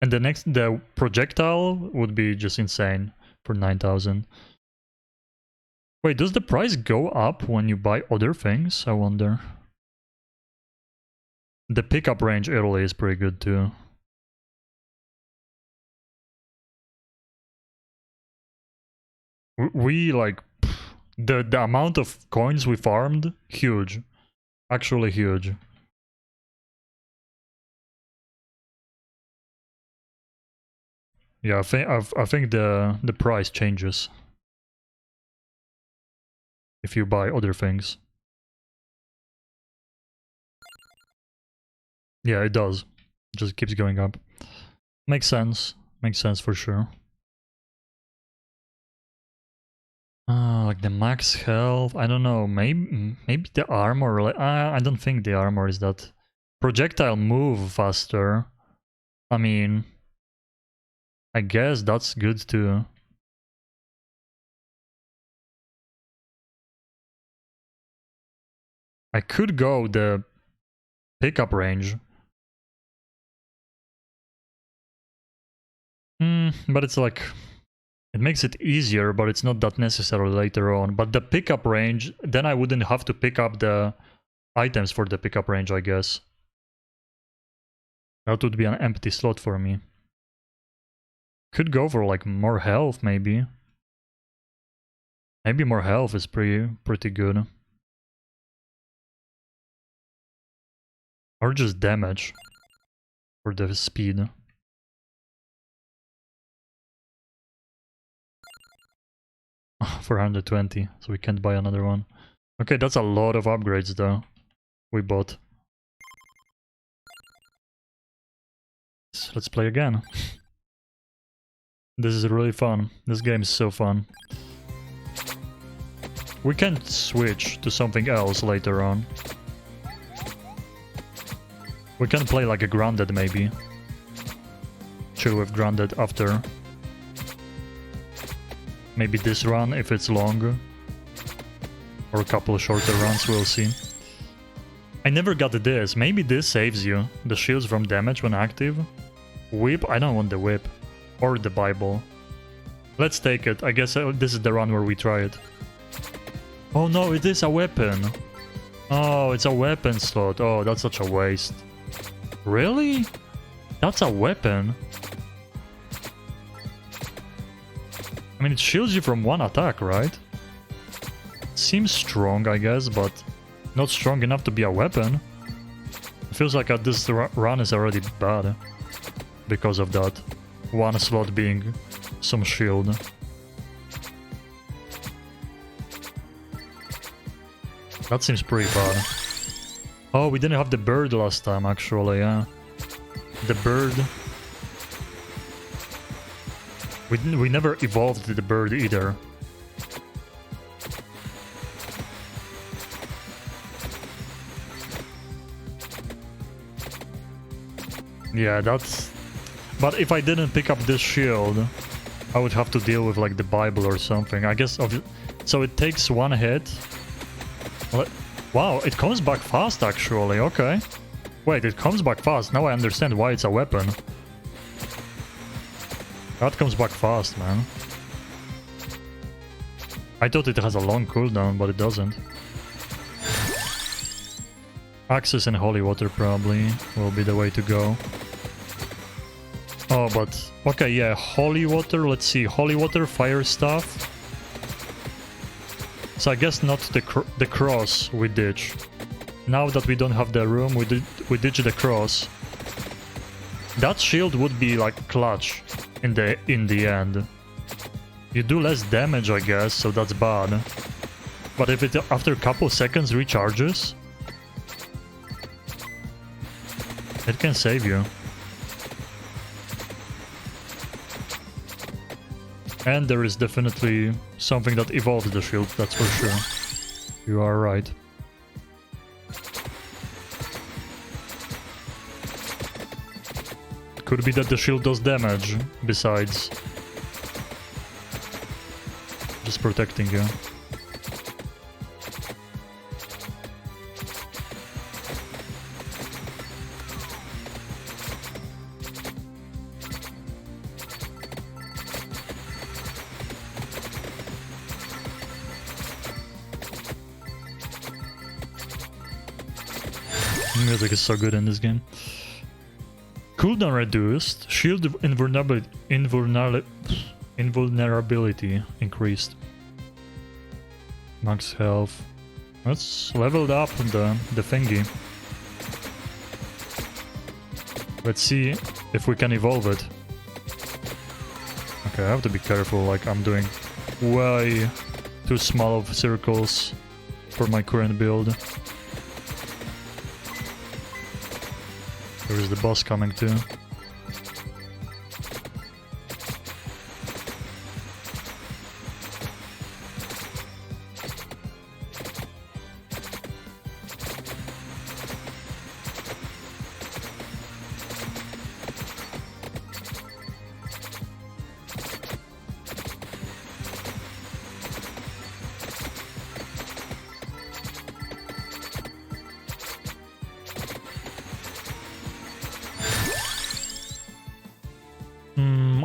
And the projectile would be just insane for 9,000. Wait, does the price go up when you buy other things? I wonder. The pickup range Italy is pretty good too. We like the amount of coins we farmed, huge. Actually huge. Yeah, I think the price changes if you buy other things. Yeah, it does. It just keeps going up. Makes sense. Makes sense for sure. Like the max health, I don't know, maybe the armor, I don't think the armor is that. Projectile move faster. I mean, I guess that's good too. I could go the pickup range. But it's like, it makes it easier, but it's not that necessary later on. But the pickup range, then I wouldn't have to pick up the items for the pickup range, I guess. That would be an empty slot for me. Could go for like more health, maybe. Maybe more health is pretty good. Or just damage for the speed. For 120, so we can't buy another one. Okay, that's a lot of upgrades though we bought. So let's play again. This is really fun. This game is so fun. We can switch to something else later on. We can play like a grounded maybe. Chill with grounded after. Maybe this run if it's long. Or a couple of shorter runs, we'll see. I never got this. Maybe this saves you. The shields from damage when active. Whip? I don't want the whip. Or the Bible. Let's take it. I guess this is the run where we try it. Oh no, it is a weapon. Oh, it's a weapon slot. Oh, that's such a waste. Really? That's a weapon? I mean, it shields you from one attack, right? Seems strong, I guess, but not strong enough to be a weapon. It feels like this run is already bad because of that. One slot being some shield. That seems pretty bad. Oh, we didn't have the bird last time, actually, yeah. The bird... We never evolved the bird either. Yeah, that's... But if I didn't pick up this shield, I would have to deal with like the Bible or something. I guess... So it takes one hit. Wow, it comes back fast actually, okay. Wait, it comes back fast. Now I understand why it's a weapon. That comes back fast, man. I thought it has a long cooldown, but it doesn't. Access and holy water probably will be the way to go. Oh, but... Okay, yeah, holy water, let's see. Holy water, fire stuff. So I guess not the cross we ditch. Now that we don't have the room, we ditch the cross. That shield would be like clutch in the end. You do less damage, I guess, so that's bad. But if it after a couple seconds recharges, it can save you. And there is definitely something that evolves the shield, that's for sure. You are right. Could be that the shield does damage, besides just protecting you. Music is so good in this game. Cooldown reduced. Shield invulnerability increased. Max health. Let's leveled up the thingy. Let's see if we can evolve it. Okay, I have to be careful, like I'm doing way too small of circles for my current build. There is the boss coming too.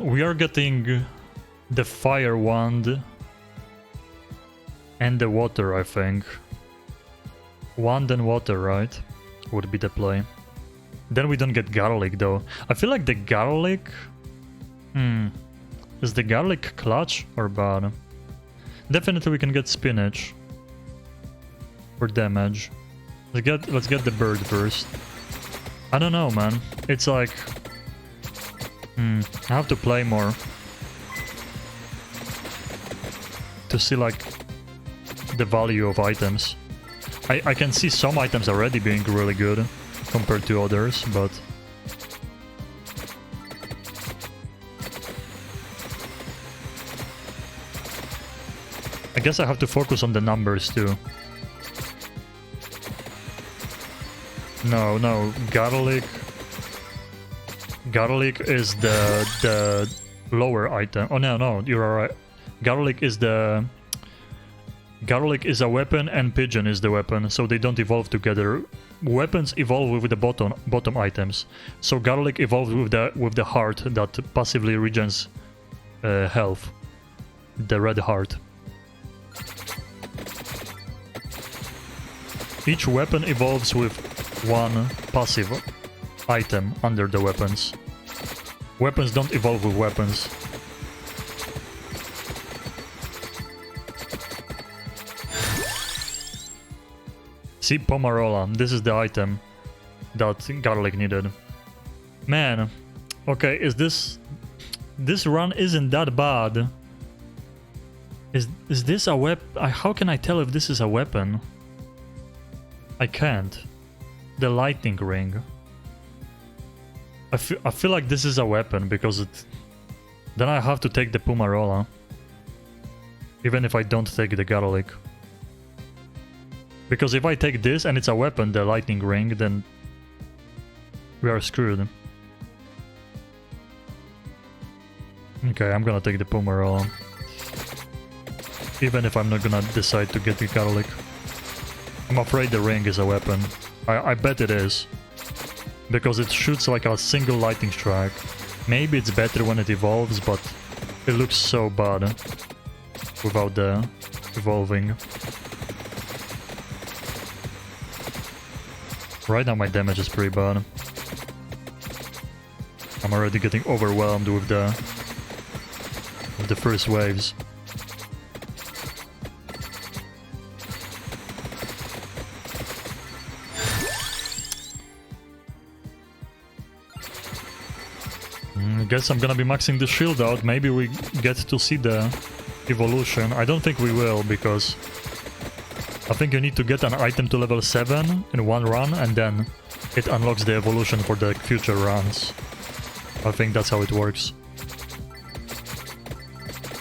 We are getting the fire wand and the water, I think. Wand and water, right? Would be the play. Then we don't get garlic though. I feel like the garlic... Is the garlic clutch or bad? Definitely we can get spinach for damage. Let's get the bird first. I don't know, man. It's like... I have to play more to see like the value of items. I can see some items already being really good compared to others, but I guess I have to focus on the numbers too. No, garlic. Garlic is the lower item. Oh no, you're right. Garlic is a weapon and pigeon is the weapon, so they don't evolve together. Weapons evolve with the bottom items. So garlic evolves with the heart that passively regens health. The red heart. Each weapon evolves with one passive item under the weapons. Weapons don't evolve with weapons. See, Pomarola. This is the item that garlic needed. Man, okay, is this run isn't that bad. Is this a weapon? How can I tell if this is a weapon? I can't. The lightning ring. I feel like this is a weapon because then I have to take the Pomarola. Even if I don't take the garlic. Because if I take this and it's a weapon, the lightning ring, then we are screwed. Okay, I'm gonna take the Pomarola. Even if I'm not gonna decide to get the garlic. I'm afraid the ring is a weapon. I bet it is. Because it shoots like a single lightning strike. Maybe it's better when it evolves, but it looks so bad without the evolving. Right now my damage is pretty bad. I'm already getting overwhelmed with the first waves. I guess I'm gonna be maxing the shield out. Maybe we get to see the evolution. I don't think we will, because I think you need to get an item to level 7 in one run, and then it unlocks the evolution for the future runs. I think that's how it works.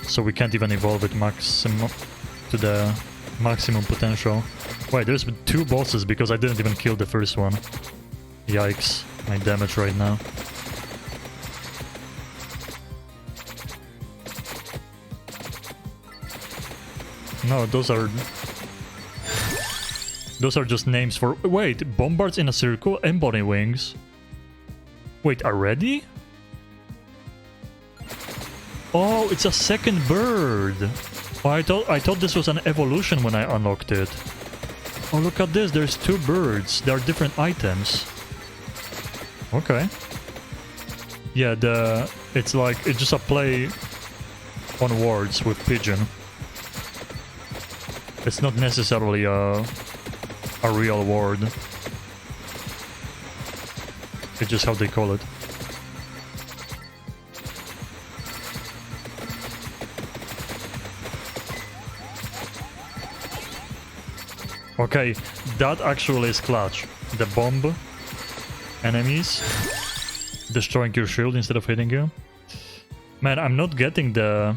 So we can't even evolve it maximum to the maximum potential. Wait, there's 2 bosses because I didn't even kill the first one. Yikes, my damage right now. No, those are just names for... Wait, bombards in a circle and bunny wings. Wait, already? Oh, it's a second bird. Oh, I thought this was an evolution when I unlocked it. Oh, look at this. There's two birds. They are different items. Okay. Yeah, it's just a play on words with pigeon. It's not necessarily a real word. It's just how they call it. Okay, that actually is clutch. The bomb enemies destroying your shield instead of hitting you. Man, I'm not getting the...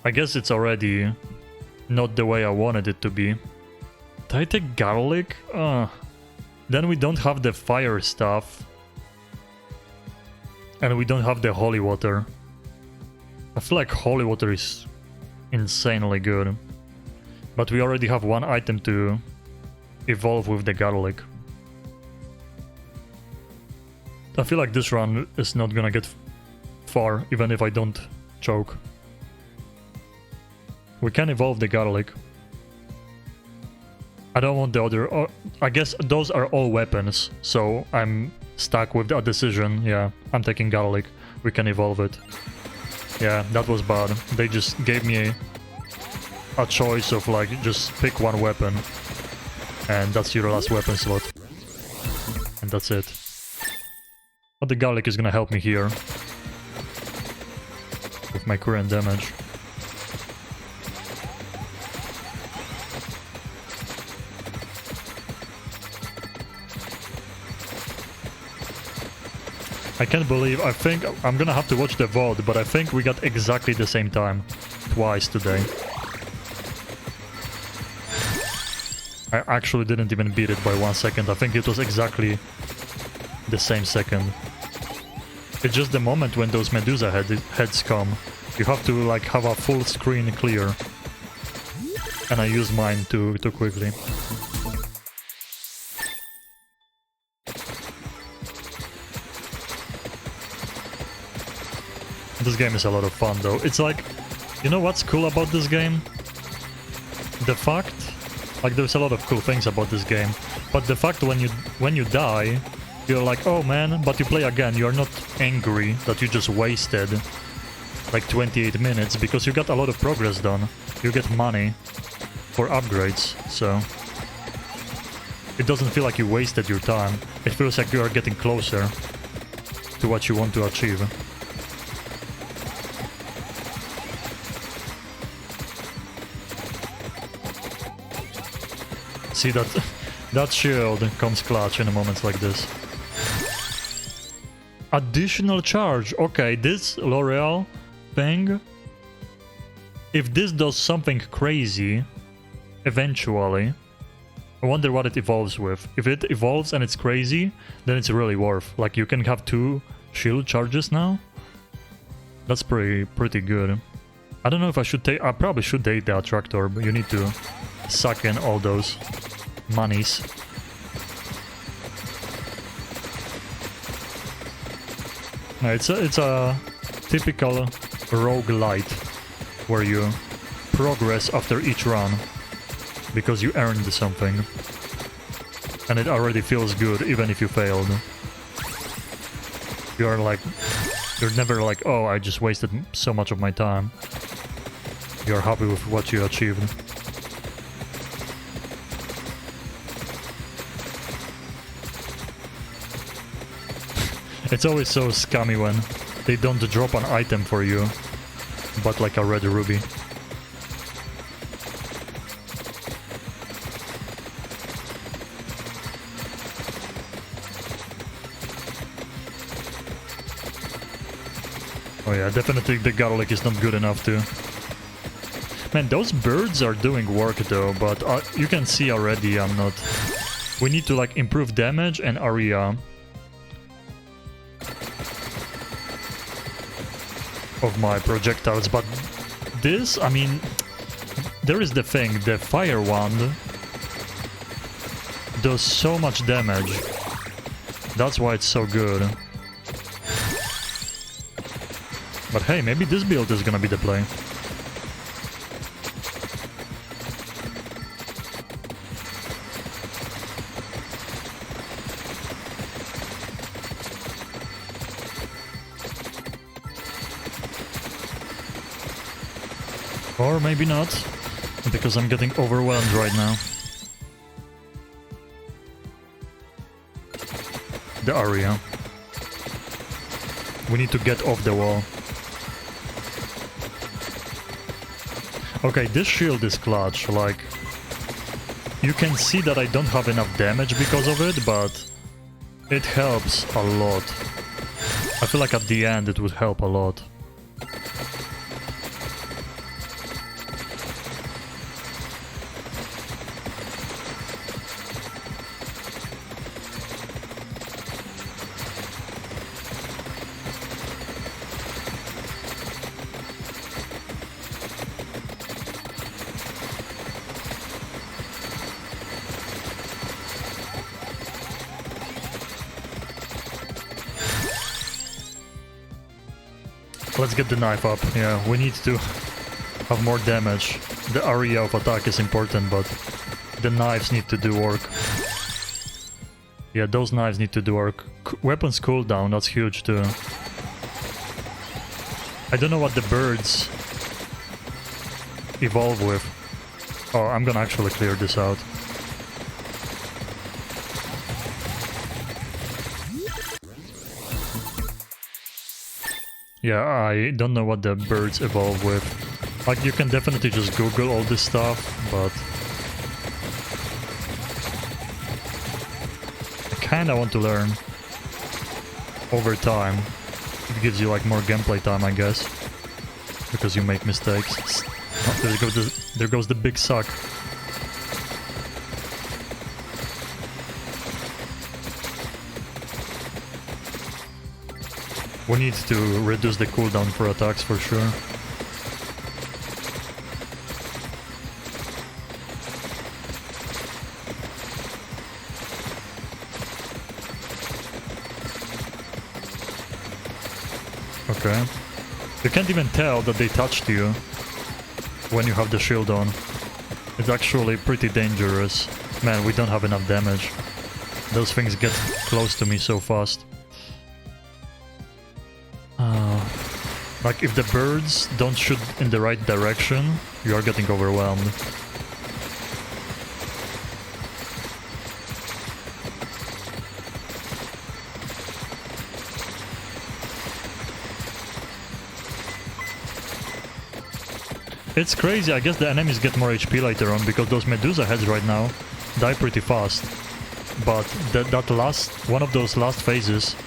I guess it's already not the way I wanted it to be. Did I take garlic? Then we don't have the fire stuff. And we don't have the holy water. I feel like holy water is insanely good. But we already have one item to evolve with the garlic. I feel like this run is not gonna get far, even if I don't choke. We can evolve the garlic. I don't want the other... I guess those are all weapons, so I'm stuck with that decision. Yeah, I'm taking garlic. We can evolve it. Yeah, that was bad. They just gave me a choice of like, just pick one weapon. And that's your last weapon slot. And that's it. But the garlic is gonna help me here. With my current damage. I can't believe, I think I'm gonna have to watch the VOD, but I think we got exactly the same time. Twice today. I actually didn't even beat it by 1 second. I think it was exactly the same second. It's just the moment when those Medusa heads come. You have to like have a full screen clear. And I use mine too quickly. This game is a lot of fun though. It's like, you know what's cool about this game? The fact, like there's a lot of cool things about this game, but the fact when you die, you're like, oh man, but you play again, you're not angry that you just wasted like 28 minutes because you got a lot of progress done. You get money for upgrades, so it doesn't feel like you wasted your time. It feels like you are getting closer to what you want to achieve. See that shield comes clutch in a moment like this. Additional charge. Okay, this L'Oreal thing, if this does something crazy eventually, I wonder what it evolves with. If it evolves and it's crazy, then it's really worth. Like you can have 2 shield charges now. That's pretty good. I don't know if I should take... I probably should take the attractor, but you need to suck in all those monies. No, it's a typical roguelite where you progress after each run because you earned something. And it already feels good even if you failed. You're never like, oh, I just wasted so much of my time. You're happy with what you achieved. It's always so scummy when they don't drop an item for you, but like a red ruby. Oh yeah, definitely the garlic is not good enough too. Man, those birds are doing work though, but you can see already I'm not... We need to like improve damage and area of my projectiles, but this, I mean, there is the thing, the fire wand does so much damage. That's why it's so good. But hey, maybe this build is gonna be the play. Or maybe not, because I'm getting overwhelmed right now. The area. We need to get off the wall. Okay, this shield is clutch, like... You can see that I don't have enough damage because of it, but... It helps a lot. I feel like at the end it would help a lot. Let's get the knife up. Yeah, we need to have more damage. The area of attack is important, but the knives need to do work. Yeah, those knives need to do work. Weapons cooldown, that's huge too. I don't know what the birds evolve with. Oh, I'm gonna actually clear this out. Yeah, I don't know what the birds evolve with. Like, you can definitely just Google all this stuff, but... I kinda want to learn. Over time. It gives you, like, more gameplay time, I guess. Because you make mistakes. Oh, there goes the big suck. We need to reduce the cooldown for attacks for sure. Okay. You can't even tell that they touched you when you have the shield on. It's actually pretty dangerous. Man, we don't have enough damage. Those things get close to me so fast. Like, if the birds don't shoot in the right direction, you are getting overwhelmed. It's crazy, I guess the enemies get more HP later on, because those Medusa heads right now die pretty fast. But that last, one of those last phases,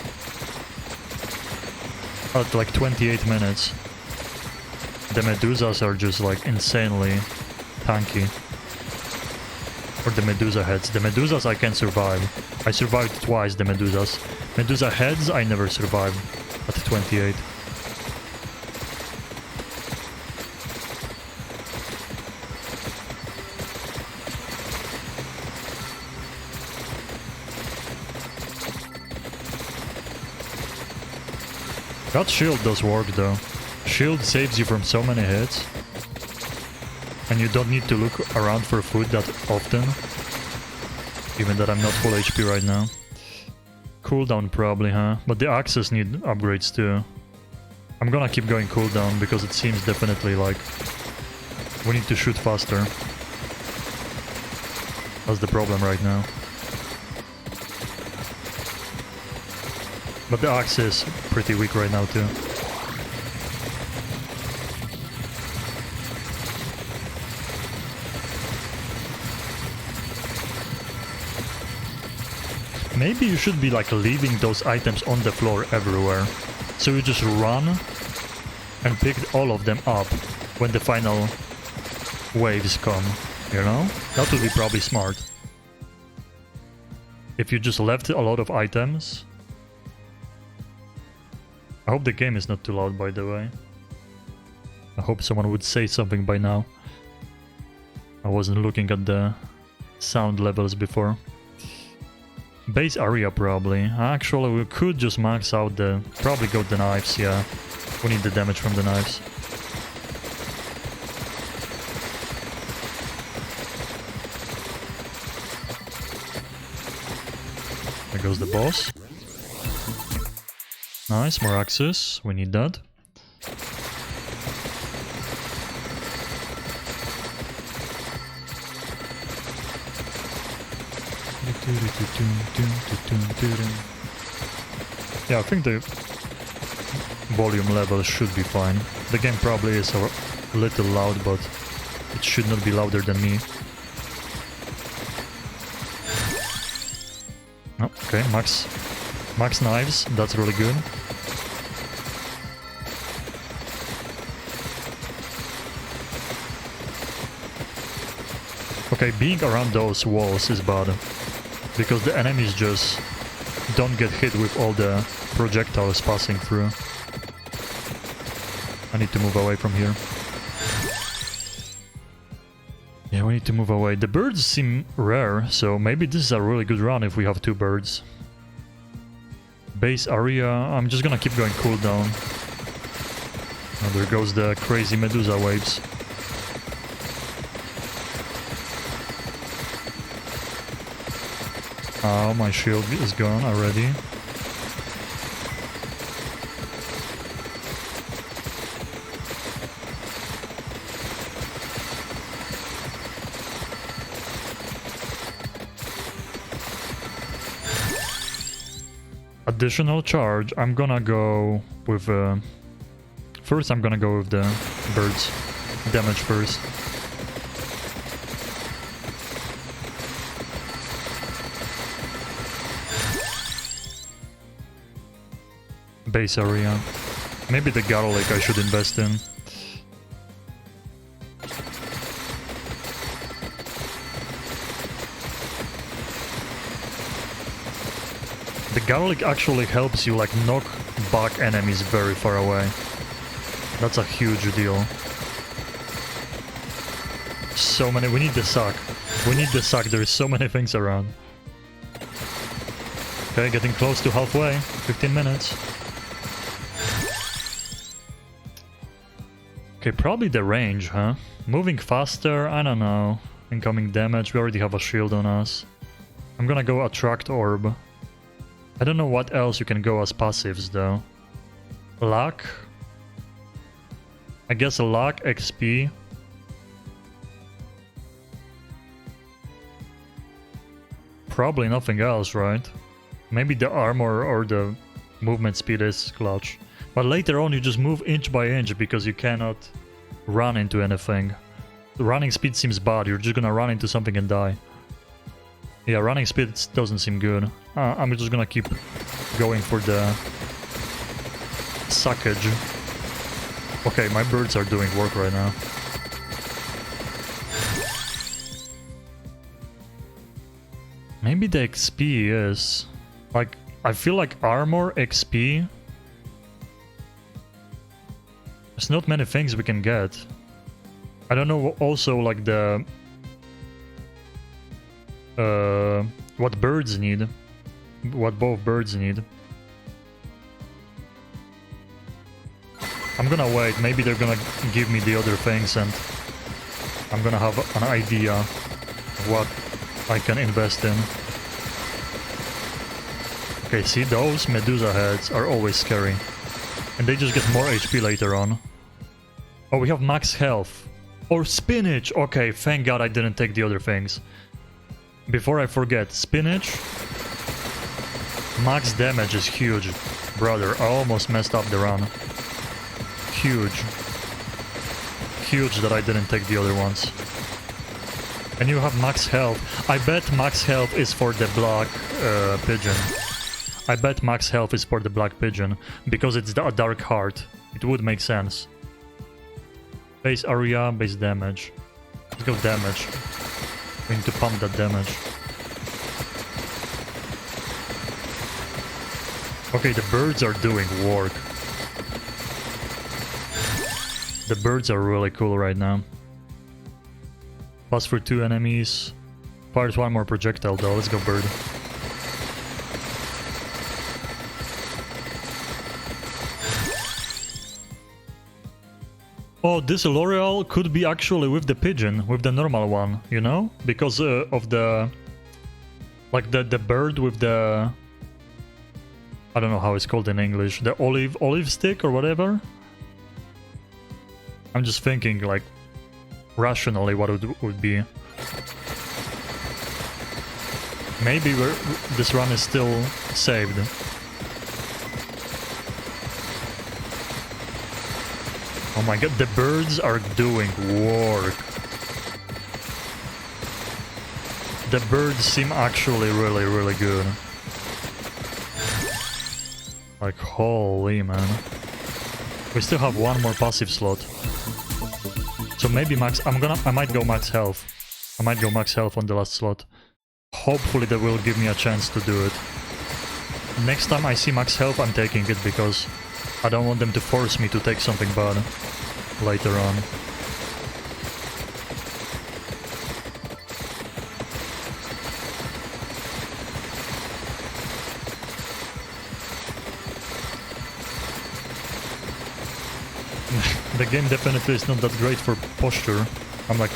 at like 28 minutes, the Medusas are just like insanely tanky. Or the Medusa heads. The Medusas I can survive. I survived twice the Medusas. Medusa heads I never survived at 28. That shield does work though. Shield saves you from so many hits. And you don't need to look around for food that often. Even that I'm not full HP right now. Cooldown probably, huh? But the axes need upgrades too. I'm gonna keep going cooldown because it seems definitely like we need to shoot faster. That's the problem right now. But the axe is pretty weak right now too. Maybe you should be like leaving those items on the floor everywhere. So you just run and pick all of them up when the final waves come, you know? That would be probably smart. If you just left a lot of items. I hope the game is not too loud, by the way. I hope someone would say something by now. I wasn't looking at the sound levels before. Base area probably. Actually, we could just max out the... Probably go the knives, yeah. We need the damage from the knives. There goes the boss. Nice, more axes. We need that. Yeah, I think the volume level should be fine. The game probably is a little loud, but it should not be louder than me. Oh, okay, max knives, that's really good. Okay, being around those walls is bad, because the enemies just don't get hit with all the projectiles passing through. I need to move away from here. Yeah, we need to move away. The birds seem rare, so maybe this is a really good run if we have 2 birds. Base area, I'm just gonna keep going cooldown. Oh, there goes the crazy Medusa waves. Oh, my shield is gone already. Additional charge, I'm gonna go with... First I'm gonna go with the birds. Damage first. Base area. Maybe the garlic I should invest in. The garlic actually helps you like knock back enemies very far away. That's a huge deal. So many. We need the sack. We need the sack. There's so many things around. Okay, getting close to halfway. 15 minutes. Okay, probably the range, huh? Moving faster, I don't know. Incoming damage, we already have a shield on us. I'm gonna go attract orb. I don't know what else you can go as passives though. Luck? I guess luck, XP. Probably nothing else, right? Maybe the armor or the movement speed is clutch. But later on you just move inch by inch because you cannot run into anything. The running speed seems bad, you're just gonna run into something and die. Yeah, running speed doesn't seem good. I'm just gonna keep going for the suckage. Okay, my birds are doing work right now. Maybe the XP is... Like, I feel like armor, XP... There's not many things we can get. I don't know also like the... what birds need. What both birds need. I'm gonna wait, maybe they're gonna give me the other things and I'm gonna have an idea of what I can invest in. Okay, see, those Medusa heads are always scary. And they just get more HP later on. Oh, we have max health. Or spinach! Okay, thank god I didn't take the other things. Before I forget, spinach. Max damage is huge. Brother, I almost messed up the run. Huge. Huge that I didn't take the other ones. And you have max health. I bet max health is for the black pigeon. I bet max health is for the black pigeon. Because it's a dark heart. It would make sense. Base area, base damage. Let's go damage. We need to pump that damage. Okay, the birds are doing work. The birds are really cool right now. Pass for 2 enemies. Fires 1 more projectile though. Let's go bird. Oh, this L'Oreal could be actually with the pigeon, with the normal one, you know? Because of the... Like the bird with the... I don't know how it's called in English. The olive stick or whatever? I'm just thinking, like, rationally what it would be. Maybe this run is still saved. Oh my god, the birds are doing work. The birds seem actually really, really good. Like, holy man. We still have 1 more passive slot. So maybe max... I might go max health. I might go max health on the last slot. Hopefully that will give me a chance to do it. Next time I see max health, I'm taking it because I don't want them to force me to take something bad later on. The game definitely is not that great for posture. I'm like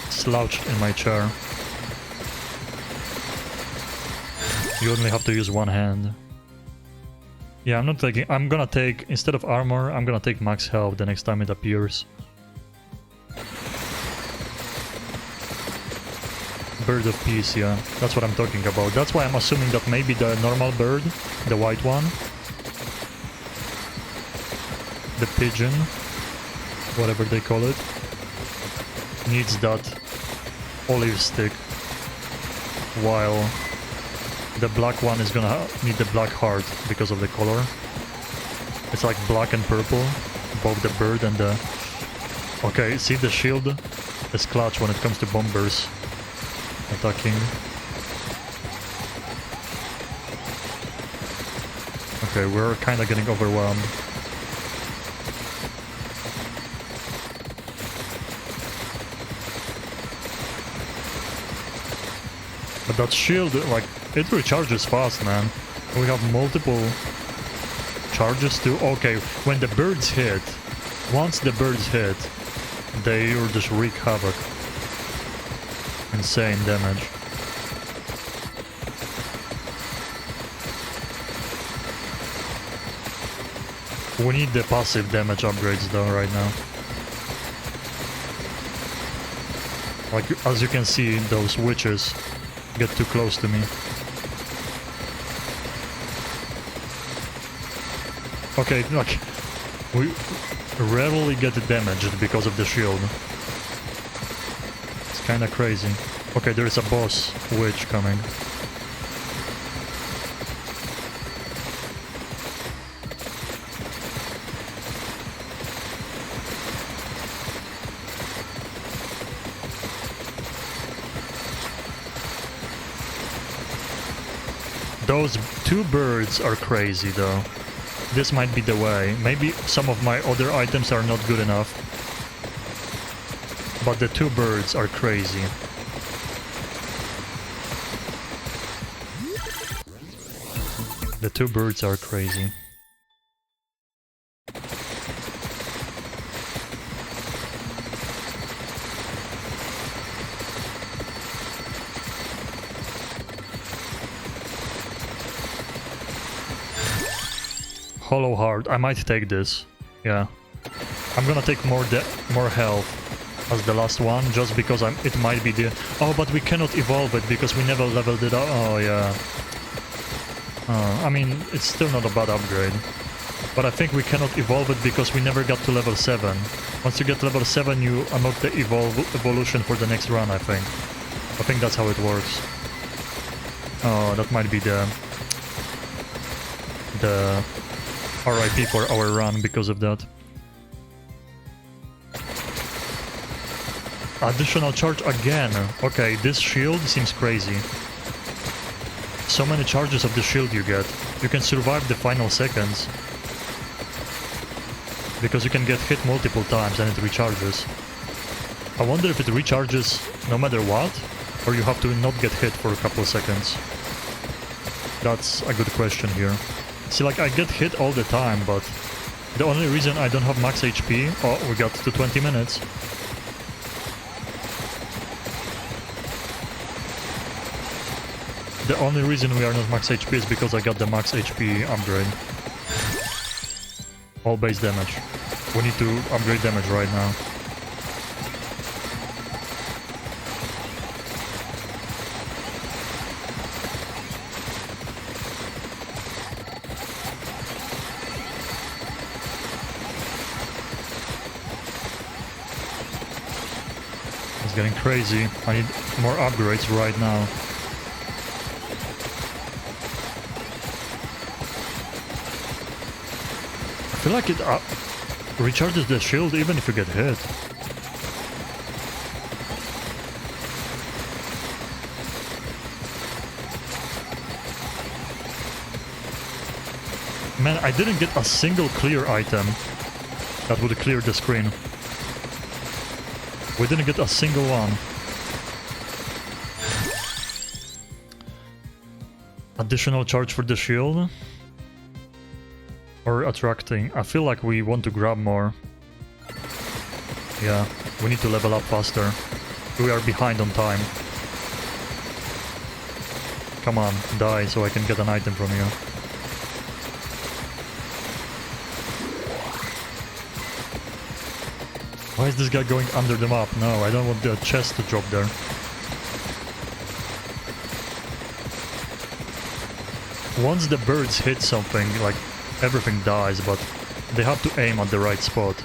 slouched in my chair. You only have to use 1 hand. Yeah, I'm not taking... I'm gonna take... Instead of armor, I'm gonna take max health the next time it appears. Bird of Peace, yeah. That's what I'm talking about. That's why I'm assuming that maybe the normal bird, the white one, the pigeon, whatever they call it, needs that olive stick, while the black one is gonna need the black heart because of the color. It's like black and purple, both the bird and the... Okay, see the shield is clutch when it comes to bombers attacking. Okay, we're kinda getting overwhelmed. But that shield, like, it recharges fast, man. We have multiple charges too. Okay, when the birds hit, once the birds hit, they will just wreak havoc. Insane damage. We need the passive damage upgrades though right now. Like, as you can see, those witches get too close to me. Okay, like, we rarely get damaged because of the shield. It's kinda crazy. Okay, there is a boss witch coming. Those 2 birds are crazy though. This might be the way. Maybe some of my other items are not good enough. But the 2 birds are crazy. The 2 birds are crazy. Hollow Heart. I might take this. Yeah. I'm gonna take more health as the last one, just because it might be the... Oh, but we cannot evolve it because we never leveled it up. Oh, yeah. I mean, it's still not a bad upgrade. But I think we cannot evolve it because we never got to level 7. Once you get level 7, you unlock the evolution for the next run, I think. I think that's how it works. Oh, that might be the RIP for our run because of that. Additional charge again. Okay, this shield seems crazy. So many charges of the shield you get. You can survive the final seconds. Because you can get hit multiple times and it recharges. I wonder if it recharges no matter what, or you have to not get hit for a couple of seconds. That's a good question here. See, like, I get hit all the time, but the only reason I don't have max HP... Oh, we got to 20 minutes. The only reason we are not max HP is because I got the max HP upgrade. All base damage. We need to upgrade damage right now. It's getting crazy. I need more upgrades right now. I feel like it recharges the shield even if you get hit. Man, I didn't get a single clear item that would clear the screen. We didn't get a single one. Additional charge for the shield? Or attracting? I feel like we want to grab more. Yeah, we need to level up faster. We are behind on time. Come on, die so I can get an item from you. Why is this guy going under the map? No, I don't want the chest to drop there. Once the birds hit something, like, everything dies, but they have to aim at the right spot.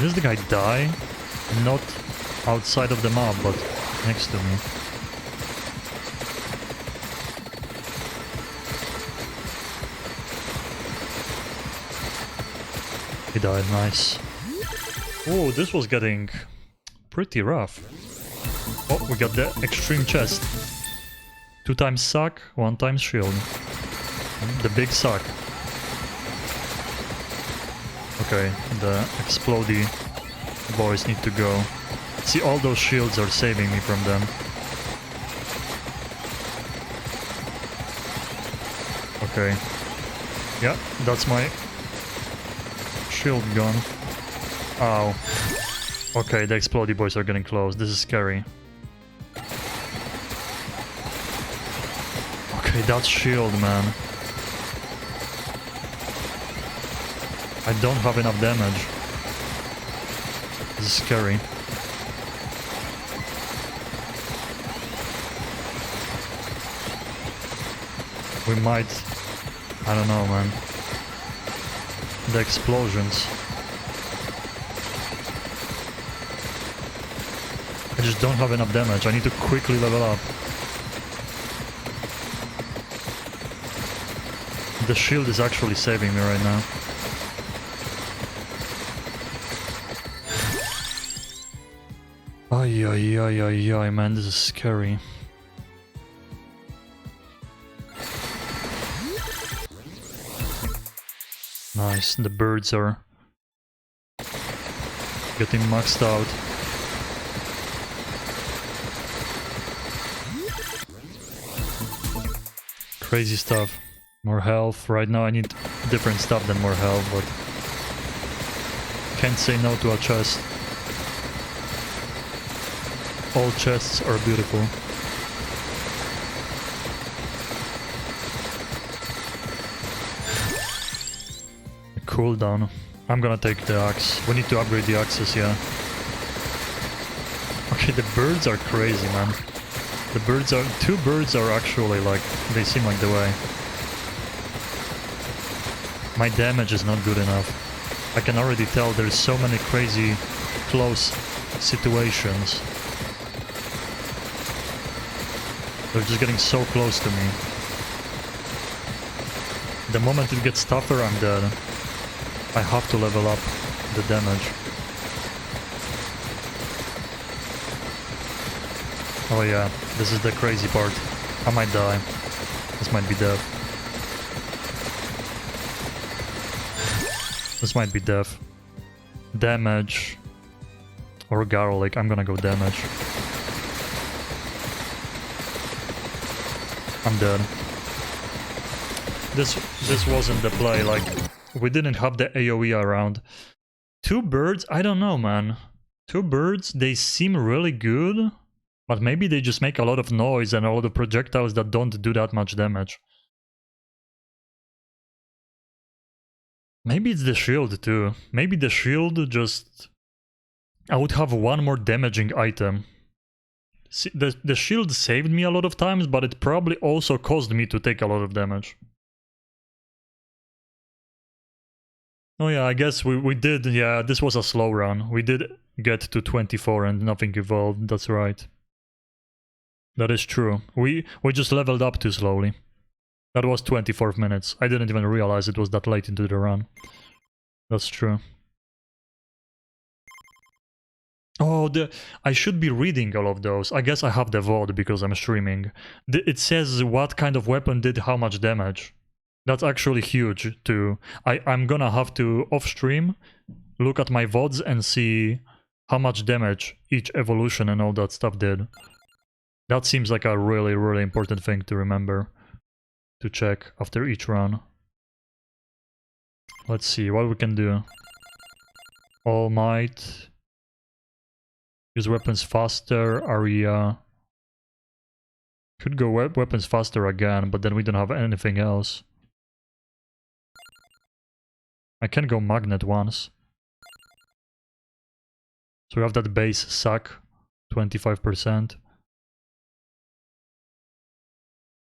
Does the guy die? Not outside of the map, but next to me. He died, nice. Oh, this was getting pretty rough. Oh, we got the extreme chest. 2 times suck, 1 times shield. The big suck. Okay, the explodey boys need to go. See, all those shields are saving me from them. Okay. Yeah, that's my shield gone. Ow. Okay, the explodey boys are getting close. This is scary. Okay, that's shield, man. I don't have enough damage. This is scary. We might... I don't know, man. The explosions. I just don't have enough damage. I need to quickly level up. The shield is actually saving me right now. Ay, ay, ay, ay, ay, man, this is scary. Nice, the birds are getting maxed out. Crazy stuff. More health. Right now I need different stuff than more health, but can't say no to a chest. All chests are beautiful. Cooldown. I'm gonna take the axe. We need to upgrade the axes, yeah. Okay, the birds are crazy, man. The birds are... 2 birds are actually like... They seem like the way. My damage is not good enough. I can already tell there's so many crazy close situations. They're just getting so close to me. The moment it gets tougher, I'm dead. I have to level up the damage. Oh yeah, this is the crazy part. I might die. This might be death. This might be death. Damage. Or garlic. I'm gonna go damage. I'm dead. This wasn't the play, like, we didn't have the AoE around. 2 birds? I don't know, man. 2 birds, they seem really good, but maybe they just make a lot of noise and a lot of projectiles that don't do that much damage. Maybe it's the shield too. Maybe the shield just... I would have 1 more damaging item. See, the shield saved me a lot of times, but it probably also caused me to take a lot of damage. Oh yeah, I guess we did, yeah, this was a slow run. We did get to 24 and nothing evolved, that's right. That is true. We just leveled up too slowly. That was 24 minutes. I didn't even realize it was that late into the run. That's true. Oh, I should be reading all of those. I guess I have the VOD because I'm streaming. It says what kind of weapon did how much damage. That's actually huge too. I'm gonna have to off-stream look at my VODs and see how much damage each evolution and all that stuff did. That seems like a really, really important thing to remember. To check after each run. Let's see what we can do. All Might. Use weapons faster, area. Could go weapons faster again, but then we don't have anything else. I can go magnet once. So we have that base suck, 25%.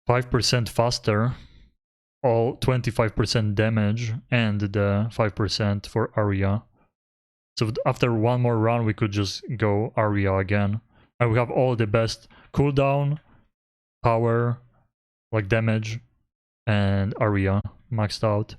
5% faster, all 25% damage, and the 5% for area. So after 1 more run, we could just go area again. And we have all the best cooldown, power, like damage, and area maxed out.